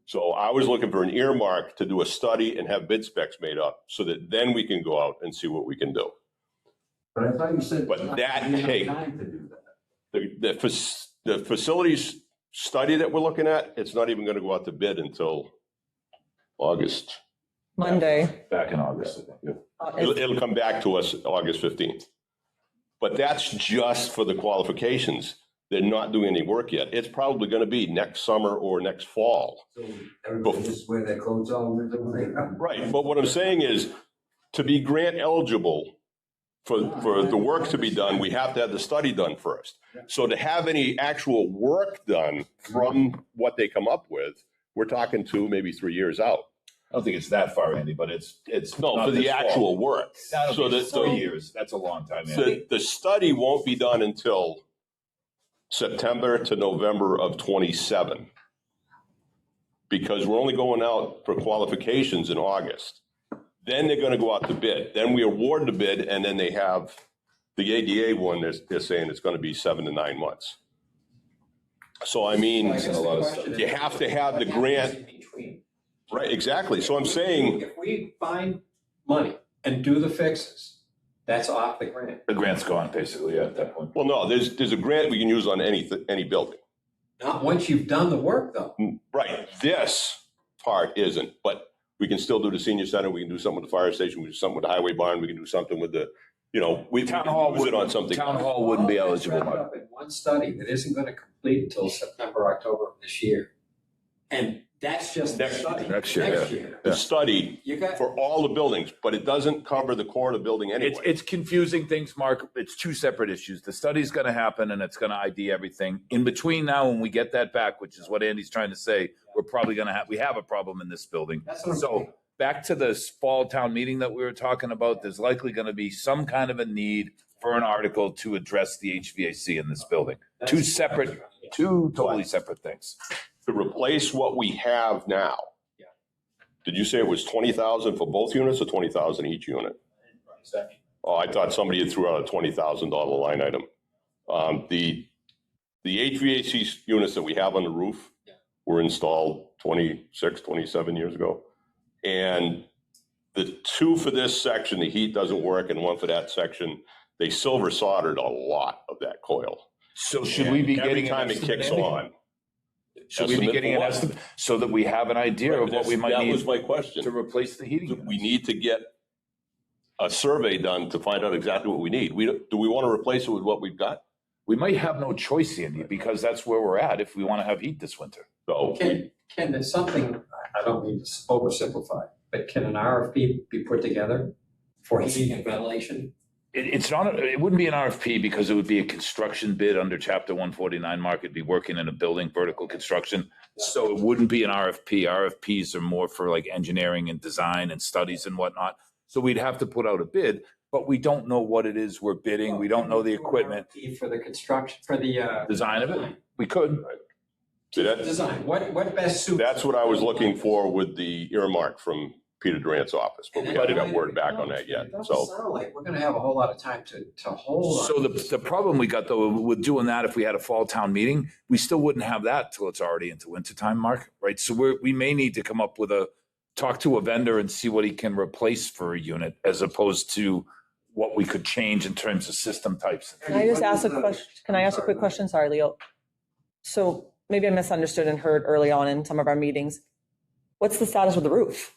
So I was looking for an earmark to do a study and have bid specs made up so that then we can go out and see what we can do. But I thought you said. But that you didn't have take- time to do that. The facilities study that we're looking at, it's not even going to go out to bid until August. Monday. Back in August, I think. It'll come back to us August 15th. But that's just for the qualifications. They're not doing any work yet. It's probably going to be next summer or next fall. So everybody just wear their coats all winter when they come. Right, but what I'm saying is, to be grant eligible for the work to be done, we have to have the study done first. So to have any actual work done from what they come up with, we're talking maybe 3 years out. I don't think it's that far, Andy, but it's No, not for the this fall. actual work. That'll So be that, 4 years. That's a long time, Andy. the study won't be done until September to November of 27. Because we're only going out for qualifications in August. Then they're going to go out to bid. Then we award the bid, and then they have the ADA one. They're saying it's going to be 7 to 9 months. So I mean, you have to have the grant. Right, exactly. So I'm saying, If we find money and do the fixes, that's off the grant. The grant's gone, basically, at that point. well, no, there's a grant we can use on any building. Not once you've done the work, though. Right, this part isn't, but we can still do the senior center. We can do something with the fire station. We can do something with the highway barn. We can do something with the, we Town can hall use it on something. Town hall wouldn't be All that's eligible, wrapped Mark. up in one study that isn't going to complete until September, October of this year. And that's just the study. Next year, yeah. The study You got, for all the buildings, but it doesn't cover the core of the building anyway. It's confusing things, Mark. It's two separate issues. The study's going to happen and it's going to ID everything. In between now, when we get that back, which is what Andy's trying to say, we're probably going to we have a problem in this building. that's what I'm So saying. back to this fall town meeting that we were talking about, there's likely going to be some kind of a need for an article to address the HVAC in this building. Two totally separate things. To replace what we have now. Did you say it was 20,000 for both units or 20,000 each unit? Oh, I thought somebody had threw out a $20,000 line item. The HVAC units that we have on the roof were installed 26, 27 years ago. And the two for this section, the heat doesn't work, and one for that section, they silver soldered a lot of that coil. So should we be And getting every an time it estimate, kicks Andy? on? Should we be Estimate getting for an what? estimate so that we have an idea of what we might That was need my question. to replace the heating We units? need to get a survey done to find out exactly what we need. Do we want to replace it with what we've got? We might have no choice, Andy, because that's where we're at if we want to have heat this winter. So Can there's something, I don't mean to oversimplify, but can an RFP be put together for heating and ventilation? It's not, it wouldn't be an RFP because it would be a construction bid under Chapter 149, Mark. It'd be working in a building, vertical construction. So it wouldn't be an RFP. RFPs are more for like engineering and design and studies and whatnot. So we'd have to put out a bid, but we don't know what it is we're bidding. We don't know the equipment. RFP for the construction, for the, Design of it. We could. see, design, what best suits? that's what I was looking for with the earmark from Peter Durant's office, but we haven't got word back on that yet. It doesn't So sound like we're gonna have a whole lot of time to hold on. So the problem we got though with doing that, if we had a fall town meeting, we still wouldn't have that till it's already into winter time, Mark, right? So we may need to come up with talk to a vendor and see what he can replace for a unit as opposed to what we could change in terms of system types. Can I just ask a question? Can I ask a quick question? Sorry, Leo. So maybe I misunderstood and heard early on in some of our meetings. What's the status of the roof?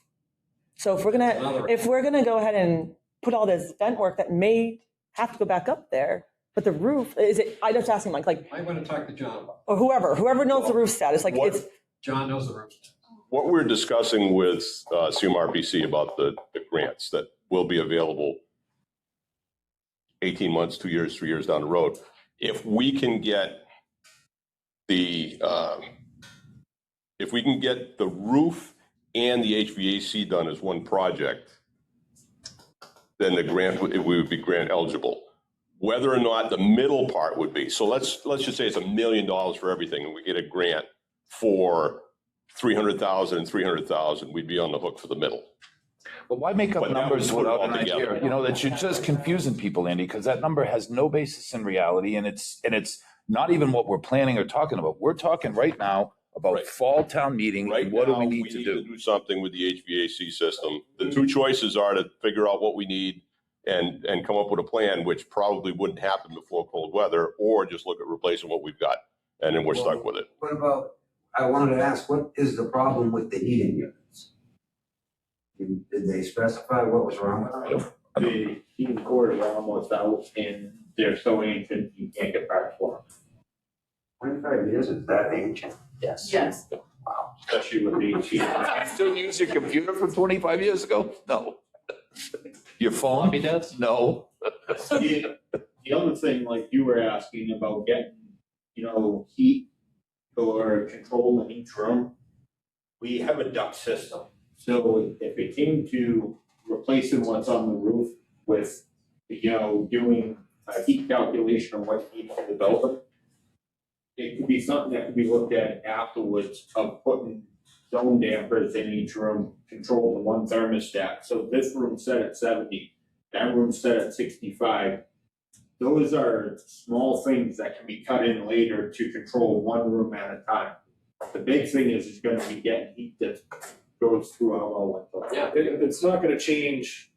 So if we're gonna go ahead and put all this vent work that may have to go back up there, but the roof, I'm just asking Mike, like, Might wanna talk to John about or whoever knows the roof status, like What- it's, it. John knows the roof. what we're discussing with CMRPC about the grants that will be available 18 months, 2 years, 3 years down the road, if we can get the roof and the HVAC done as one project, then the grant, we would be grant eligible. Whether or not the middle part would be, so let's just say it's $1 million for everything and we get a grant for 300,000 and 300,000, we'd be on the hook for the middle. But why make up But that numbers would put it without all an idea? together. You know, that you're just confusing people, Andy, because that number has no basis in reality and it's not even what we're planning or talking about. We're talking right now about Right. fall town meeting Right and what do now, we need to do? do something with the HVAC system. The two choices are to figure out what we need and come up with a plan, which probably wouldn't happen before cold weather, or just look at replacing what we've got, and then we're stuck with it. What about, I wanted to ask, what is the problem with the heating units? Did they specify what was wrong with it? The heating cord are almost out and they're so ancient, you can't get parts for them. 25 years is that ancient? Yes. Yes. Especially with the heat. You still use your computer from 25 years ago? No. Your phone? Floppy disk? No. The other thing, like you were asking about getting, heat or control in each room, we have a duct system. So if it came to replacing what's on the roof with, doing a heat calculation of what needs to the building, it could be something that could be looked at afterwards of putting zone dampers in each room, control the one thermostat. So this room set at 70, that room set at 65. Those are small things that can be cut in later to control one room at a time. The big thing is gonna be getting heat that goes throughout all of them. Yeah, it's not gonna change,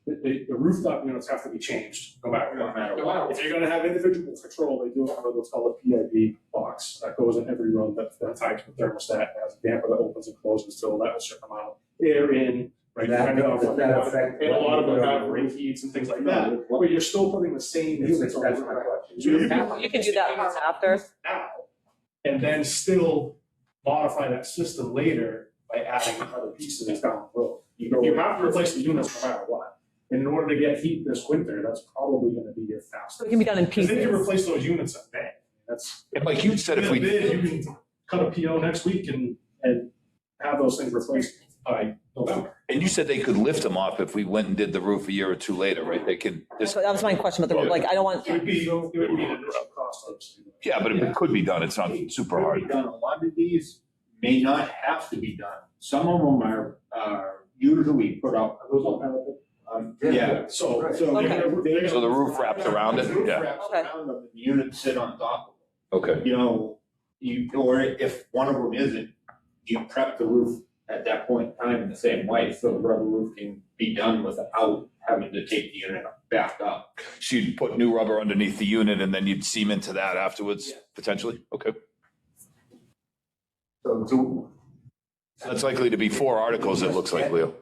the rooftop units have to be changed, no matter what. If you're gonna have individual control, they do have what's called a PID box that goes in every room that's tied to the thermostat, has a damper that opens and closes till that a certain amount of air in, right? Depending on what you want. And a lot of them have ring heats and things like that, but you're still putting the same units on the That's my roof. question. So You can do that after. now, and then still modify that system later by adding other pieces down the road. You have to replace the units no matter what. And in order to get heat this winter, that's probably gonna be your fastest. So it can be done in Because then you pieces. replace those units in May. That's. And like you said, if we. You can cut a PO next week and have those things replaced by November. And you said they could lift them off if we went and did the roof a year or two later, right? They could, So that was my question about the, like, I don't want, It would be an additional cost, obviously. yeah, but it could be done. It's not super hard. Could be done. A lot of these may not have to be done. Some of them are usually put up. Those all have it. Yeah, So. so Okay. they're gonna. So the roof wraps around it? The roof Yeah. wraps Okay. around them and the units sit on top of Okay. them. Or if one of them isn't, you prep the roof at that point in time in the same way, so the rubber roof can be done without having to take the unit back up. So you'd put new rubber underneath the unit and then you'd seam into that afterwards, potentially? Okay. So That's likely to be 4 articles, it looks like, Leo.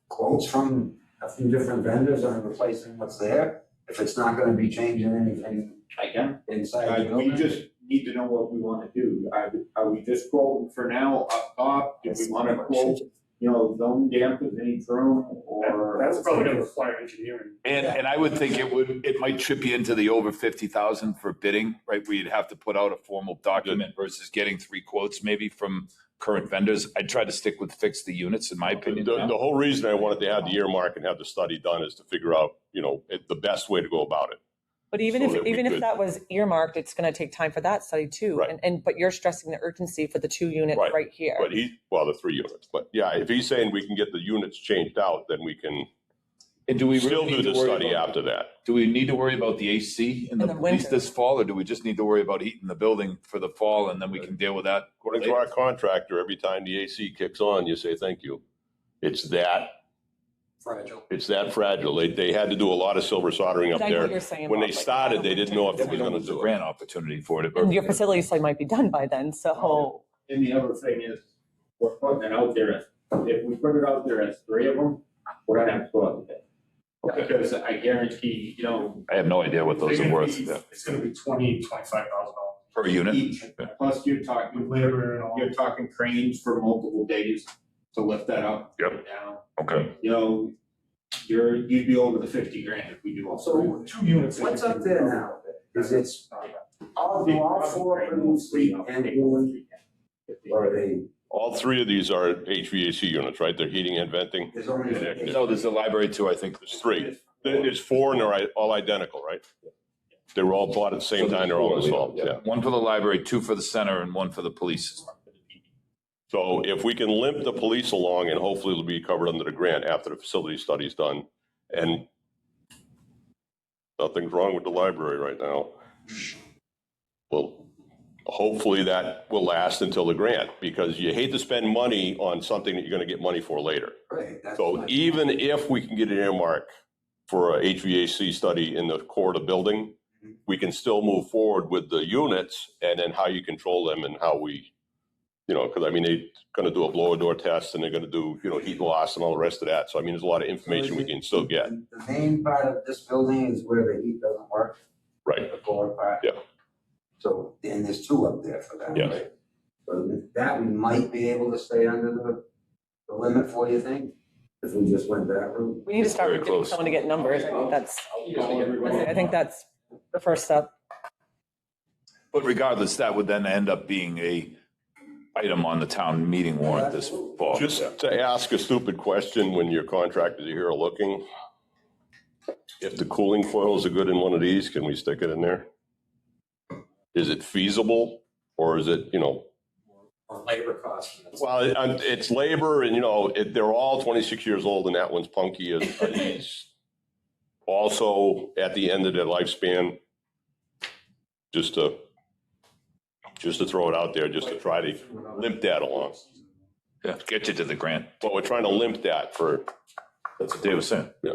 quotes from a few different vendors on replacing what's there, if it's not gonna be changing anything Again, inside the we building? just need to know what we wanna do. Are we just quoting for now up top? Do we wanna quote, zone dampers in each room or? That's probably gonna require engineering. And I would think it might trip you into the over 50,000 for bidding, right? Where you'd have to put out a formal document versus getting 3 quotes maybe from current vendors. I'd try to stick with fix the units, in my opinion. The whole reason I wanted to have the earmark and have the study done is to figure out, the best way to go about it. but even So if, that we even if could- that was earmarked, it's gonna take time for that study too. Right. But you're stressing the urgency for the 2 units Right. right here. But the 3 units, but yeah, if he's saying we can get the units changed out, then we can And do we still really do need the to worry study about, after that. do we need to worry about the AC in In the, the at least winter. this fall, or do we just need to worry about heating the building for the fall and then we can deal with that? According to our contractor, every time the AC kicks on, you say, thank you. It's that fragile. They had to do a lot of silver soldering up I know what there. you're saying, When Bob, they like, started, they didn't know if it We was don't gonna lose a do it. grant opportunity for it. And your facility study might be done by then, so. And the other thing is, we're putting it out there if we put it out there as 3 of them, we're gonna have to go out with it. Because I guarantee, I have no idea what those are worth It's gonna be $25,000. per unit. each, plus you're talking Labor and all. you're talking cranes for multiple days to lift that up, Yep. put it down. Okay. You'd be over the 50 grand if we do all So 2 units. what's up there now? Is it all 4 produce annually, or are they, All 3 of these are HVAC units, right? They're heating and venting. there's only? No, there's a library too, I think. There's 3. There's 4 and they're all identical, right? They were all bought at the same time, they're all installed, yeah. 1 for the library, 2 for the center, and 1 for the police. So if we can limp the police along and hopefully it'll be covered under the grant after the facility study's done. And nothing's wrong with the library right now. Well, hopefully that will last until the grant, because you hate to spend money on something that you're gonna get money for later. Right, that's So my- even if we can get an earmark for a HVAC study in the core of the building, we can still move forward with the units and then how you control them and how we you know, because I mean, they're gonna do a blower door test and they're gonna do, you know, heat loss and all the rest of that. So I mean, there's a lot of information we can still get. The main part of this building is where the heat doesn't work. Right. The floor part. Yeah. So, and there's two up there for that, Yeah. right? So that we might be able to stay under the limit for, you think? If we just went that route? We need to start Very getting close. someone to get numbers. I think that's the first step. But regardless, that would then end up being a item on the town meeting warrant this fall. Just to ask a stupid question, when your contractors are here looking, if the cooling coils are good in one of these, can we stick it in there? Is it feasible, or is it, you know? Or labor costs. Well, it's labor, and you know, they're all 26 years old, and that one's punky as he's also at the end of their lifespan. Just to throw it out there, just to try to limp that along. Yeah, get you to the grant. But we're trying to limp that for, That's what Dave was saying. yeah.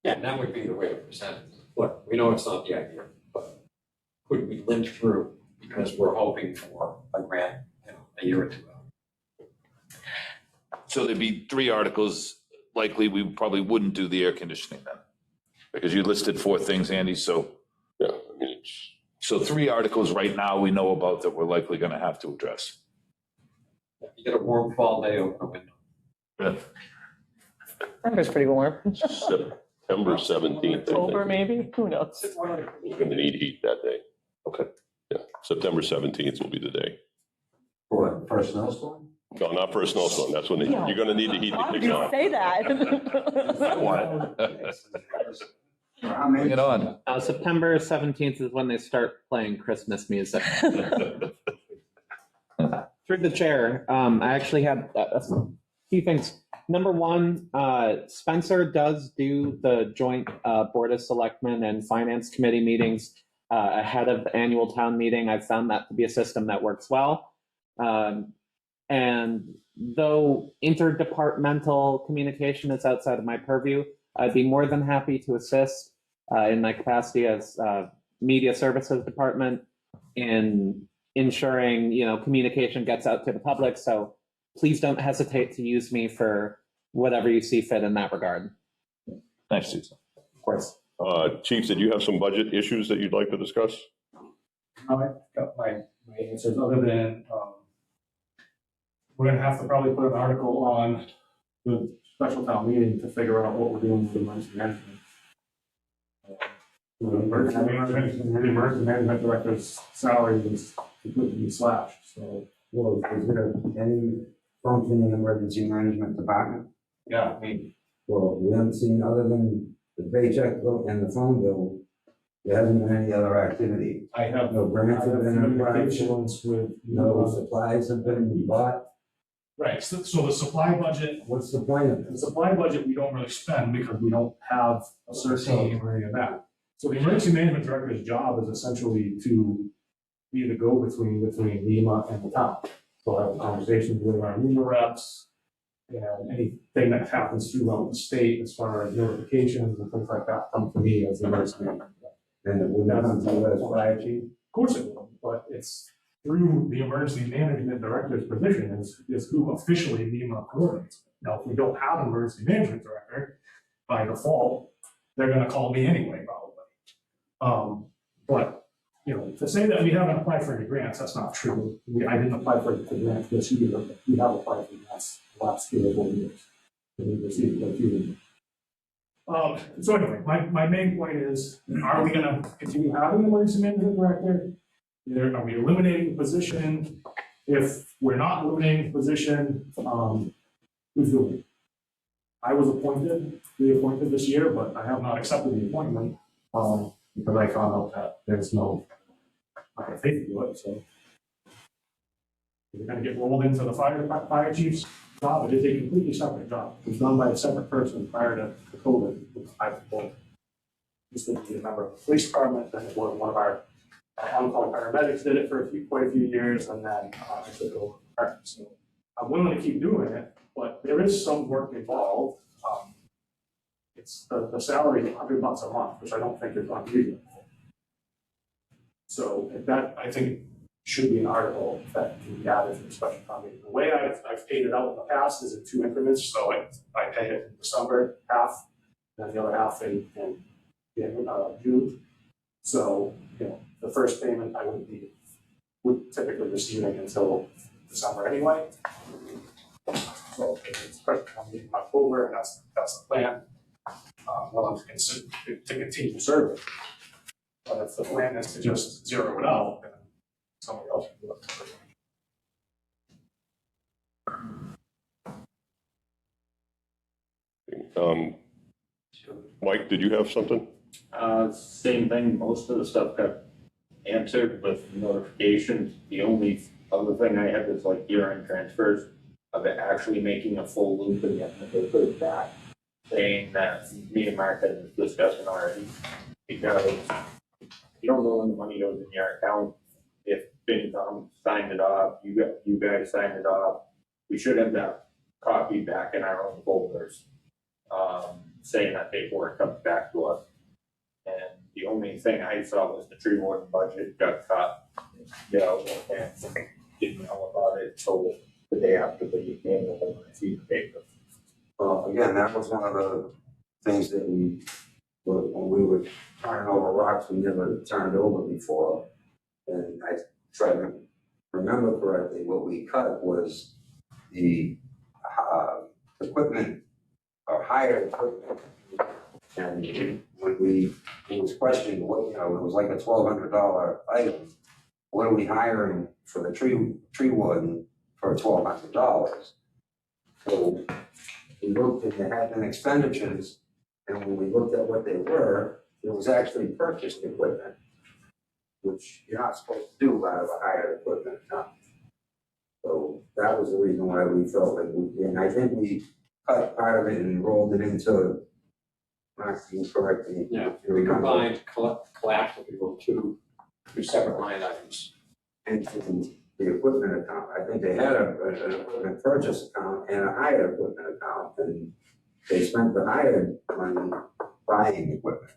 Yeah, that would be the way to present it. Look, we know it's not the idea, but could we limp through because we're hoping for a grant, you know, a year or two out? So there'd be 3 articles. Likely, we probably wouldn't do the air conditioning then. Because you listed 4 things, Andy, so. Yeah, I mean, So 3 articles right now we know about that we're likely gonna have to address. You get a warm fall day, open a window. Yeah. September's pretty warm. September 17th. October, maybe? Who knows? We're gonna need heat that day. Okay. Yeah, September 17th will be the day. For what, first snowstorm? No, not for a snowstorm, that's when you're gonna need the heat Why to would kick you on. say that? I want it. How many? Bring it on. September 17th is when they start playing Christmas music. Through the chair, I actually had a few things. Number one, Spencer does do the joint Board of Selectmen and Finance Committee meetings ahead of the annual town meeting. I've found that to be a system that works well. And though interdepartmental communication is outside of my purview, I'd be more than happy to assist in my capacity as Media Services Department in ensuring, you know, communication gets out to the public. So please don't hesitate to use me for whatever you see fit in that regard. Thanks, Susan. Of course. Chief, did you have some budget issues that you'd like to discuss? I got my answers, other than, we're gonna have to probably put an article on the special town meeting to figure out what we're doing with the emergency management. The emergency management director's salary was completely slashed, so. Well, is there any functioning emergency management department? Yeah, I mean, Well, we haven't seen, other than the paycheck bill and the phone bill, there hasn't been any other activity. I have No grants have been applied, communications with. no supplies have been bought. Right, so the supply budget, What's the point of the this? supply budget, we don't really spend because we don't have a search team or any of that. So the emergency management director's job is essentially to be the go-between between NEMA and the town. So have conversations with our NEMA reps and anything that happens throughout the state as far as notifications and things like that come to me as the emergency management director. And it would not come to us fire chief? Of course it will, but it's through the emergency management director's position is who officially NEMA coordinates. Now, if we don't have an emergency management director, by default, they're gonna call me anyway, probably. But, you know, to say that we haven't applied for any grants, that's not true. I didn't apply for the grant this year, but we have applied for grants the last 3 or 4 years. And we've received a few. So anyway, my main point is, are we gonna continue having an emergency management director? Are we eliminating the position? If we're not eliminating the position, who's doing it? I was reappointed this year, but I have not accepted the appointment, because I found out that there's no faith to do it, so. We're gonna get rolled into the fire chief's job. It is a completely separate job. It was done by a separate person prior to COVID. I used to be a member of the police department, then it was one of our on-call paramedics did it for quite a few years, and then I took over. So I'm willing to keep doing it, but there is some work involved. It's the salary is $100 a month, which I don't think is unreasonable. So that, I think, should be an article that can be added to the special town meeting. The way I've paid it out in the past is in 2 increments, so I pay it in December, half, and the other half in June. So, the first payment I would typically receiving until December anyway. So it's special town meeting in October, and that's the plan. Well, I'm considering to continue serving. But if the plan is to just zero it out, then somebody else can do it. Mike, did you have something? Same thing, most of the stuff got answered with notifications. The only other thing I had was like year-end transfers of it actually making a full loop and getting the papers back, saying that me and Mark had discussed it already, because you don't know when the money goes in your account. If FinCom signed it off, you guys signed it off, we should have that copy back in our own folders, saying that paperwork comes back to us. And the only thing I saw was the tree warden budget got cut, and didn't know about it till the day after the annual when I see the paper. Well, again, that was one of the things that when we were turning over rocks, we never turned over before. And I try to remember correctly, what we cut was the equipment, or hired equipment. And when it was questioned, it was like a $1,200 item. What are we hiring for the tree warden for $1,200? So we looked and there had been expenditures, and when we looked at what they were, it was actually purchased equipment, which you're not supposed to do out of a hired equipment account. So that was the reason why we felt like and I think we cut part of it and rolled it into, Mark, you correct me. Yeah, we combined collectively two separate line items. And the equipment account, I think they had an equipment purchase account and a hired equipment account, and they spent the hired money buying equipment,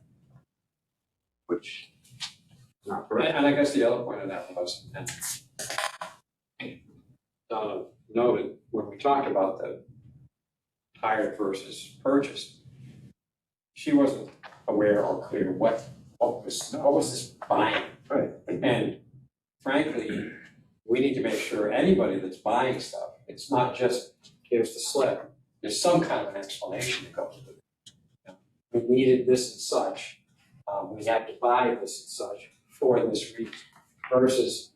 which is not correct. And I guess the other point of that was, and Donna noted, when we talked about the hired versus purchased, she wasn't aware or clear what was this buying. Right. And frankly, we need to make sure anybody that's buying stuff, it's not just here's the slip. There's some kind of an explanation that goes with it. We needed this and such. We had to buy this and such for this reason. Versus,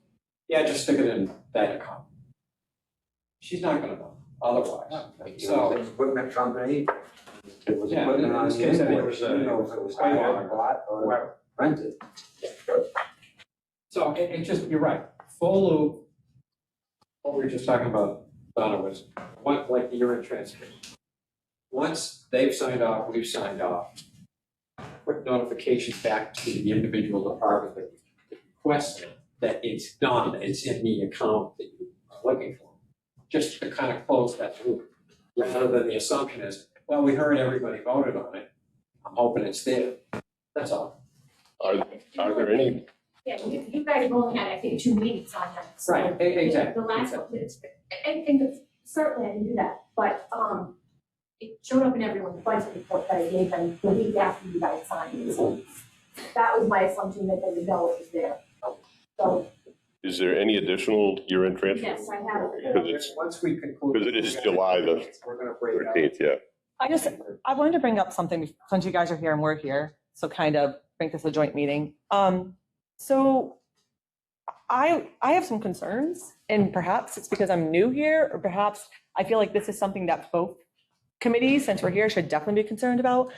just stick it in that account. She's not going to know otherwise. So the equipment company, it was Yeah, equipment in on this the case, invoice, it was, if it was hired or bought or rented. So it just, you're right, full loop. What we were just talking about, Donna, was like the year-end transfer. Once they've signed off, we've signed off, quick notification back to the individual department that requested that it's done, it's in the account that you are looking for. Just to kind of close that loop, rather than the assumption is, well, we heard everybody voted on it, I'm hoping it's there. That's all. Are there any? Yeah, you guys have only had, I think, 2 meetings on that. So Right, exactly. The last one, and certainly I can do that, but, it showed up in everyone's budget report that I gave them the week after you guys signed it. So that was my assumption that they would know it was there. So, Is there any additional year-end transfer? yes, I have it. Once we conclude. Because it is July the We're gonna break it out. 13th, yeah. I wanted to bring up something since you guys are here and we're here, so kind of make this a joint meeting. So I have some concerns, and perhaps it's because I'm new here, or perhaps I feel like this is something that both committees, since we're here, should definitely be concerned about.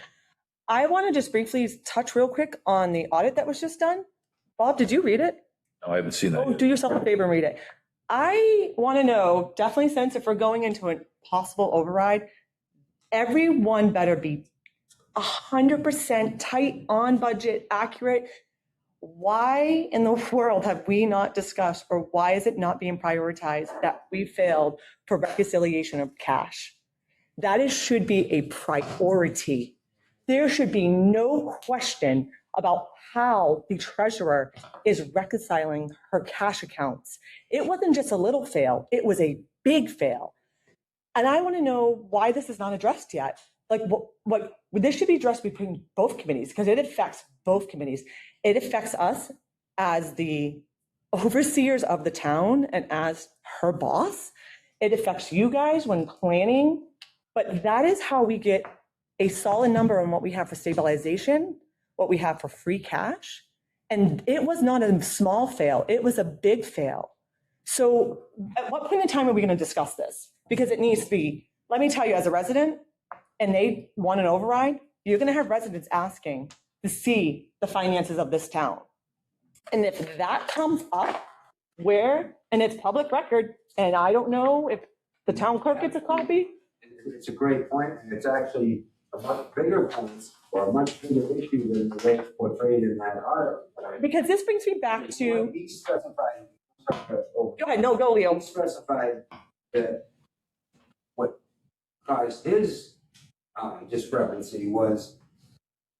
I want to just briefly touch real quick on the audit that was just done. Bob, did you read it? No, I haven't seen that Oh, yet. do yourself a favor and read it. I want to know, definitely, since if we're going into a possible override, everyone better be 100% tight, on budget, accurate. Why in the world have we not discussed, or why is it not being prioritized that we failed for reconciliation of cash? That should be a priority. There should be no question about how the treasurer is reconciling her cash accounts. It wasn't just a little fail, it was a big fail. And I want to know why this is not addressed yet. Like, what this should be addressed between both committees, because it affects both committees. It affects us as the overseers of the town and as her boss. It affects you guys when planning, but that is how we get a solid number on what we have for stabilization, what we have for free cash. And it was not a small fail, it was a big fail. So at what point in time are we going to discuss this? Because it needs to be, let me tell you, as a resident, and they want an override, you're going to have residents asking to see the finances of this town. And if that comes up where, and it's public record, and I don't know if the town clerk gets a copy. It's a great point, and it's actually a much bigger point or a much bigger issue than the way it's portrayed in that article. Because this brings me back to. He specified. Go ahead, no, go, Leo. He specified that what caused his discrepancy was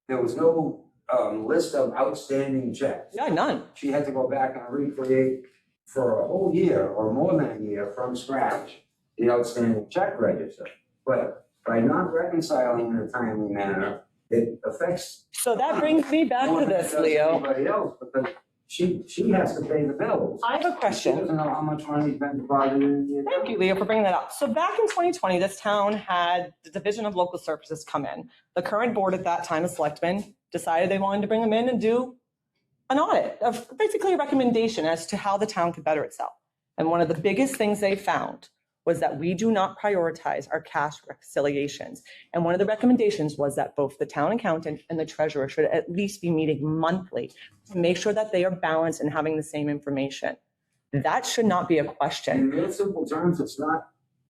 there was no list of outstanding checks. Yeah, none. She had to go back and recreate for a whole year or more than a year from scratch the outstanding check register. But by not reconciling in a timely manner, it affects. So that brings me back to this, Leo. Everybody else, because she has to pay the bills. I have a question. She doesn't know how much money's been deposited in the account. Thank you, Leo, for bringing that up. So back in 2020, this town had the Division of Local Services come in. The current board at that time, the Selectmen, decided they wanted to bring them in and do an audit of basically a recommendation as to how the town could better itself. And one of the biggest things they found was that we do not prioritize our cash reconciliations. And one of the recommendations was that both the town accountant and the treasurer should at least be meeting monthly to make sure that they are balanced and having the same information. That should not be a question. In real simple terms, it's not,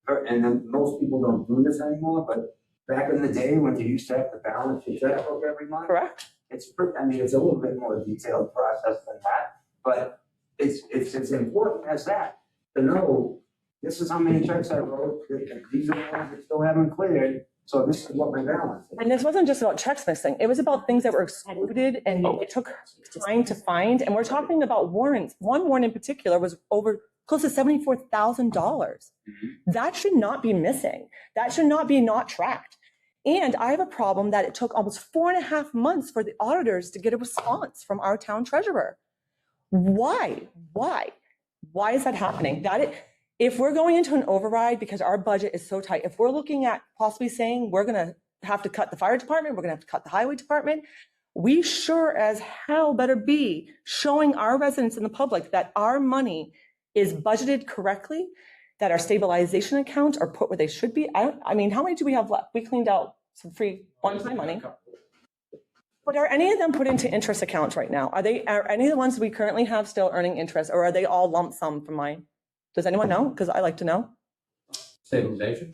and then most people don't do this anymore, but back in the day when you used to have to balance your checkbook every month. Correct. It's a little bit more detailed process than that, but it's as important as that to know this is how many checks I wrote, these are the ones that still haven't cleared, so this is what my balance is. And this wasn't just about checks missing. It was about things that were excluded and it took time to find. And we're talking about warrants. One warrant in particular was over close to $74,000. That should not be missing. That should not be not tracked. And I have a problem that it took almost 4.5 months for the auditors to get a response from our town treasurer. Why? Why is that happening? If we're going into an override because our budget is so tight, if we're looking at possibly saying we're going to have to cut the fire department, we're going to have to cut the highway department, we sure as hell better be showing our residents and the public that our money is budgeted correctly, that our stabilization accounts are put where they should be. I mean, how many do we have left? We cleaned out some free one-time money. But are any of them put into interest accounts right now? Are any of the ones we currently have still earning interest, or are they all lump sum from mine? Does anyone know? Because I like to know. Stabilization?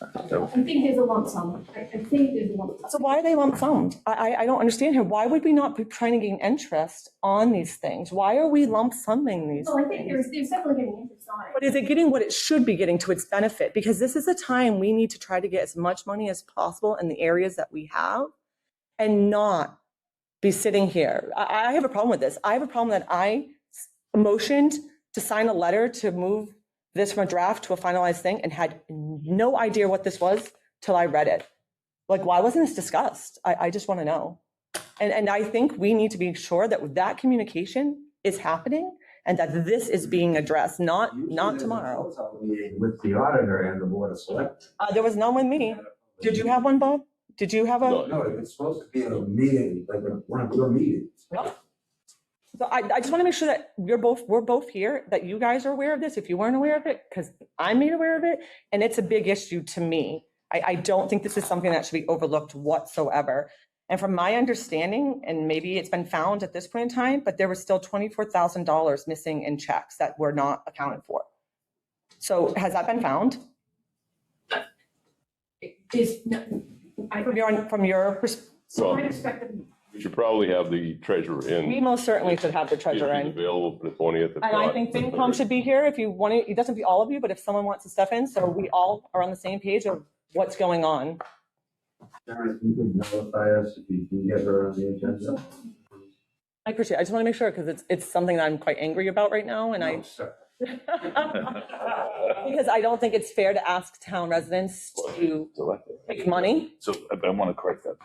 I think there's a lump sum. I think there's a lump sum. So why are they lump summed? I don't understand here. Why would we not be trying to gain interest on these things? Why are we lump summing these? Well, I think there's definitely getting interest on it. But is it getting what it should be getting to its benefit? Because this is a time we need to try to get as much money as possible in the areas that we have and not be sitting here. I have a problem with this. I have a problem that I motioned to sign a letter to move this from a draft to a finalized thing and had no idea what this was till I read it. Like, why wasn't this discussed? I just want to know. And I think we need to be sure that that communication is happening and that this is being addressed, not tomorrow. Meeting with the auditor and the board of selectmen. There was none with me. Did you have one, Bob? Did you have a? No, it's supposed to be a meeting, like one of your meetings. Yep. So I just want to make sure that we're both here, that you guys are aware of this if you weren't aware of it, because I'm made aware of it, and it's a big issue to me. I don't think this is something that should be overlooked whatsoever. And from my understanding, and maybe it's been found at this point in time, but there was still $24,000 missing in checks that were not accounted for. So has that been found? From your perspective. We should probably have the treasurer in. We most certainly should have the treasurer If he's in. available for the 20th. And I think FinCom should be here if you want to, it doesn't be all of you, but if someone wants to step in, so we all are on the same page of what's going on. Sharon, if you could notify us if you can get her on the agenda. I appreciate it. I just want to make sure because it's something that I'm quite angry about right now and No, sir. because I don't think it's fair to ask town residents to take money. So I want to correct that.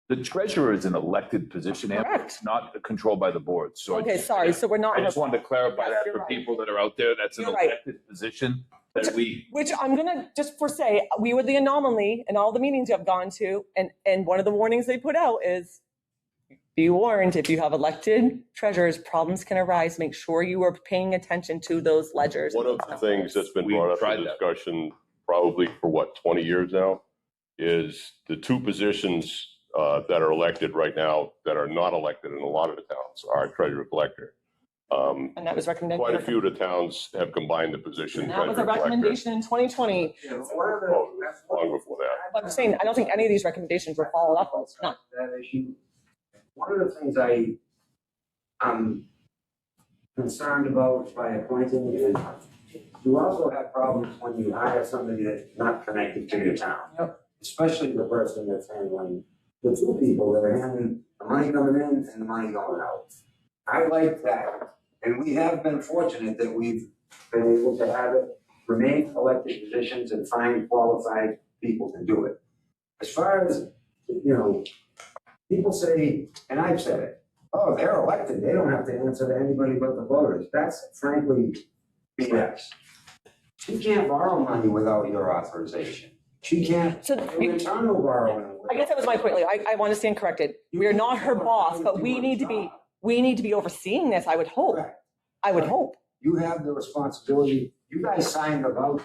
The treasurer is an elected position, and Correct. it's not controlled by the board. So Okay, sorry, so we're not. I just wanted to clarify that You're for right. people that are out there. That's an You're right. elected position that we. Which I'm gonna just for say, we were the anomaly in all the meetings you have gone to, and one of the warnings they put out is, be warned, if you have elected treasurers, problems can arise. Make sure you are paying attention to those ledgers. One of the things that's been We brought up tried in that. discussion probably for what, 20 years now, is the two positions that are elected right now that are not elected in a lot of the towns are treasurer collector. And that was recommended. Quite a few of the towns have combined the position. That was a treasurer collector. recommendation in 2020. Yeah, one of the, that's one Long before that. But I'm saying, I don't think any of these recommendations were followed up on. None. that issue. One of the things I'm concerned about by appointing is you also have problems when you hire somebody that's not connected to your town. Yep. Especially the person that's handling, the two people that are handling the money coming in and the money going out. I like that, and we have been fortunate that we've been able to have it remain elected positions and find qualified people to do it. As far as, you know, people say, and I've said it, oh, they're elected, they don't have to answer to anybody but the voters. That's frankly BS. She can't borrow money without your authorization. She can't So do internal borrowing. I guess that was my point, Lee. I want to stand corrected. We are not her boss, but we need to be overseeing this, I would hope. Correct. I would hope. You have the responsibility, you guys signed the voucher,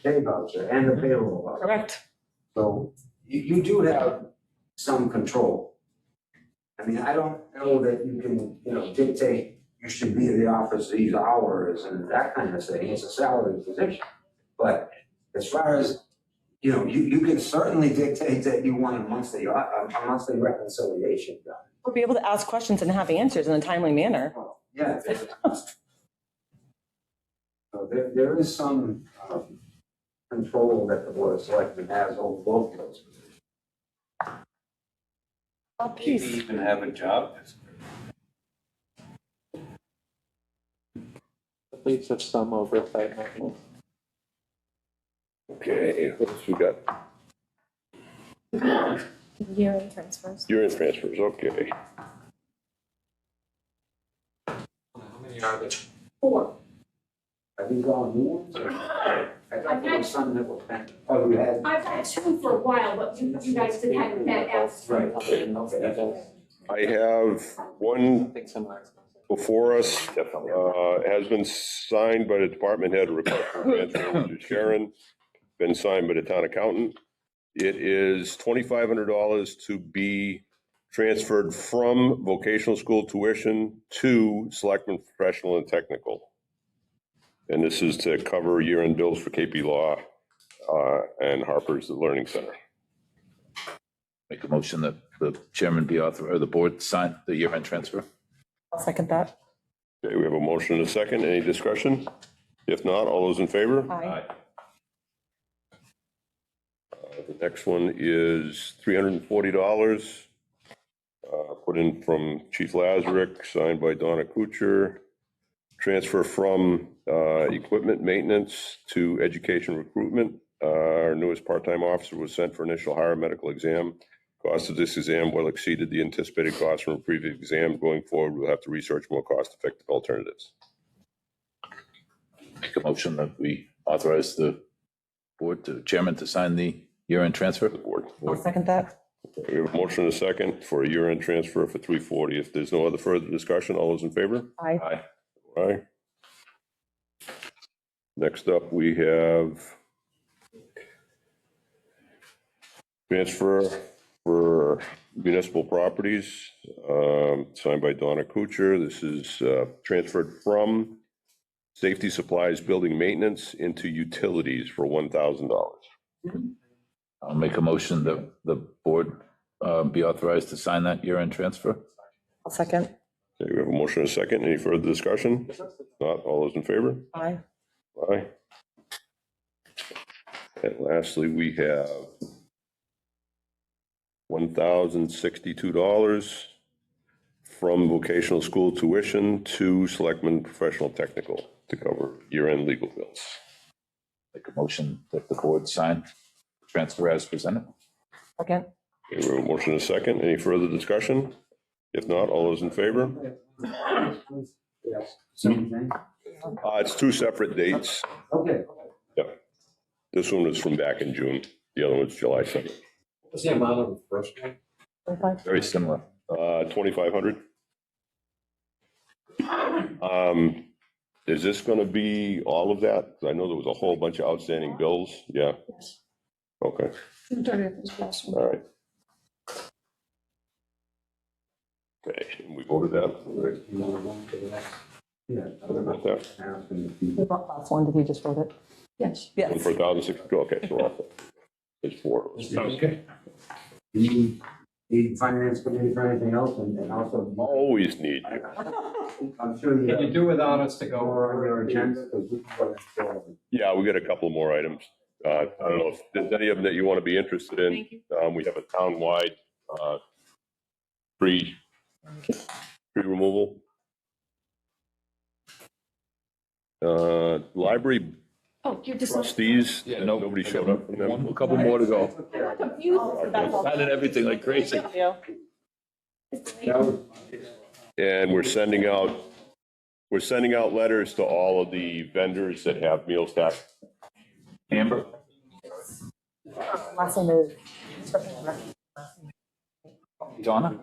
pay voucher, and the payroll voucher. Correct. So you do have some control. I mean, I don't know that you can, you know, dictate you should be in the office these hours and that kind of thing. It's a salary position. But as far as, you know, you can certainly dictate that you want a monthly reconciliation done. Or be able to ask questions and have answers in a timely manner. Well, yeah. So there is some control that the board of selectmen has over both of those positions. Oh, please. Maybe even have a job. At least have some oversight. Okay, what else we got? Year-end transfers. Year-end transfers, okay. How many are there? 4. Have you gone new ones? I thought there was some that were pending. Oh, you had? I've had 2 for a while, but you guys hadn't asked. Right, okay. I have one I think similar. before us, has been signed by the department head, request for transfer to Sharon, been signed by the town accountant. It is $2,500 to be transferred from vocational school tuition to Selectmen Professional and Technical. And this is to cover year-end bills for KP Law and Harper's, the Learning Center. Make a motion that the chairman be authorized, or the board sign the year-end transfer. I'll second that. Okay, we have a motion and a second. Any discussion? If not, all those in favor? Aye. The next one is $340, put in from Chief Lazarick, signed by Donna Kuchar. Transfer from equipment maintenance to education recruitment. Our newest part-time officer was sent for initial hire medical exam. Cost of this exam well exceeded the anticipated cost from a previous exam. Going forward, we'll have to research more cost-effective alternatives. Make a motion that we authorize the board, the chairman to sign the year-end transfer. The board. I'll second that. We have a motion and a second for a year-end transfer for $340. If there's no other further discussion, all those in favor? Aye. Aye. Aye. Next up, we have transfer for municipal properties, signed by Donna Kuchar. This is transferred from safety supplies, building maintenance into utilities for $1,000. I'll make a motion that the board be authorized to sign that year-end transfer. I'll second. Okay, we have a motion and a second. Any further discussion? If not, all those in favor? Aye. Aye. And lastly, we have $1,062 from vocational school tuition to Selectmen Professional Technical to cover year-end legal bills. Make a motion that the board sign transfer as presented. Again, Okay, we have a motion and a second. Any further discussion? If not, all those in favor? Yes. Same thing? It's two separate dates. Okay. This one was from back in June. The other one's July 2nd. What's the amount of the first one? 25? Very similar. 2,500. Is this gonna be all of that? 'Cause I know there was a whole bunch of outstanding bills. Yeah. Okay, all right. Okay, and we voted that. You want to go to the next? Yeah. About that. Last one, did he just vote it? Yes. One Yes. for 1,062, okay, so it's four. Okay. You need finance committee for anything else and also. Always need you. I'm sure you. Can you do without us to go More on over your agenda, because we can go into all of it. Yeah, we got a couple more items. I don't know if there's any of them that you want to be interested in. Thank you. We have a town-wide tree removal. Library Oh, you're just. trustees, Yeah, no, nobody showed up from them. A couple more to go. I'm confused. Signing everything like crazy. Yeah. And we're sending out letters to all of the vendors that have meals tax. Amber? Last one is. Donna,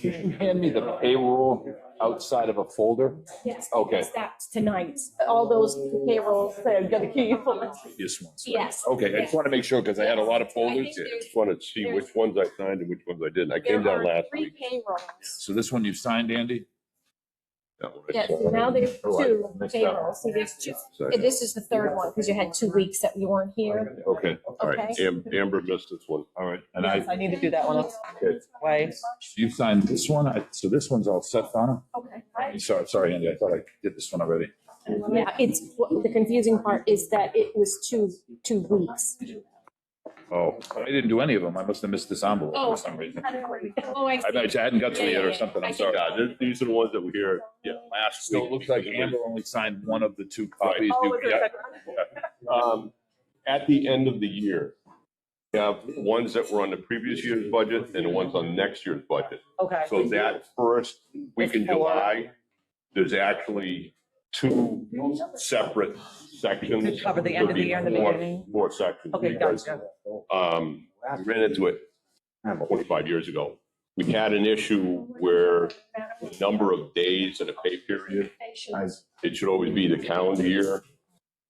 can you hand me the payroll outside of a folder? Yes. Okay. That's tonight. All those payrolls. So you got the key. This one. Yes. Okay, I just want to make sure because I had a lot of folders. think there's- Just wanted to see which ones I signed and which ones I didn't. I came There down are last 3 week. payrolls. So this one you signed, Andy? That one I Yes, signed. now there's Oh, I 2 missed that one. payrolls. See, there's 2. Second. This is the 3rd one because you had 2 weeks that you weren't here. Okay, all right. Okay. Amber missed this one. All right, and I need to do that one. Okay. Why? you signed this one, so this one's all set, Donna? Okay. Sorry, Andy, I thought I did this one already. Yeah, the confusing part is that it was two weeks. Oh, I didn't do any of them. I must have missed this envelope Oh. for some reason. Oh, I I see. hadn't got to it yet or something, I'm sorry. Yeah, these are the ones that were here, last week. So it looks like Amber only signed one of the 2 copies. Oh, is there a Yeah. At the end of the year, we have ones that were on the previous year's budget and the ones on next year's budget. Okay. So that first week in It's 4. July, there's actually 2 separate sections. To cover the end of the year and the Four- beginning? 4 sections. Okay, because, gotcha. We ran into it 25 years ago. We had an issue where the number of days in a pay period, it should always be the calendar year.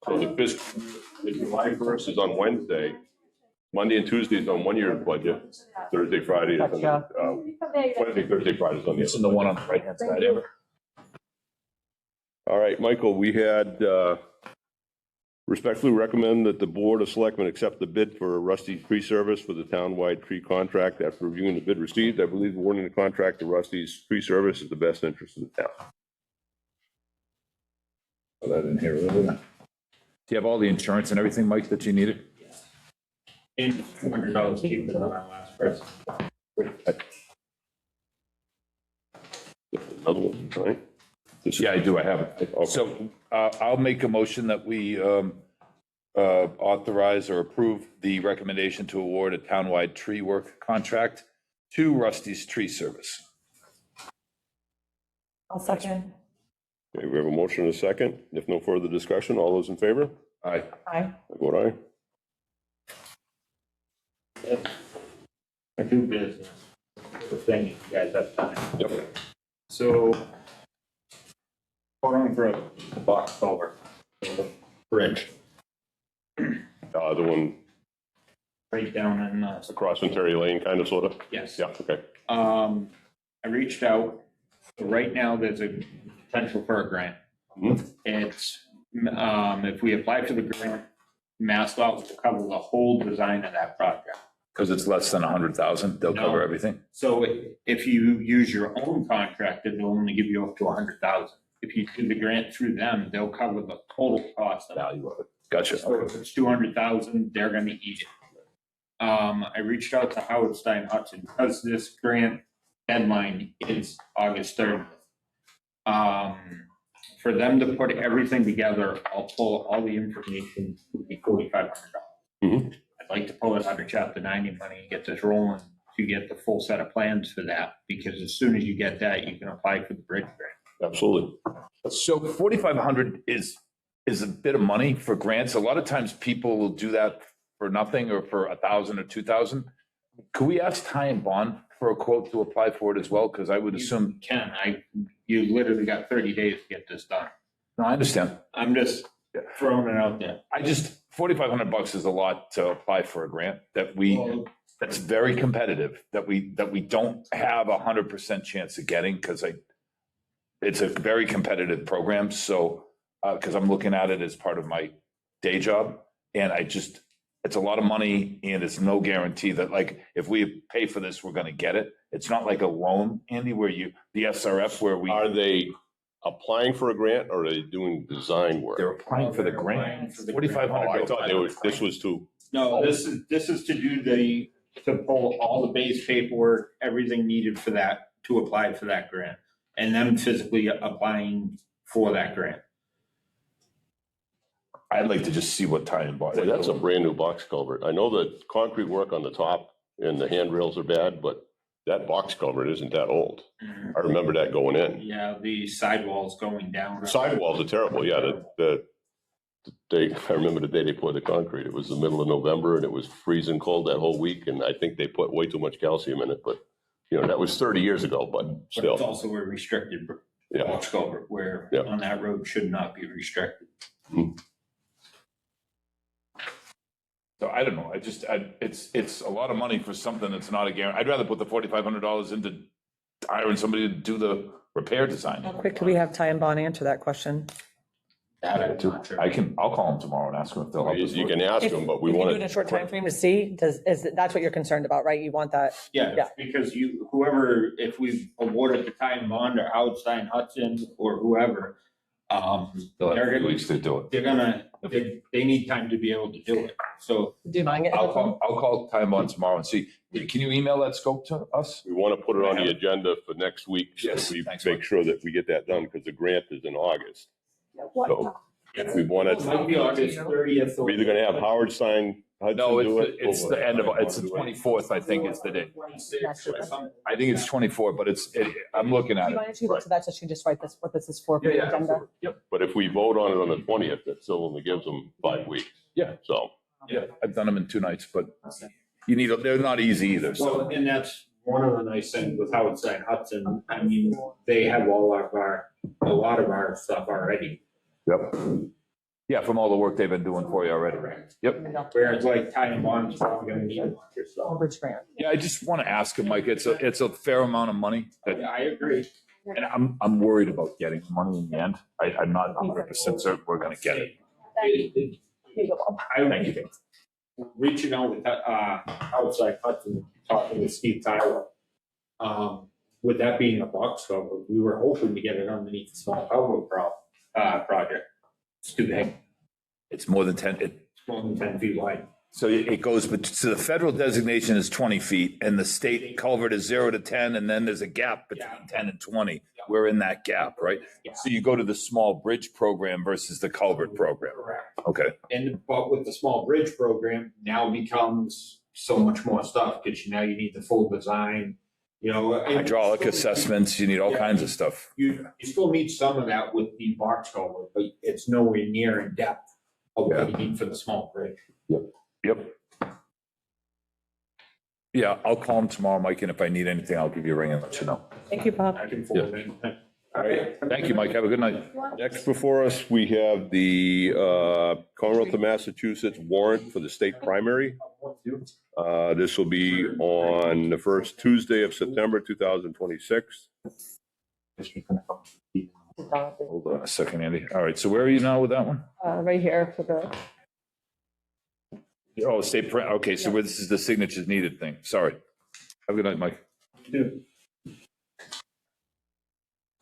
So the fiscal, the July 1st is on Wednesday, Monday and Tuesday is on one year's budget, Thursday, Friday is on, Wednesday, Thursday, Friday is on the It's other. in the one on the right-hand side, Amber. All right, Michael, we had respectfully recommend that the Board of Selectmen accept the bid for Rusty's tree service for the town-wide tree contract. After reviewing the bid received, I believe awarding the contract to Rusty's tree service is the best interest of the town. Put that in here, really. Do you have all the insurance and everything, Mike, that you needed? And $200 cheaper than our last price. Another one, right? Yeah, I do, I have it. So I'll make a motion that we authorize or approve the recommendation to award a townwide tree work contract to Rusty's Tree Service. I'll second. Okay, we have a motion and a second. If no further discussion, all those in favor? Aye. Aye. I vote aye. I do business. The thing, you guys have time. Yep. So, quoting for a box culvert, bridge, The one right down in, across Ontario Lane, kind of, sort of? yes. Yeah, okay. I reached out. So right now, there's a potential for a grant. Mhm. It's, if we apply for the grant, MassDOT will cover the whole design of that project. Because it's less than 100,000, they'll cover No. everything. So if you use your own contractor, they'll only give you up to 100,000. If you do the grant through them, they'll cover the total cost of it. Value of it. Gotcha. So if it's 200,000, they're gonna eat it. I reached out to Howard Stein Hudson because this grant deadline is August 30th. For them to put everything together, I'll pull all the information, would be $4,500. Mhm. I'd like to pull it out of chapter 90 money and get this rolling to get the full set of plans for that, because as soon as you get that, you can apply for the bridge grant. Absolutely. So 4,500 is a bit of money for grants. A lot of times people will do that for nothing or for 1,000 or 2,000. Could we ask Ty and Bond for a quote to apply for it as well? Because I would assume. You literally got 30 days to get this done. No, I understand. I'm just throwing it out there. I just, $4,500 is a lot to apply for a grant that's very competitive, that we don't have 100% chance of getting, because it's a very competitive program. So, because I'm looking at it as part of my day job, and it's a lot of money, and it's no guarantee that, like, if we pay for this, we're going to get it. It's not like a loan, Andy, where the SRF, where we. Are they applying for a grant or are they doing design work? They're applying for the grant. $4,500. I thought this was to. No, this is to do to pull all the base paperwork, everything needed for that, to apply for that grant, and them physically applying for that grant. I'd like to just see what Ty and Bond. Boy, that's a brand new box culvert. I know the concrete work on the top and the handrails are bad, but that box culvert isn't that old. I remember that going in. Yeah, the sidewalls going down. The sidewalls are terrible. Yeah, I remember the day they poured the concrete. It was the middle of November and it was freezing cold that whole week. And I think they put way too much calcium in it, but that was 30 years ago, but still. But it's also a restricted box culvert where on that road should not be restricted. Mm-hmm. So I don't know. It's a lot of money for something that's not a guarantee. I'd rather put the $4,500 into hiring somebody to do the repair design. How quick do we have Ty and Bond answer that question? That I'm not sure. I'll call them tomorrow and ask them if they'll help us. You can ask them, but we If you want do it in a short time frame to see, that's what you're concerned about, right? You want that? Yeah, because if we awarded the Ty and Bond or Howard Stein Hudson or whoever, They'll have they're 3 gonna, weeks to do it. they need time to be able to do it. So Do you mind getting? I'll call Ty and Bond tomorrow and see. Can you email that scope to us? We want to put it on the agenda for next week. So Yes, we thanks, make Mike. sure that we get that done because the grant is in August. So if we want it might be August 30th. we're either going to have Howard sign Hudson No, do it. it's or- the end of, it's the 24th, I think is the date. I think it's 24, but I'm looking at Do you it. mind if she looks at that so she just write what this is for the agenda? Yep. But if we vote on it on the 20th, that still only gives them 5 weeks. Yeah. So. Yeah, I've done them in 2 nights, but they're not easy either. So Well, and that's one of the nice things with Howard Stein Hudson. I mean, they have a lot of our stuff already. Yep. Yeah, from all the work they've been doing for you already. Yep. Whereas like Ty and Bond's probably gonna need a bunch of stuff. Bridge grant. Yeah, I just want to ask him, Mike. It's a fair amount of money, Yeah, I agree. and I'm worried about getting the money in the end. I'm not 100% certain we're going to get it. Here you go, Bob. Thank you. Reaching out with Howard Stein Hudson, talking with Steve Tyler. With that being a box cover, we were hoping to get it underneath the small cover project. It's too big. It's more than 10. It's more than 10 feet wide. So it goes, but so the federal designation is 20 feet and the state culvert is 0 to 10. And then there's a gap between 10 and 20. We're in that gap, right? Yeah. So you go to the small bridge program versus the culvert program. Correct. Okay. But with the small bridge program, now becomes so much more stuff, because now you need the full design, and Hydraulic assessments, you need all kinds of stuff. You still need some of that with the box culvert, but it's nowhere near in depth of what you need for the small bridge. Yep. Yeah, I'll call him tomorrow, Mike, and if I need anything, I'll give you a ring and let you know. Thank you, Bob. I can forward anything. All right. Thank you, Mike. Have a good night. Next before us, we have the Commonwealth of Massachusetts warrant for the state primary. This will be on the first Tuesday of September, 2026. Hold on a second, Andy. All right, so where are you now with that one? Right here for the, Oh, okay, so where this is the signatures needed thing. Sorry. Have a good night, Mike.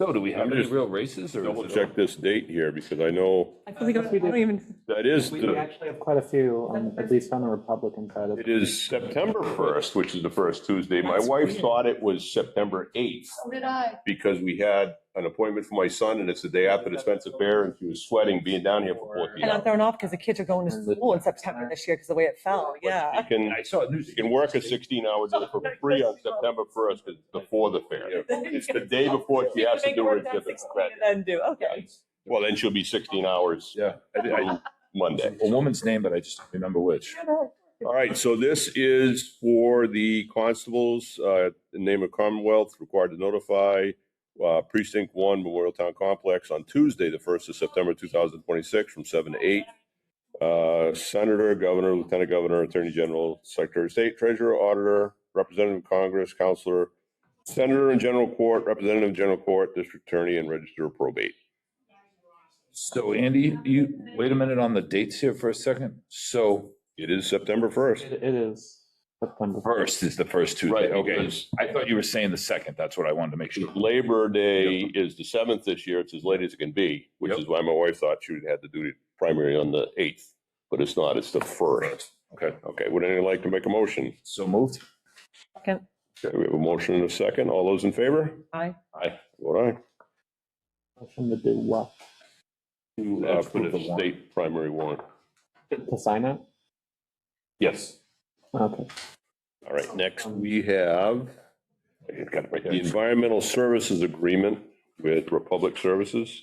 So do we have I'm any just real races or? is Double it- check this date here because I know I feel like I don't even, that is, We actually have quite a few, at least on the Republican side of it is September 1st, which is the first Tuesday. My wife thought it was September 8th. So did I. Because we had an appointment for my son and it's the day after the Spencer Fair and she was sweating being down here for 14 and I'm hours. thrown off because the kids are going to school in September this year because the way it fell, yeah. You can, I saw it news. you can work a 16-hour day for free on September 1st because before the fair. It's the day before she has to do her exhibit. Then do, okay. Well, then she'll be 16 hours Yeah, I, Monday. a woman's name, but I just don't remember which. All right, so this is for the constables, in the name of Commonwealth, required to notify Precinct 1 Memorial Town Complex on Tuesday, the 1st of September, 2026, from 7 to 8. Senator, Governor, Lieutenant Governor, Attorney General, Secretary of State, Treasurer, Auditor, Representative of Congress, Counselor, Senator in General Court, Representative in General Court, District Attorney, and Register of Probate. So Andy, you, wait a minute on the dates here for a second. So It is September 1st. It is September. first is the first Tuesday. Right, Okay, because- I thought you were saying the second. That's what I wanted to make sure. Labor Day is the 7th this year. It's as late as it can be, which Yep. is why my wife thought she would have to do the primary on the 8th, but it's not. It's the 1st. Okay, Okay, would anyone like to make a motion? so moved. Second, Okay, we have a motion and a second. All those in favor? aye. Aye. Vote Motion to do what? aye. That's For for the the warrant. state primary warrant. To sign it? Yes. Okay. All right, next we have I got it right the here. environmental services agreement with Republic Services.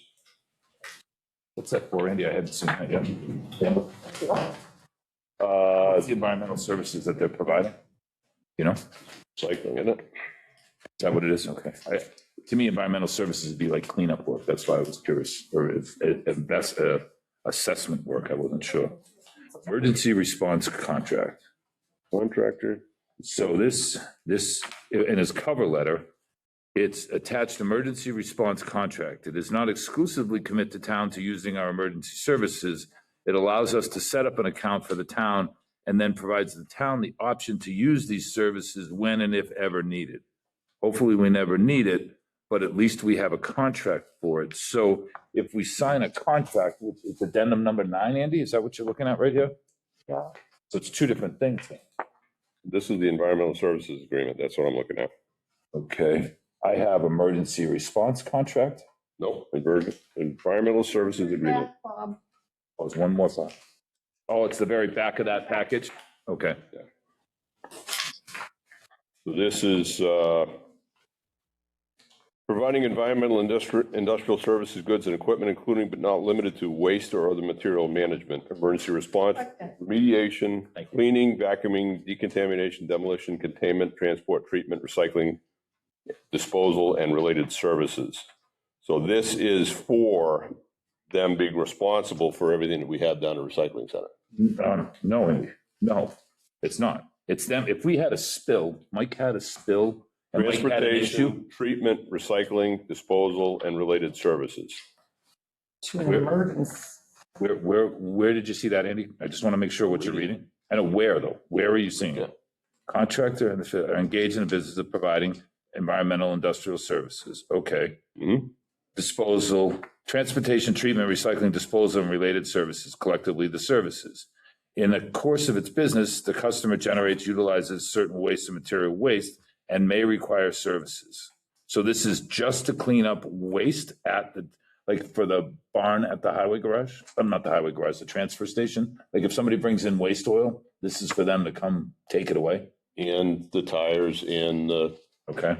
What's that for, Andy? I hadn't seen that yet. What's the environmental services that they're providing? You know, is Cycling, isn't it? that what it is? Okay. To me, environmental services would be like cleanup work. That's why I was curious. Or if that's assessment work, I wasn't sure. Emergency response contract. Contractor. So this, in his cover letter, it's attached emergency response contract. It does not exclusively commit the town to using our emergency services. It allows us to set up an account for the town and then provides the town the option to use these services when and if ever needed. Hopefully, we never need it, but at least we have a contract for it. So if we sign a contract, which is addendum number 9, Andy, is that what you're looking at right here? Yeah. So it's two different things. This is the environmental services agreement. That's what I'm looking at. Okay, I have emergency response contract. No, environmental services agreement. Bob. Oh, there's one more file. Oh, it's the very back of that package? Okay. So this is providing environmental industrial services, goods and equipment, including but not limited to waste or other material management, emergency response, remediation, cleaning, vacuuming, decontamination, demolition, containment, transport, treatment, recycling, disposal, and related services. So this is for them being responsible for everything that we have down at the recycling center. No, Andy, no, it's not. It's them. If we had a spill, Mike had a spill, and Mike had an issue. Transportation, treatment, recycling, disposal, and related services. To an emergency. Where did you see that, Andy? I just want to make sure what you're reading. I know where, though. Where are you seeing it? Contractor and are engaged in the business of providing environmental industrial services. Okay. Mhm. Disposal, transportation, treatment, recycling, disposal, and related services, collectively the services. In the course of its business, the customer generates, utilizes certain waste and material waste and may require services. So this is just to clean up waste at the, like for the barn at the highway garage? Not the highway garage, the transfer station. Like if somebody brings in waste oil, this is for them to come take it away? And the tires and Okay.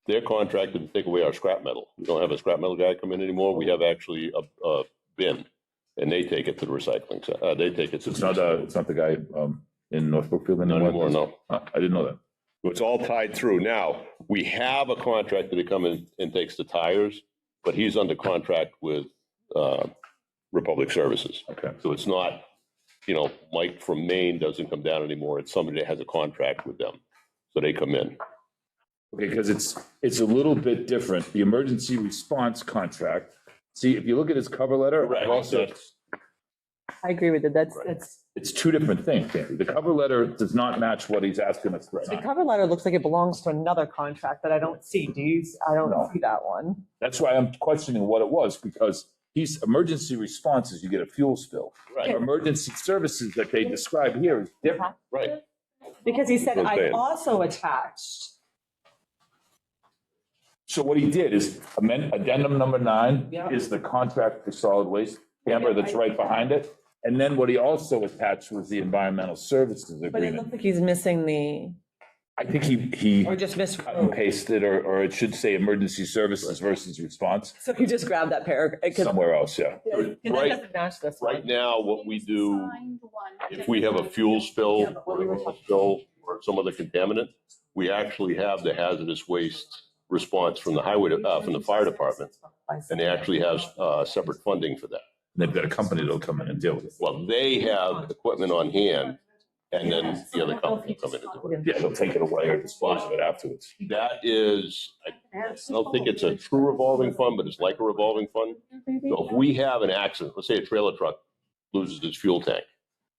they're contracted to take away our scrap metal. We don't have a scrap metal guy come in anymore. We have actually a bin, and they take it to the recycling center. They take it to. It's not the guy in North Brookfield Not anymore? anymore, no. I didn't know that. It's all tied through. Now, we have a contractor that come in and takes the tires, but he's under contract with Republic Services. Okay. So it's not, Mike from Maine doesn't come down anymore. It's somebody that has a contract with them. So they come in. Okay, because it's a little bit different. The emergency response contract. See, if you look at his cover letter, I've also, I agree with it. That's It's two different things, Andy. The cover letter does not match what he's asking us to The sign. cover letter looks like it belongs to another contract that I don't see. I No. don't see that one. That's why I'm questioning what it was, because emergency responses, you get a fuel spill. Right. Emergency services that they describe here is different. Right. Because he said, That's what I'm I saying. also attached. So what he did is addendum number 9 Yeah. is the contract for solid waste, Amber, that's right behind it. And then what he also attached was the environmental services But it agreement. looks like he's missing the, I think he or just missed. cut and pasted, or it should say emergency services versus response, So he just grabbed that paragraph. somewhere else, yeah. That Right. doesn't match this one. Right now, what we do, if we have a fuel spill or a oil spill or some other contaminant, we actually have the hazardous waste response from the from the fire department. And they actually have separate funding for that. They've got a company that'll come in and deal with it. Well, they have equipment on hand and then the other company will come in and do it. Yeah, they'll take it away or dispose of it afterwards. That is, I don't think it's a true revolving fund, but it's like a revolving fund. So if we have an accident, let's say a trailer truck loses its fuel tank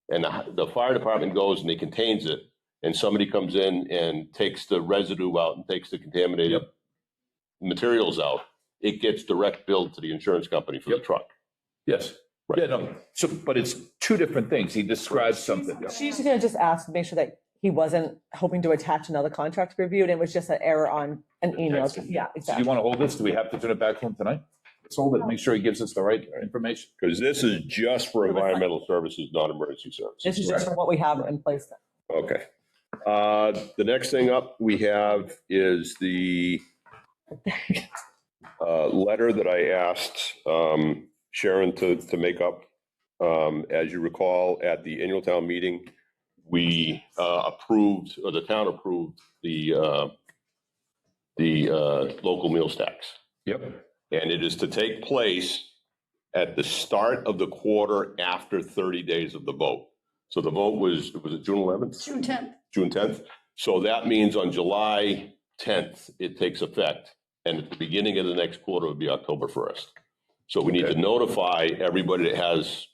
and the fire department goes and they contains it and somebody comes in and takes the residue out and takes the contaminated materials out, it gets direct billed to the insurance company for the truck. Yes. Yeah, no, so, but it's two different things. He describes something. She's gonna just ask to make sure that he wasn't hoping to attach another contract review, and it was just an error on an email. Yeah, So do exactly. you want to hold this? Do we have to turn it back to him tonight? Let's hold it, make sure he gives us the right information. Because this is just for environmental services, not emergency services. This is just for what we have in place. Okay. The next thing up we have is the letter that I asked Sharon to make up. As you recall, at the annual town meeting, we approved, or the town approved the local meals tax. Yep. And it is to take place at the start of the quarter after 30 days of the vote. So the vote was it June 11th? June 10th. June 10th. So that means on July 10th, it takes effect. And at the beginning of the next quarter would be October 1st. So we need to notify everybody that has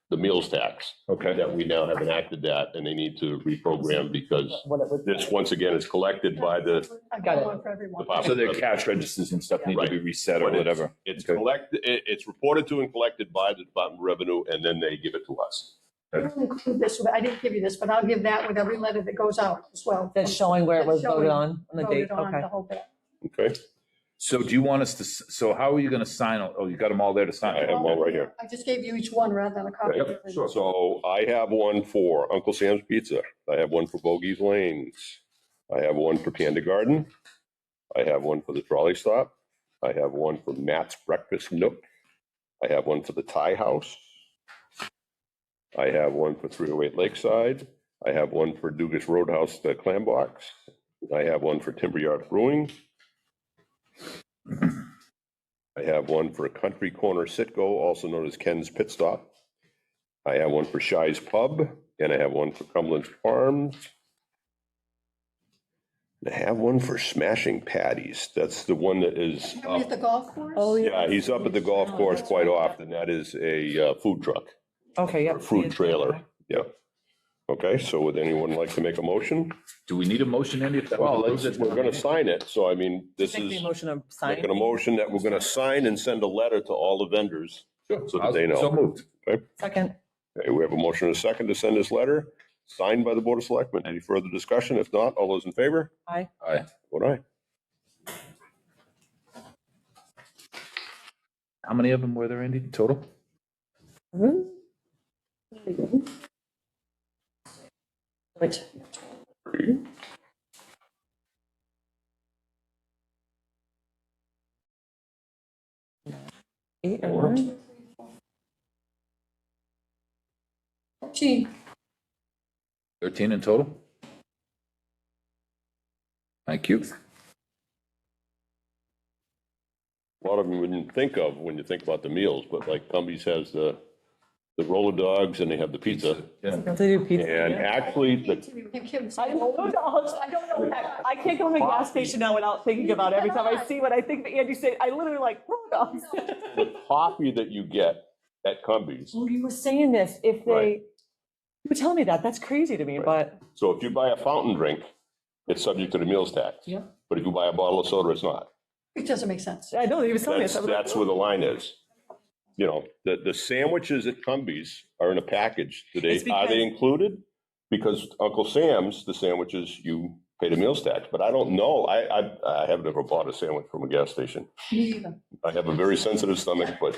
the meals tax. Okay. That we now have enacted that and they need to reprogram because this, once again, is collected by the. I got one for everyone. So their cash registers and stuff need to be reset or But whatever. It's collected, it's reported to and collected by the Department of Revenue and then they give it to us. I'll include this, I didn't give you this, but I'll give that with every letter that goes out as well. That's showing where it was voted on the date. Voted on Okay. the whole bit. Okay. So do you want us to, so how are you going to sign? Oh, you got them all there to sign? I have them all right here. I just gave you each one rather than a copy. of everything. So I have one for Uncle Sam's Pizza. I have one for Bogey's Lanes. I have one for Panda Garden. I have one for the Trolley Stop. I have one for Matt's Breakfast Nook. I have one for the Thai House. I have one for 308 Lakeside. I have one for Dugas Roadhouse, the Clam Box. I have one for Timber Yard Brewing. I have one for Country Corner Sitco, also known as Ken's Pit Stop. I have one for Shy's Pub, and I have one for Cumberland's Farms. And I have one for Smashing Patties. That's the one that is At up. the golf course? Oh, Yeah, he's up at the golf course quite often. That is a food truck, Okay, or yep. food trailer. Yeah. Okay, so would anyone like to make a motion? Do we need a motion, Andy? If that Well, was approved? we're going to sign it, so I mean, this Make the is motion of signing. making a motion that we're going to sign and send a letter to all the vendors so that they know. So moved. Second. Okay, we have a motion and a second to send this letter, signed by the Board of Selectmen. Any further discussion? If not, all those in favor? Aye. Aye. Vote aye. How many of them were there, Andy, total? Wait. Eight or nine? 14. 13 in total? Thank you. A lot of them you wouldn't think of when you think about the meals, but like Cumbies has the roller dogs and they have the pizza. Yeah. They do pizza. And yeah. actually, the I don't know. I can't go to a gas station now without thinking about it. Every time I see what I think that Andy said, I literally like, roll dogs. the coffee that you get at Cumbies, Well, you were saying this, if they, Right. You were telling me that, that's crazy to me, but So if you buy a fountain drink, it's subject to the meals tax. Yeah. But if you buy a bottle of soda, it's not. It doesn't make sense. I know, he was telling me. So I was like, That's where the line is. You know, the sandwiches at Cumbies are in a package. It's Are because- they included? Because Uncle Sam's, the sandwiches, you pay the meals tax, but I don't know. I have never bought a sandwich from a gas station. Me either. I have a very sensitive stomach, but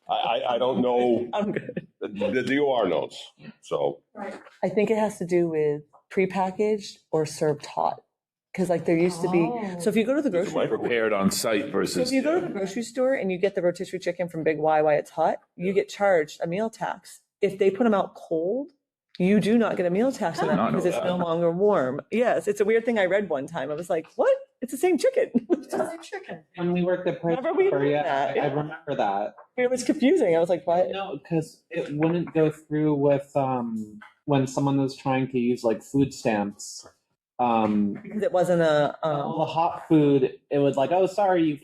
I don't know. I'm good. The DOR knows, so. Right. I think it has to do with prepackaged or served hot. Because like there used to be, so if you go to the grocery, Prepared on site so versus. if you go to the grocery store and you get the rotisserie chicken from Big Y while it's hot, you get charged a meal tax. If they put them out cold, you do not get a meal tax on that Not know because it's that. no longer warm. Yes, it's a weird thing I read one time. I was like, what? It's the same chicken. It's like chicken. When we worked at Price Remember we Chopper, did yeah, that, I yeah. remember that. It was confusing. I was like, what? No, because it wouldn't go through with when someone was trying to use like food stamps. Because it wasn't a, The hot food, it was like, oh, sorry, you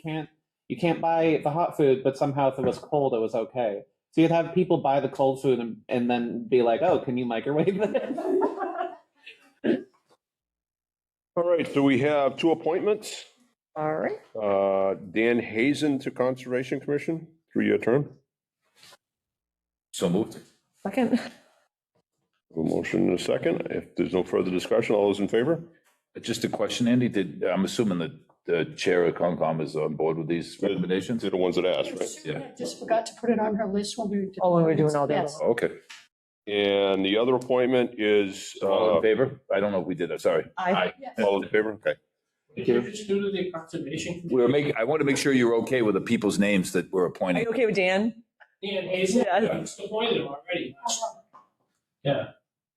can't buy the hot food, but somehow if it was cold, it was okay. So you'd have people buy the cold food and then be like, oh, can you microwave it? All right, so we have two appointments. all right. Dan Hazen to Conservation Commission, 3-year term. So moved. Second. A motion and a second. If there's no further discussion, all those in favor? Just a question, Andy, I'm assuming that the chair of Concom is on board with these recommendations? They're the ones that asked, right? Yeah. I just forgot to put it on her list when we did. Oh, when we were doing all the Yes. Okay. And the other appointment is, All in favor? I don't know if we did that, sorry. Aye. Yes. all in favor? Okay. Did you just do to the conservation? I want to make sure you're okay with the people's names that we're Are appointing. you okay with Dan? Dan Hazel, Yeah. I just appointed him already. Yeah.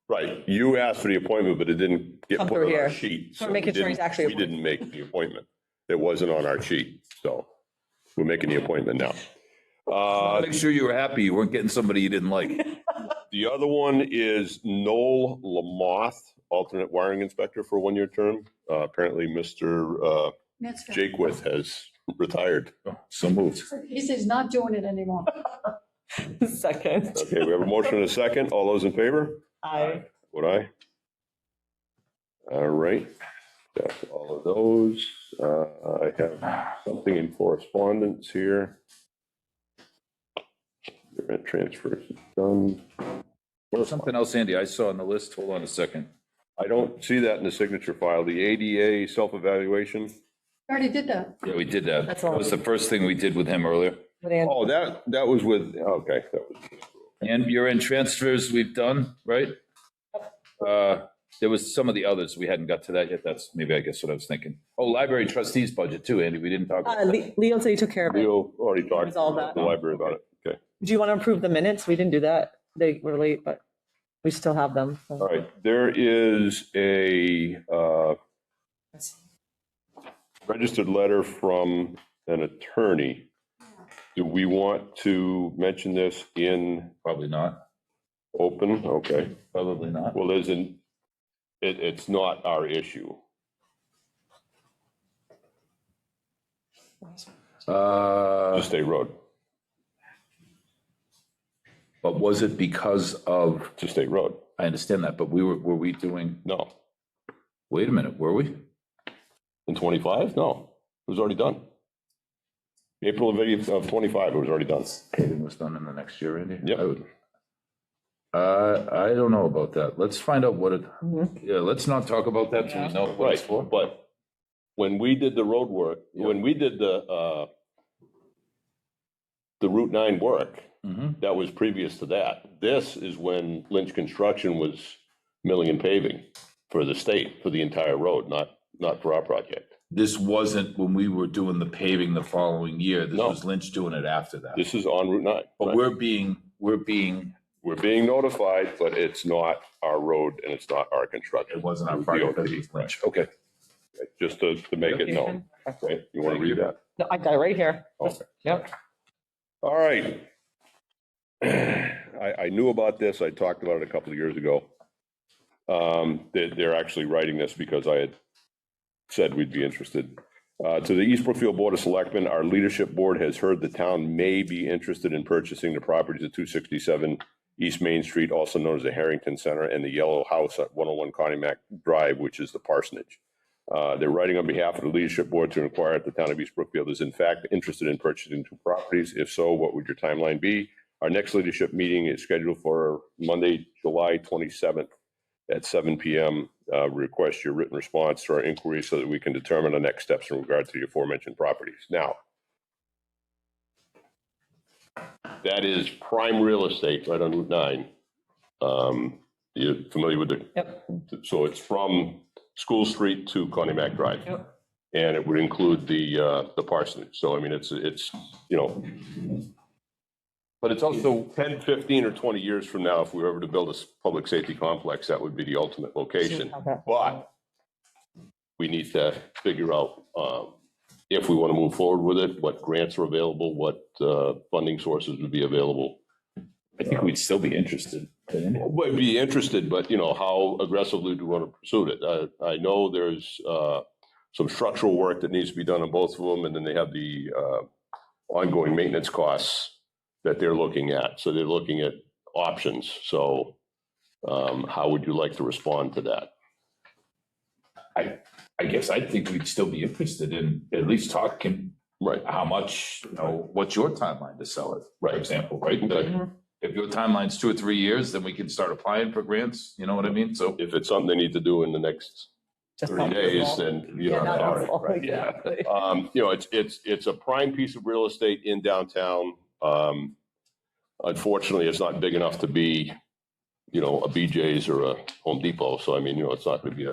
Right, you asked for the appointment, but it didn't get Come put through on our here. sheet. So we're we making sure he's didn't- actually We didn't make the appointment. It wasn't on our sheet, so we're making the appointment now. Make sure you were happy you weren't getting somebody you didn't like. The other one is Noel Lamoth, alternate wiring inspector for a 1-year term. Apparently, Mr. That's good. Jakewith has retired. So moved. He says not doing it anymore. Second. Okay, we have a motion and a second. All those in favor? Aye. Would I? All right, that's all of those. I have something in correspondence here. Rent transfers is done. Something else, Andy, I saw on the list, hold on a second. I don't see that in the signature file. The ADA self-evaluation. Already did that. Yeah, we did that. That's all. That was the first thing we did with him earlier. With Ann. Oh, that was with, okay, that was. And year-end transfers we've done, right? There was some of the others, we hadn't got to that yet, that's maybe, I guess, what I was thinking. Oh, library trustees budget too, Andy, we didn't talk about that. Leo said he took care of it. Leo already talked Resolved to that. the library about it. Okay, Do you want to approve the minutes? We didn't do that. They were late, but we still have them. so. all right. There is a registered letter from an attorney. Do we want to mention this in Probably not, open? Okay. probably not. Well, it's not our issue. The state road. But was it because of, It's a state road. I understand that, but were we doing, No. wait a minute, were we? In 25? No, it was already done. April of 25, it was already done. Paving was done in the next year, Andy? Yep. I don't know about that. Let's find out what it, Mhm. yeah, let's not talk about that till we know what it's Right, for. but when we did the road work, when we did the Route 9 work, Mhm. that was previous to that. This is when Lynch Construction was milling and paving for the state, for the entire road, not for our project. This wasn't when we were doing the paving the following year. This No. was Lynch doing it after that. This is on Route 9. But right? we're being, We're being notified, but it's not our road and it's not our construction. it wasn't our project, it was Lynch. Okay. Just to make it known. Okay, you want to read that? No, I got it right here. Okay. Yep. All right. I knew about this. I talked about it a couple of years ago. They're actually writing this because I had said we'd be interested. To the East Brookfield Board of Selectmen, our leadership board has heard the town may be interested in purchasing the properties at 267 East Main Street, also known as the Harrington Center, and the Yellow House at 101 Connie Drive, which is the parsonage. They're writing on behalf of the leadership board to inquire if the town of East Brookfield is in fact interested in purchasing 2 properties. If so, what would your timeline be? Our next leadership meeting is scheduled for Monday, July 27th at 7 p.m. Request your written response to our inquiry so that we can determine the next steps in regard to the aforementioned properties. Now, that is prime real estate right on Route 9. You're familiar with it? Yep. So it's from School Street to Connie Mack Drive. Yep. And it would include the parsonage. So, I mean, it's, you know, but it's also 10, 15, or 20 years from now, if we were ever to build a public safety complex, that would be the ultimate location. But we need to figure out if we want to move forward with it, what grants are available, what funding sources would be available. I think we'd still be interested. Would be interested, but you know, how aggressively do we want to pursue it? I know there's some structural work that needs to be done on both of them, and then they have the ongoing maintenance costs that they're looking at. So they're looking at options. So how would you like to respond to that? I guess I think we'd still be interested in at least talking. Right. How much, you know, what's your timeline to sell it, Right. for example, right? Like, if your timeline's 2 or 3 years, then we can start applying for grants, you know what I mean? So if it's something they need to do in the next Just 30 not days, small. then you Yeah, know, not all that small, right, yeah. you know, it's a prime piece of real estate in downtown. Unfortunately, it's not big enough to be, you know, a BJ's or a Home Depot. So I mean, you know, it's not going to be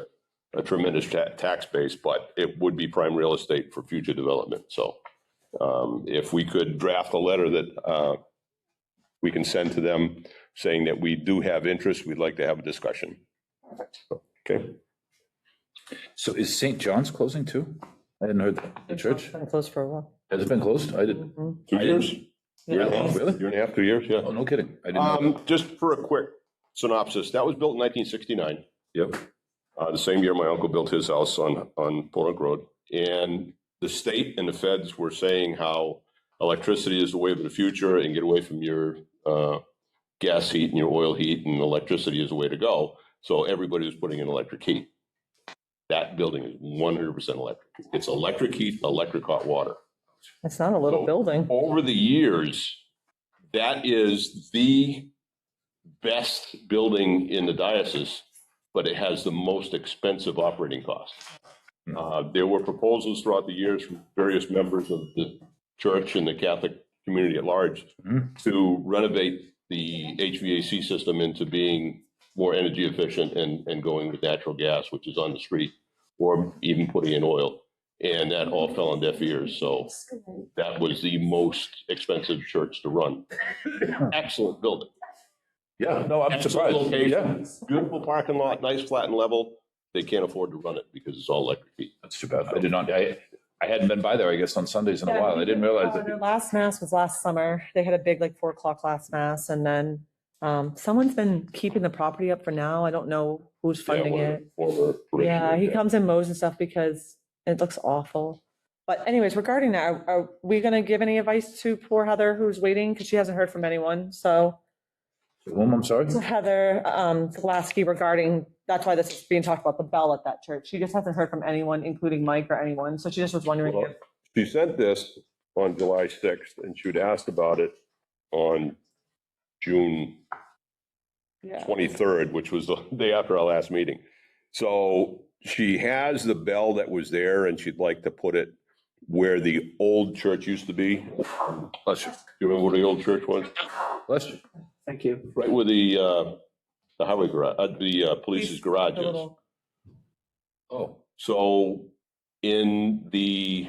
a tremendous tax base, but it would be prime real estate for future development. So if we could draft a letter that we can send to them saying that we do have interest, we'd like to have a discussion. Okay. So is St. John's closing too? I hadn't heard that. The church? It's been closed for a while. Has it been closed? I didn't. 2 years? Yeah. Really? Year and a half, 2 years, yeah. Oh, no kidding. I didn't know that. Just for a quick synopsis, that was built in 1969. Yep. The same year my uncle built his house on Portland Road. And the state and the feds were saying how electricity is the way of the future and get away from your gas heat and your oil heat, and electricity is the way to go. So everybody was putting in electric heat. That building is 100% electric. It's electric heat, electric hot water. It's not a little So, building. Over the years, that is the best building in the diocese, but it has the most expensive operating costs. There were proposals throughout the years from various members of the church and the Catholic community at large to renovate the HVAC system into being more energy efficient and going with natural gas, which is on the street, or even putting in oil. And that all fell on deaf ears. So that was the most expensive church to run. Excellent building. Yeah, no, I'm Excellent surprised. location, Yeah. beautiful parking lot, nice flat and level. They can't afford to run it because it's all electric heat. That's too bad. I did not, I hadn't been by there, I guess, on Sundays in a while. I didn't realize Their that. last mass was last summer. They had a big, like 4 o'clock last mass, and then someone's been keeping the property up for now. I don't know who's funding it. Yeah, he comes and mows and stuff because it looks awful. But anyways, regarding that, are we gonna give any advice to poor Heather who's waiting? Because she hasn't heard from anyone, so. Whom, I'm sorry? Heather Pulaski regarding, that's why this is being talked about, the bell at that church. She just hasn't heard from anyone, including Mike or anyone. So she just was wondering Well, if. She sent this on July 6th, and she would asked about it on June 23rd, which was the day after our last meeting. So she has the bell that was there, and she'd like to put it where the old church used to be. Bless you. You remember where the old church was? Bless you. Thank you. Right where the highway garage, the police's garage is. Oh. So in the,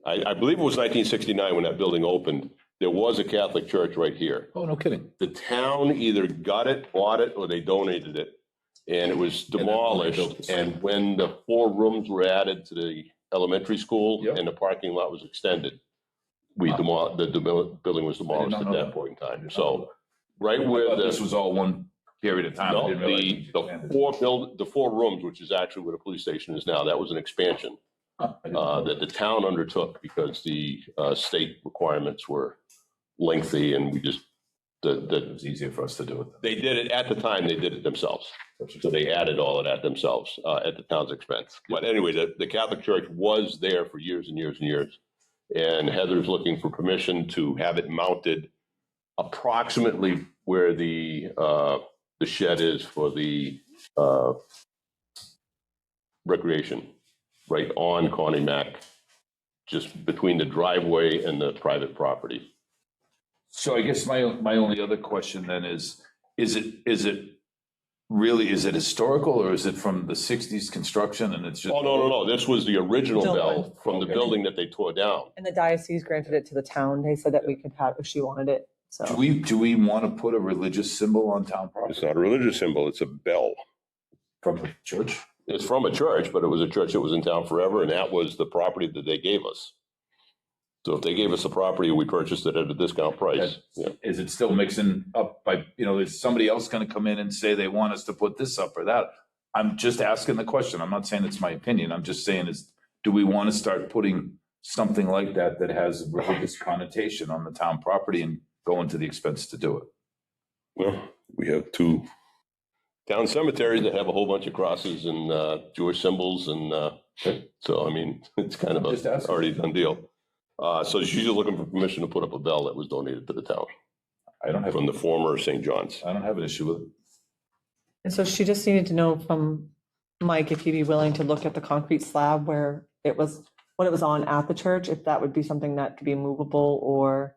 I believe it was 1969 when that building opened, there was a Catholic church right here. Oh, no kidding. The town either got it, bought it, or they donated it. And it was demolished. And when the 4 rooms were added to the elementary school and the parking lot was extended, the building was demolished at that point in time. So right where This was all one period of time. I no, didn't realize. the 4 rooms, which is actually where the police station is now, that was an expansion that the town undertook because the state requirements were lengthy, and we just It was easier for us to do it. They did it, at the time, they did it themselves. So they added all of that themselves at the town's expense. But anyway, the Catholic Church was there for years and years and years. And Heather's looking for permission to have it mounted approximately where the shed is for the recreation, right on Connie Mack, just between the driveway and the private property. So I guess my only other question then is it really, is it historical or is it from the 60s construction and it's just? Oh, no. This was the original Still bell one. from the building that they tore down. And the diocese granted it to the town. They said that we could have, if she wanted it, so. Do we want to put a religious symbol on town property? It's not a religious symbol, it's a bell. From the church? It's from a church, but it was a church that was in town forever, and that was the property that they gave us. So if they gave us the property, we purchased it at a discount price. Yeah. Is it still mixing up by, is somebody else going to come in and say they want us to put this up or that? I'm just asking the question. I'm not saying it's my opinion. I'm just saying do we want to start putting something like that has a religious connotation on the town property and going to the expense to do it? Well, we have 2 town cemeteries that have a whole bunch of crosses and Jewish symbols, and so, I mean, it's kind of already done deal. So she's looking for permission to put up a bell that was donated to the town. From the former St. John's. I don't have an issue with it. And so she just needed to know from Mike if he'd be willing to look at the concrete slab where it was, what it was on at the church, if that would be something that could be movable, or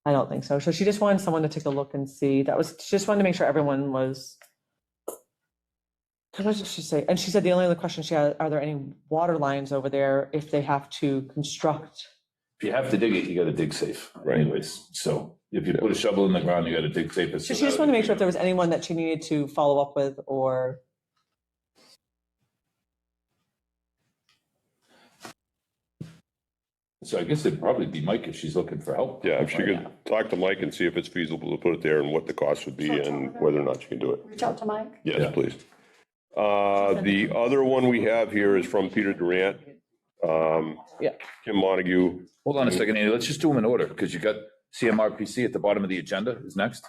I don't think so. So she just wanted someone to take a look and see. She just wanted to make sure everyone was. What did she say? And she said the only other question she had, are there any water lines over there if they have to construct? If you have to dig it, you got to dig safe. Right. Anyways, so if you put a shovel in the ground, you got to dig safe. So she just wanted to make sure if there was anyone that she needed to follow up with, or. So I guess it'd probably be Mike if she's looking for help. Yeah, if she could talk to Mike and see if it's feasible to put it there and what the cost would be and whether or not she can do it. Reach out to Mike. Yes, please. The other one we have here is from Peter Durant. Kim Montague. Hold on a second, Andy. Let's just do them in order because you got CMRPC at the bottom of the agenda is next.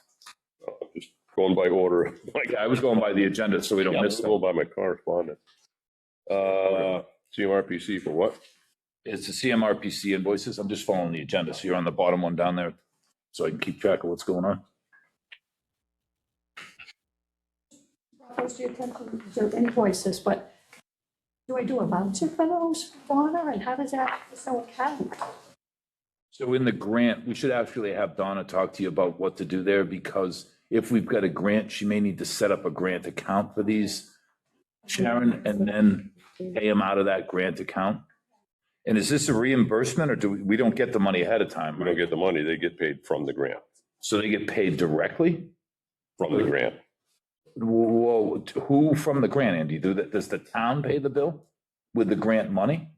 Just going by order. Yeah, I was going by the agenda so we don't miss them. Go by my correspondence. CMRPC for what? It's the CMRPC invoices. I'm just following the agenda. So you're on the bottom one down there so I can keep track of what's going on. Those to your attention, your invoices, but do I do a voucher for those, Donna, and how does that, so account? So in the grant, we should actually have Donna talk to you about what to do there because if we've got a grant, she may need to set up a grant account for these, Sharon, and then pay them out of that grant account. And is this a reimbursement or we don't get the money ahead of time? We don't get the money. They get paid from the grant. So they get paid directly? From the grant. Whoa, who from the grant, Andy? Does the town pay the bill with the grant money?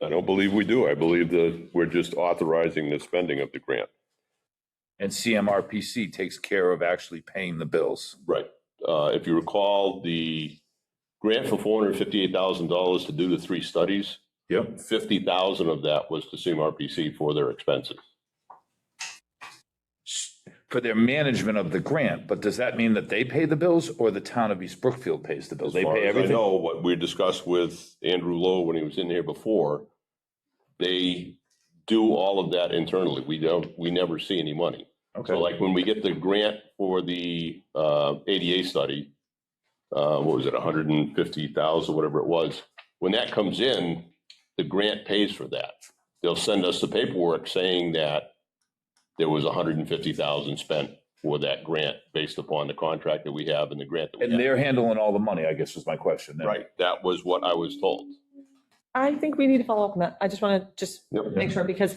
I don't believe we do. I believe that we're just authorizing the spending of the grant. And CMRPC takes care of actually paying the bills. Right. If you recall, the grant for $458,000 to do the 3 studies. Yep. 50,000 of that was to CMRPC for their expenses. For their management of the grant, but does that mean that they pay the bills or the town of East Brookfield pays the bills? They pay everything? I know what we discussed with Andrew Lowe when he was in here before, they do all of that internally. We never see any money. Okay. So like when we get the grant for the ADA study, what was it, 150,000, whatever it was. When that comes in, the grant pays for that. They'll send us the paperwork saying that there was 150,000 spent for that grant based upon the contract that we have and the grant that we have. And they're handling all the money, I guess was my question. Then. Right, that was what I was told. I think we need to follow up on that. I just want to make sure because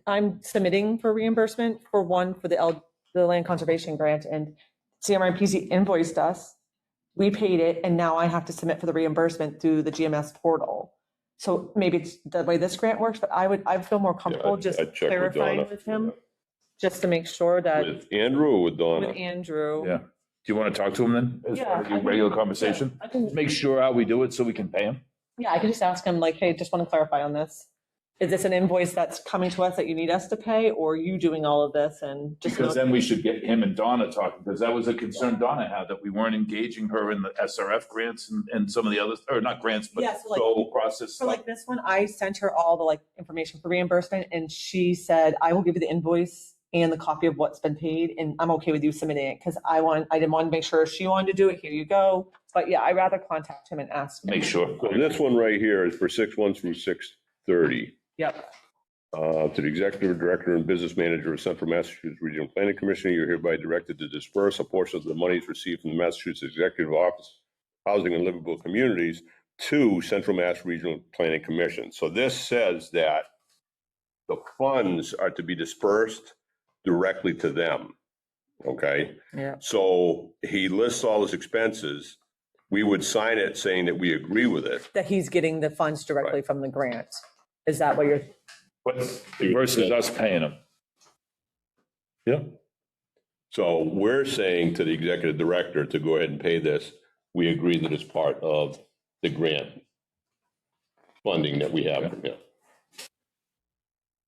I'm submitting for reimbursement for the land conservation grant, and CMRPC invoiced us. We paid it, and now I have to submit for the reimbursement through the GMS portal. So maybe it's the way this grant works, but I feel more comfortable just clarifying with him, just to make sure that. With Andrew or with Donna? With Andrew. Yeah. Do you want to talk to him then? As part of your regular conversation? I can make sure how we do it so we can pay him. Yeah, I can just ask him like, hey, just want to clarify on this. is this an invoice that's coming to us that you need us to pay, or are you doing all of this and just? Because then we should get him and Donna talking, because that was a concern Donna had, that we weren't engaging her in the SRF grants and some of the others, or not grants, but Yeah, so like- whole process. For like this one, I sent her all the like information for reimbursement, and she said, I will give you the invoice and the copy of what's been paid, and I'm okay with you submitting it, because I didn't want to make sure she wanted to do it, here you go. But yeah, I'd rather contact him and ask. Make sure. So this one right here is for 6/1 through 6/30. Yep. To the Executive Director and Business Manager of Central Massachusetts Regional Planning Commission, you're hereby directed to disperse a portion of the monies received from the Massachusetts Executive Office, Housing and Livable Communities to Central Mass Regional Planning Commission. So this says that the funds are to be dispersed directly to them, okay? Yeah. So he lists all his expenses. We would sign it saying that we agree with it. That he's getting the funds directly from the grant. Is that what you're? Versus us paying them. Yeah. So we're saying to the Executive Director to go ahead and pay this. We agree that it's part of the grant funding that we have from him.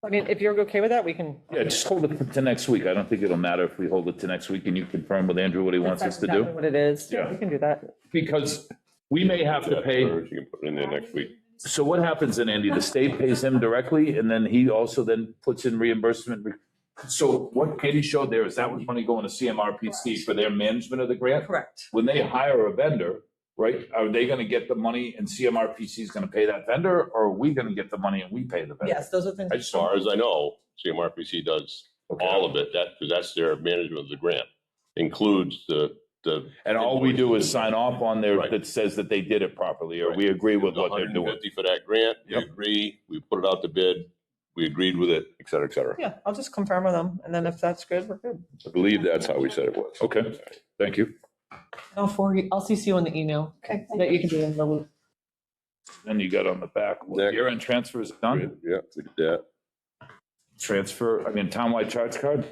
I mean, if you're okay with that, we can. Yeah, just hold it to next week. I don't think it'll matter if we hold it to next week and you confirm with Andrew what he wants us to do. What it is. Yeah. We can do that. Because we may have to pay. You can put it in there next week. So what happens then, Andy? The state pays him directly and then he also then puts in reimbursement. So what Katie showed there, is that was money going to CMRPC for their management of the grant? Correct. When they hire a vendor, right, are they going to get the money and CMRPC is going to pay that vendor, or are we going to get the money and we pay the vendor? Yes, those are things. As far as I know, CMRPC does all of it, because that's their management of the grant, includes the. And all we do is sign off on there Right. that says that they did it properly, or we agree with what they're doing. 150 for that grant, we Yep. agree, we put it out to bid, we agreed with it, et cetera, et cetera. Yeah, I'll just confirm with them, and then if that's good, we're good. I believe that's how we said it was. Okay, thank you. I'll CC you on the email. Okay, thank That you you. can do in the loop. Then you got on the back, year-end transfer is done. Yeah, we did that. Transfer, townwide charge card?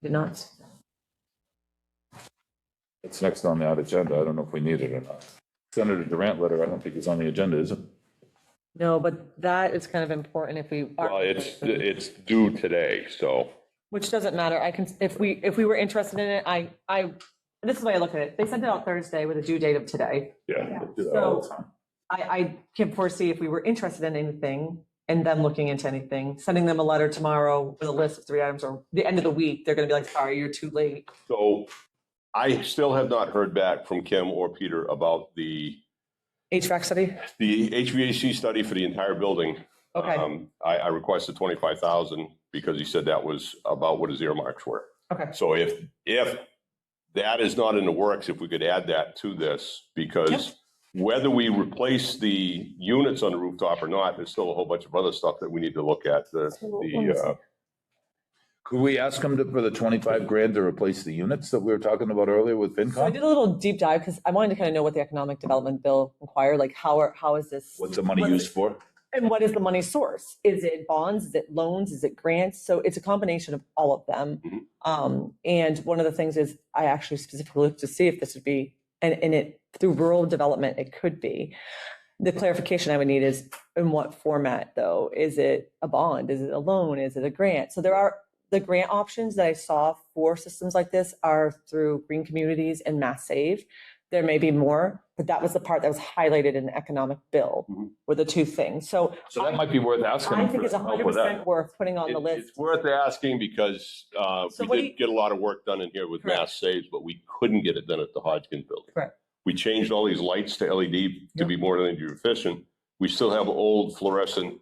Did not. It's next on the agenda. I don't know if we need it or not. Senator Durant letter, I don't think is on the agenda, is it? No, but that is kind of important if we are. Well, it's due today, so. Which doesn't matter. I can, if we were interested in it, this is the way I look at it. They sent it out Thursday with a due date of today. Yeah. they do that all the time. I can foresee if we were interested in anything and them looking into anything, sending them a letter tomorrow with a list of 3 items, or the end of the week, they're gonna be like, sorry, you're too late. So I still have not heard back from Kim or Peter about the HVAC study? HVAC study for the entire building. Okay, I requested 25,000 because he said that was about what his earmarks were. okay. So if that is not in the works, if we could add that to this, because whether we replace the units on the rooftop or not, there's still a whole bunch of other stuff that we need to look at. Could we ask them for the 25 grand to replace the units that we were talking about earlier with So I FinCom? did a little deep dive because I wanted to kind of know what the economic development bill required, like how is this? What's the money used for? And what is the money source? Is it bonds? Is it loans? Is it grants? So it's a combination of all of them. And one of the things is I actually specifically looked to see if this would be, and it through rural development, it could be. The clarification I would need is in what format though? Is it a bond? Is it a loan? Is it a grant? So there are the grant options that I saw for systems like this are through Green Communities and Mass Save. There may be more, but that was the part that was highlighted in the economic bill were the two things. So that might be worth asking I them think for it's help with 100% that. worth putting on the list. It's worth asking because So we what do did get a lot of work done in here with Correct. Mass Saves, but we couldn't get it done at the Hodgkin building. Correct. We changed all these lights to LED to be more energy efficient. We still have old fluorescent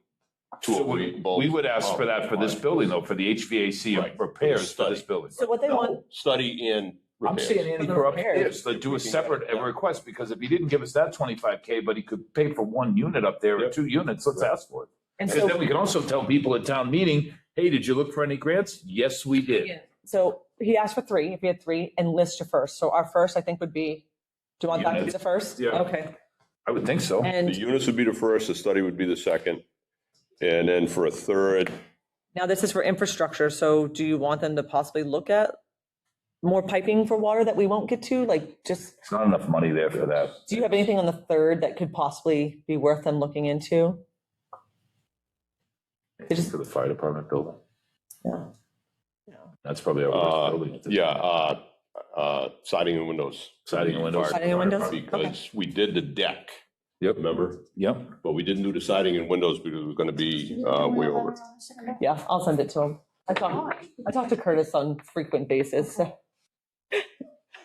So we would ask for that for this building though, for the HVAC Right. repairs for this building. So what they want, Study in I'm repairs. saying Andy, For the for repairs. upstairs, to do a separate request, because if he didn't give us that 25K, but he could pay for one unit up there or Yep. 2 units, let's ask for it. and Because so, then we can also tell people at town meeting, hey, did you look for any grants? Yes, we did. so he asked for 3, if you had 3, and list your first. So our first, I think, would be, do you want that to be Units. the first? Yeah. Okay. I would think so. The And units would be the first, the study would be the second. And then for a third, now this is for infrastructure. So do you want them to possibly look at more piping for water that we won't get to? Like just, It's not enough money there for that. do you have anything on the third that could possibly be worth them looking into? They just, For the fire department building. yeah. That's probably our worst building. Siding and windows. Siding and windows. Siding and windows? Because we did the deck, Yep. remember? Yep. But we didn't do the siding and windows because it was gonna be way over. Yeah, I'll send it to him. I talk to Curtis on frequent basis. So.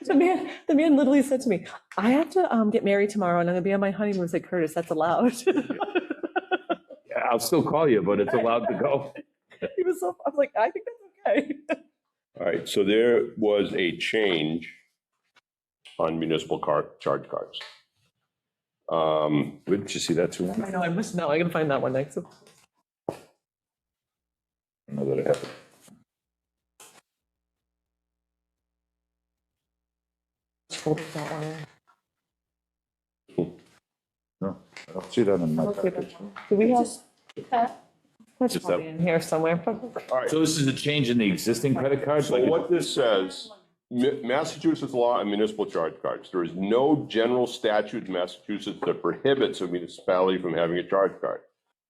The man literally said to me, I have to get married tomorrow and I'm gonna be on my honeymoon. I was like, Curtis, that's allowed. Yeah, I'll still call you, but it's allowed to go. He was so, I was like, I think that's okay. All right, so there was a change on municipal charge cards. Where did you see that too? I know, I missed that. I can find that one next. I know that I have it. Fold that one in. No, I don't see that in my package. Do we have? That's Just probably that- in here somewhere. All right, So this is a change in the existing credit card? so what this says, Massachusetts law on municipal charge cards. There is no general statute in Massachusetts that prohibits a municipality from having a charge card.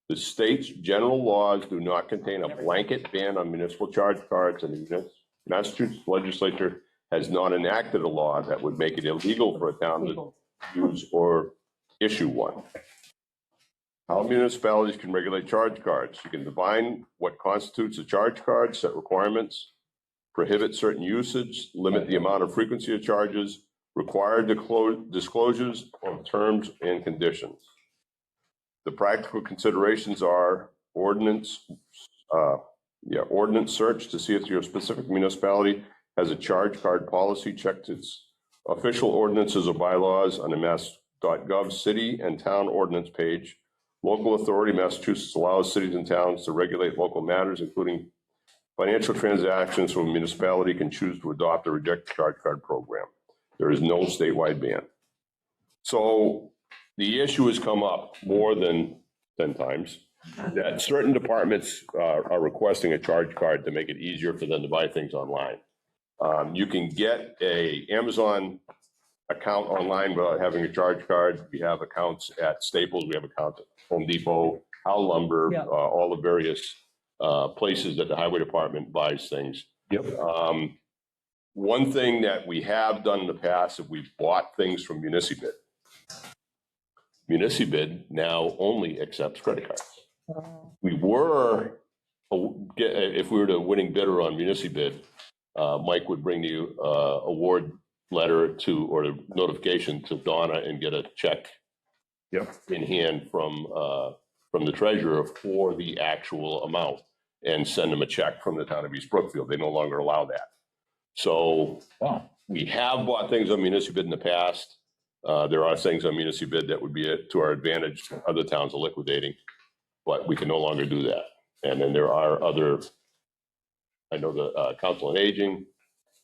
The state's general laws do not contain a blanket ban on municipal charge cards, and the Massachusetts legislature has not enacted a law that would make it illegal for a town to use or issue one. How municipalities can regulate charge cards. You can define what constitutes a charge card, set requirements, prohibit certain usage, limit the amount of frequency of charges, require disclosures of terms and conditions. The practical considerations are ordinance search to see if your specific municipality has a charge card policy, checked its official ordinances or bylaws on the mass.gov city and town ordinance page. Local authority, Massachusetts allows cities and towns to regulate local matters, including financial transactions, so a municipality can choose to adopt or reject the charge card program. There is no statewide ban. So the issue has come up more than 10 times that certain departments are requesting a charge card to make it easier for them to buy things online. You can get a Amazon account online without having a charge card. We have accounts at Staples, we have accounts at Home Depot, Howell Lumber, Yeah. all the various places that the highway department buys things. Yep. One thing that we have done in the past is we've bought things from Municibid. Municibid now only accepts credit cards. We were, if we were the winning bidder on Municibid, Mike would bring the award letter to, or the notification to Donna and get a check in hand from the treasurer for the actual amount and send them a check from the town of East Brookfield. They no longer allow that. So we have bought things on Municibid in the past. There are things on Municibid that would be to our advantage. Other towns are liquidating, but we can no longer do that. And then there are other, I know the Council on Aging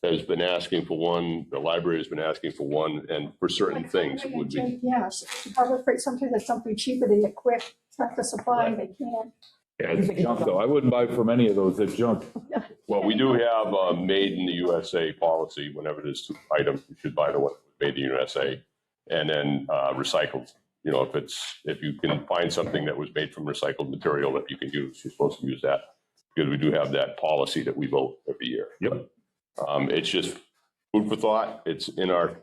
has been asking for one, the library has been asking for one, and for certain things it would be. Yes, Harbor Freight, something that's something cheaper, they get quick, Tractor Supply, they can't. Yeah, it's junk though. I wouldn't buy from any of those. They're junk. Well, we do have a made in the USA policy. Whenever there's two items, you should buy the one made in the USA, and then recycled. You know, if you can find something that was made from recycled material that you can use, you're supposed to use that, because we do have that policy that we vote every year. Yep. It's just food for thought. It's in our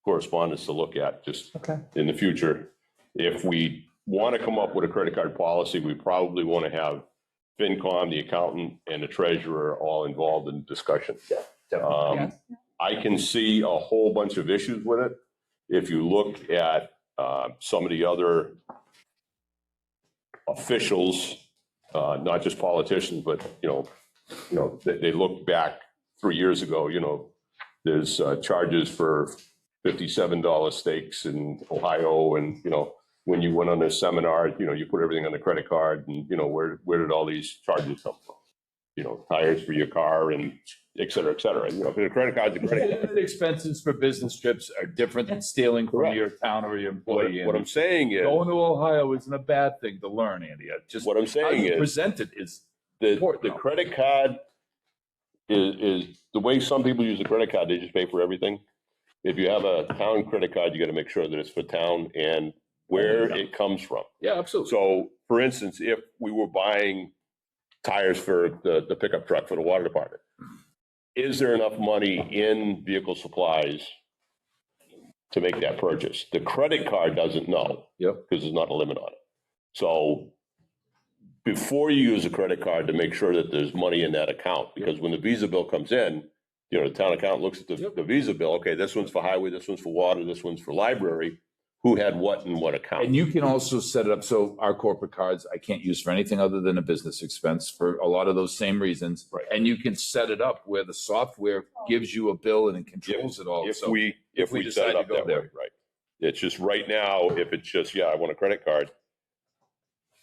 correspondence to look at just in the future. If we want to come up with a credit card policy, we probably want to have FinCom, the accountant, and the treasurer all involved in discussion. I can see a whole bunch of issues with it. If you look at some of the other officials, not just politicians, but they look back 3 years ago. There's charges for $57 steaks in Ohio, and when you went on a seminar, you put everything on the credit card, and where did all these charges come from? Tires for your car, and et cetera, et cetera. The credit card's a credit card. Expenses for business trips are different than stealing from your town or your employee. What I'm saying is, going to Ohio isn't a bad thing to learn, Andy. Just what I'm saying how you is, present it is the credit card is the way some people use a credit card. They just pay for everything. If you have a town credit card, you got to make sure that it's for town, and where it comes from. Yeah, absolutely. So, for instance, if we were buying tires for the pickup truck for the water department, is there enough money in vehicle supplies to make that purchase? The credit card doesn't know. Yep. Because there's not a limit on it. So before you use a credit card, to make sure that there's money in that account, because when the Visa bill comes in, you know, the town account looks at the Visa bill, okay, this one's for highway, this one's for water, this one's for library, who had what in what account. And you can also set it up, so our corporate cards, I can't use for anything other than a business expense for a lot of those same reasons. Right. And you can set it up where the software gives you a bill and it controls it all. If So we set decide it to up go that way, there. right. It's just right now, if it's just, I want a credit card,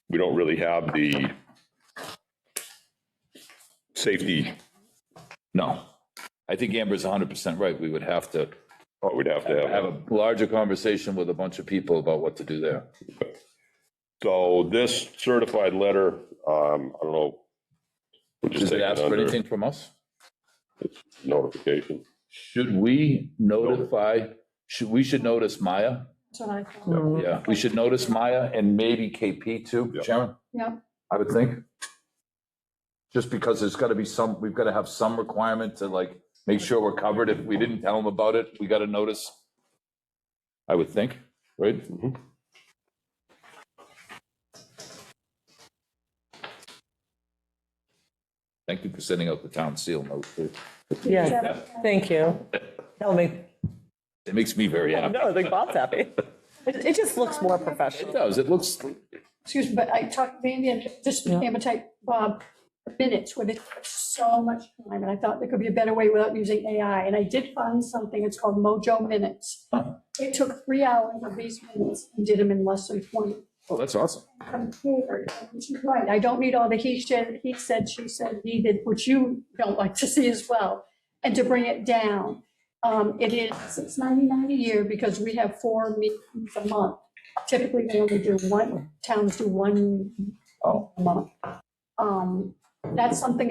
we don't really have the safety. No, I think Amber's 100% right. We would have to We'd have to have a larger conversation with a bunch of people about what to do there. So this certified letter, I don't know. we'll just Does it take ask for under anything from us? Notification. Should we notify, we should notice Maya? That's what I thought. Yeah, we should notice Maya and maybe KP too, Yep. Sharon, Yeah, I would think. Just because there's gotta be we've gotta have some requirement to like, make sure we're covered. If we didn't tell them about it, we gotta notice. I would think, right? Mhm. Thank you for sending out the town seal note. Yeah, thank you. That'll make, It makes me very happy. no, I think Bob's happy. It just looks more It professional. does, it looks, excuse me, but I talked to Andy and just became a type, Bob, minutes where they took so much time, and I thought there could be a better way without using AI, and I did find something, it's called Mojo Minutes. It took 3 hours of these minutes and did them in less than 20. oh, that's awesome. Compared, which is right, I don't need all the he said, she said, he did, which you don't like to see as well. And to bring it down, it is $6.99 a year because we have 4 meetings a month. Typically, they only do one, towns do one a month. That's something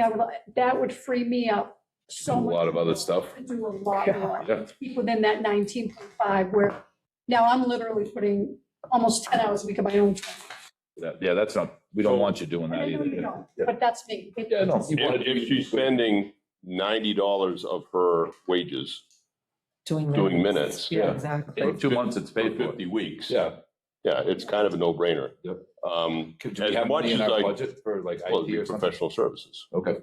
that would free me up so A much. lot of other stuff. To do a lot more. Yeah. Keep within that 19.5 where, now I'm literally putting almost 10 hours a week of my own time. Yeah, that's not, we don't want you doing that I know you either. don't, but that's me. Yeah, no. If she's spending $90 of her wages Doing minutes. Yeah, exactly. In 2 months, it's paid for. 50 weeks. Yeah. Yeah, it's kind of a no-brainer. Yep. As Do we have much money in as our I, budget for like well, IT or something? professional services. Okay.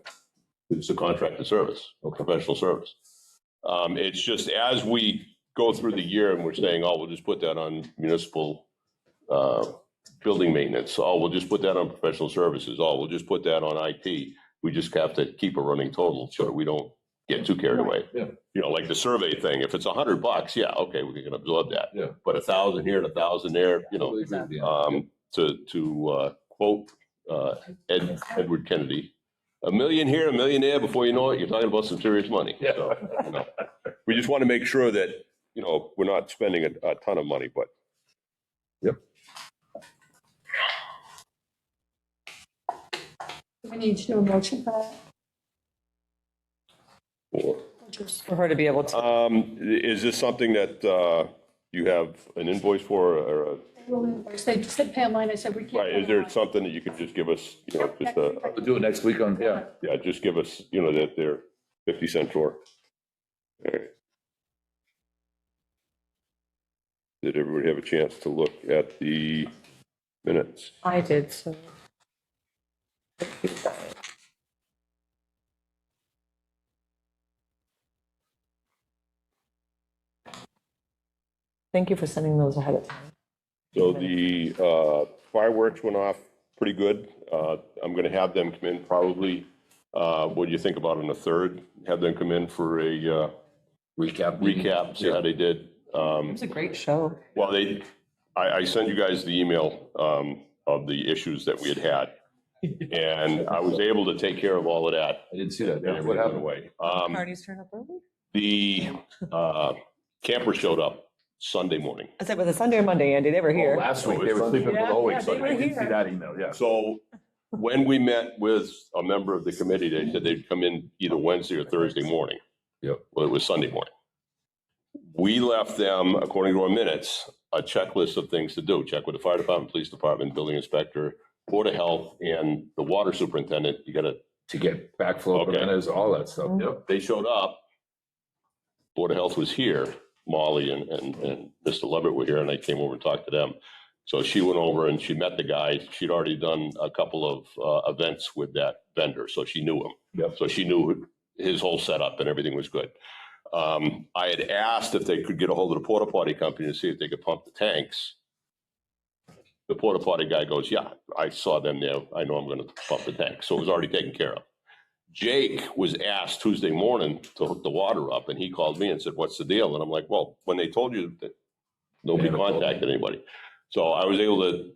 It's a contracted service, professional service. It's just as we go through the year and we're saying, oh, we'll just put that on municipal building maintenance. Oh, we'll just put that on professional services. Oh, we'll just put that on IT. We just have to keep a running total so that we don't get too carried away. Yeah. You know, like the survey thing, if it's $100, yeah, okay, we can absorb that. Yeah. But 1,000 here and 1,000 there, you know, to quote Edward Kennedy, $1 million here, $1 million there, before you know it, you're talking about some serious money. Yeah. So, you know, we just want to make sure that, you know, we're not spending a ton of money, but. Yep. Do we need to do a motion for that? Or- For her to be able to. Is this something that you have an invoice for, or a, They said pay online, I said we can't. right, is there something that you could just give us, you know, just a, We'll do it next week on, yeah. yeah, just give us, you know, that they're 50 cents for. All right. Did everybody have a chance to look at the minutes? I did, so. Thank you for sending those ahead of time. So the fireworks went off pretty good. I'm going to have them come in probably, what do you think about on the 3rd? Have them come in for a recap, see how they did. It was a great show. Well, I sent you guys the email of the issues that we had. And I was able to take care of all of that. I didn't see that. And What everything went happened? away. Parties turn up early? The camper showed up Sunday morning. I said, was it Sunday or Monday, Andy? They were here. Last week, they were sleeping for the whole week, Yeah, so they were I didn't see here. that email, yeah. So when we met with a member of the committee, they said they'd come in either Wednesday or Thursday morning. Yep. Well, it was Sunday morning. We left them, according to our minutes, a checklist of things to do. Check with the fire department, police department, building inspector, Board of Health, and the water superintendent. You gotta. To get backflow Okay. preventers, all that stuff. Yep. They showed up. Board of Health was here. Molly and Mr. Levitt were here, and I came over and talked to them. So she went over and she met the guy. She'd already done a couple of events with that vendor, so she knew him. Yep. So she knew his whole setup and everything was good. I had asked if they could get a hold of the porta potty company to see if they could pump the tanks. The porta potty guy goes, yeah, I saw them there. I know I'm going to pump the tank. So it was already taken care of. Jake was asked Tuesday morning to hook the water up, and he called me and said, what's the deal? And I'm like, well, when they told you that nobody contacted anybody. So I was able to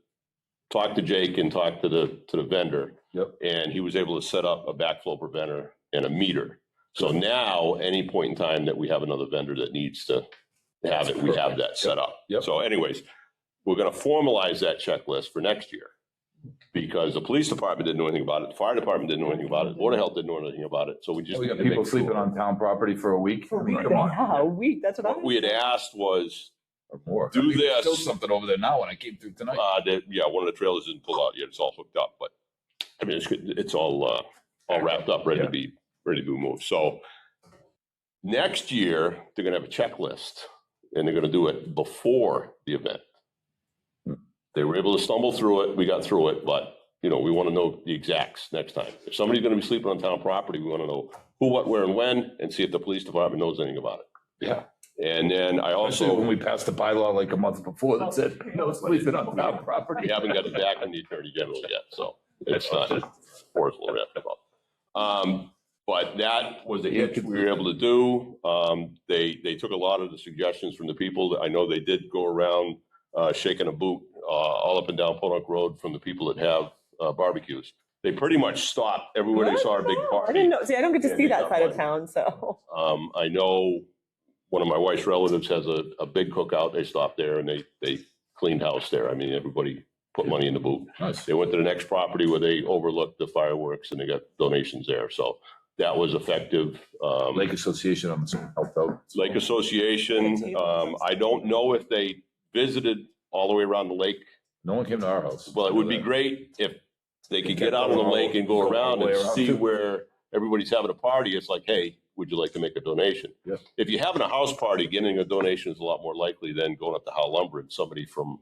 talk to Jake and talk to the vendor. Yep. And he was able to set up a backflow preventer and a meter. So now, any point in time that we have another vendor that needs to have it, we have that set up. Yep. So anyways, we're going to formalize that checklist for next year because the police department didn't know anything about it. The fire department didn't know anything about it. Board of Health didn't know anything about it. So we just We got need to people make sleeping sure. on town property for a week. For a week, Come on. yeah, a week, that's what I. What we had asked was, Or more. Do I mean, this. Still something over there now when I came through tonight. yeah, one of the trailers didn't pull out yet. It's all hooked up, but I mean, it's all wrapped up, ready to be moved. So next year, they're going to have a checklist and they're going to do it before the event. They were able to stumble through it. We got through it, but we want to know the exacts next time. If somebody's going to be sleeping on town property, we want to know who, what, where, and when, and see if the police department knows anything about it. Yeah. And then I Also, also, when we passed the bylaw like a month before that said, no sleeping on town property. we haven't got it back on the Attorney General yet, so it's not enforceable or anything. But that was the hit we were able to do. They took a lot of the suggestions from the people. I know they did go around shaking a boot all up and down Podunk Road from the people that have barbecues. They pretty much stopped everywhere they saw a big I party. didn't know, see, I don't get to And see they that got side of money. town, so. I know one of my wife's relatives has a big cookout. They stopped there and they cleaned house there. I mean, everybody put money in the boot. Nice. They went to the next property where they overlooked the fireworks and they got donations there. So that was effective. Lake Association on the helped out. Lake Association, I don't know if they visited all the way around the lake. No one came to our house. Well, it would be great if they could They get out on the go lake and go all around the way and around see too. where everybody's having a party. It's like, hey, would you like to make a donation? Yeah. If you're having a house party, getting a donation is a lot more likely than going up to Howe Lumber and somebody from,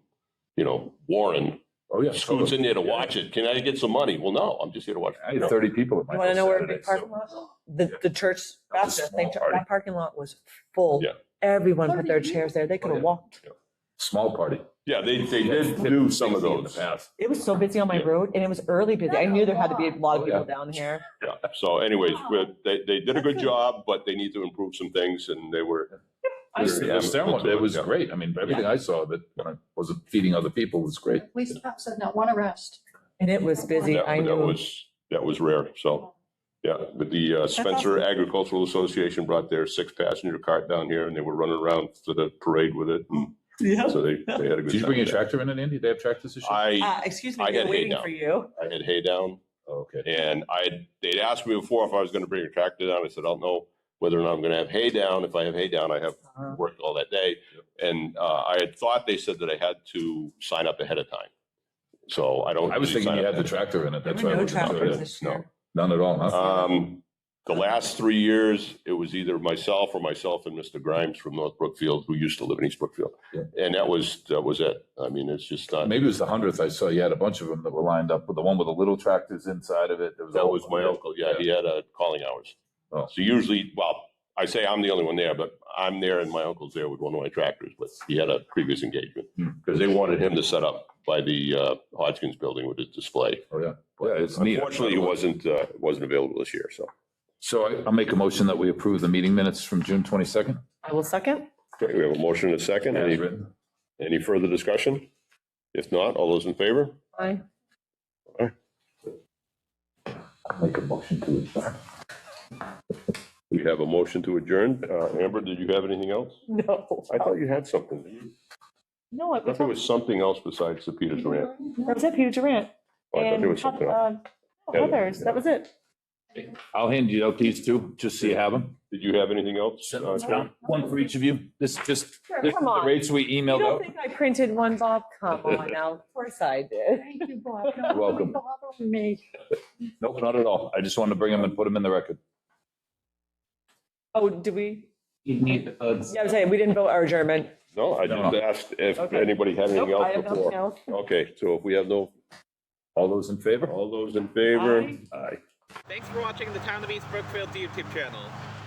Warren Oh, yeah. scoots in there to watch it. Can I get some money? Well, no, I'm just here to watch. I had 30 people at my You want to house know where a Saturday, big parking lot? The church That was a Baptist, thing, small party. that parking lot was full. Yeah. Everyone put their chairs there. They could have walked. Small party. Yeah, they did do some of In the those. past. It was so busy on my road and it was early busy. I knew there had to be a lot of Oh, people yeah. down here. Yeah. So anyways, they did a good job, but they need to improve some things and they were. The ceremony, it was Yeah. great. I mean, everything I saw that when I wasn't feeding other people was great. Police department said not one arrest. And it was busy. That I knew. that was rare. So, yeah, but the Spencer Agricultural Association brought their 6-passenger cart down here and they were running around to the parade with it. And Yeah. so they had a good time. Did you bring a with that. tractor in it, Andy? They have tractors this year? Excuse me, I they're had hay waiting down. for you. I had hay down Oh, okay. and they'd asked me before if I was going to bring a tractor down. I said, I'll know whether or not I'm going to have hay down. If I have hay down, I have worked all that day. And I had thought they said that I had to sign up ahead of time. So I don't. I was usually thinking sign you up had the ahead of time. tractor in it. That's There why were I no wasn't sure. tractors Yeah, this no. year. None at all, huh? The last 3 years, it was either myself and Mr. Grimes from North Brookfield, who used to live in East Brookfield. Yeah. And that was it. I mean, it's just not. Maybe it was the 100th. I saw you had a bunch of them that were lined up with the one with the little tractors inside of it. There That all- was my uncle. Yeah, he had calling hours. Oh. So usually, well, I say I'm the only one there, but I'm there and my uncle's there with one of my tractors, but he had a previous engagement because they wanted him to set up by the Hodgkins building with his display. Oh, yeah. Yeah, it's neat. Unfortunately, he wasn't available this year, so. So I'll make a motion that we approve the meeting minutes from June 22nd. I will second. Okay, we have a motion and a second. As written. Any further discussion? If not, all those in favor? Aye. I'll make a motion to adjourn. We have a motion to adjourn. Amber, did you have anything else? No. I thought you had something. Did you? No, I thought there was something else besides the Peter Durant. That was it, Peter Durant. Oh, I thought there was And something else. Heather's, that was it. I'll hand you out these two, just so you have them. Did you have anything else? One for each of you. This is just the Come on. rates we You emailed don't out. think I printed one, Bob? Come on now. Of course I did. Thank you, Bob. You're welcome. Don't bother me. Nope, not at all. I just wanted to bring them and put them in the record. Oh, did we? You need the votes. Yeah, I was saying, we didn't vote our adjournment. No, I just asked if Okay. anybody had anything Nope, I else have nothing before. else. Okay, so if we have no, All those in favor? all those in favor? Aye. Aye. Thanks for watching the Town of East Brookfield's YouTube channel.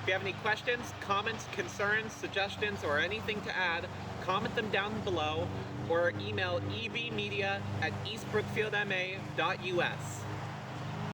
If you have any questions, comments, concerns, suggestions, or anything to add, comment them down below or email evmedia@eastbrookfieldma.us.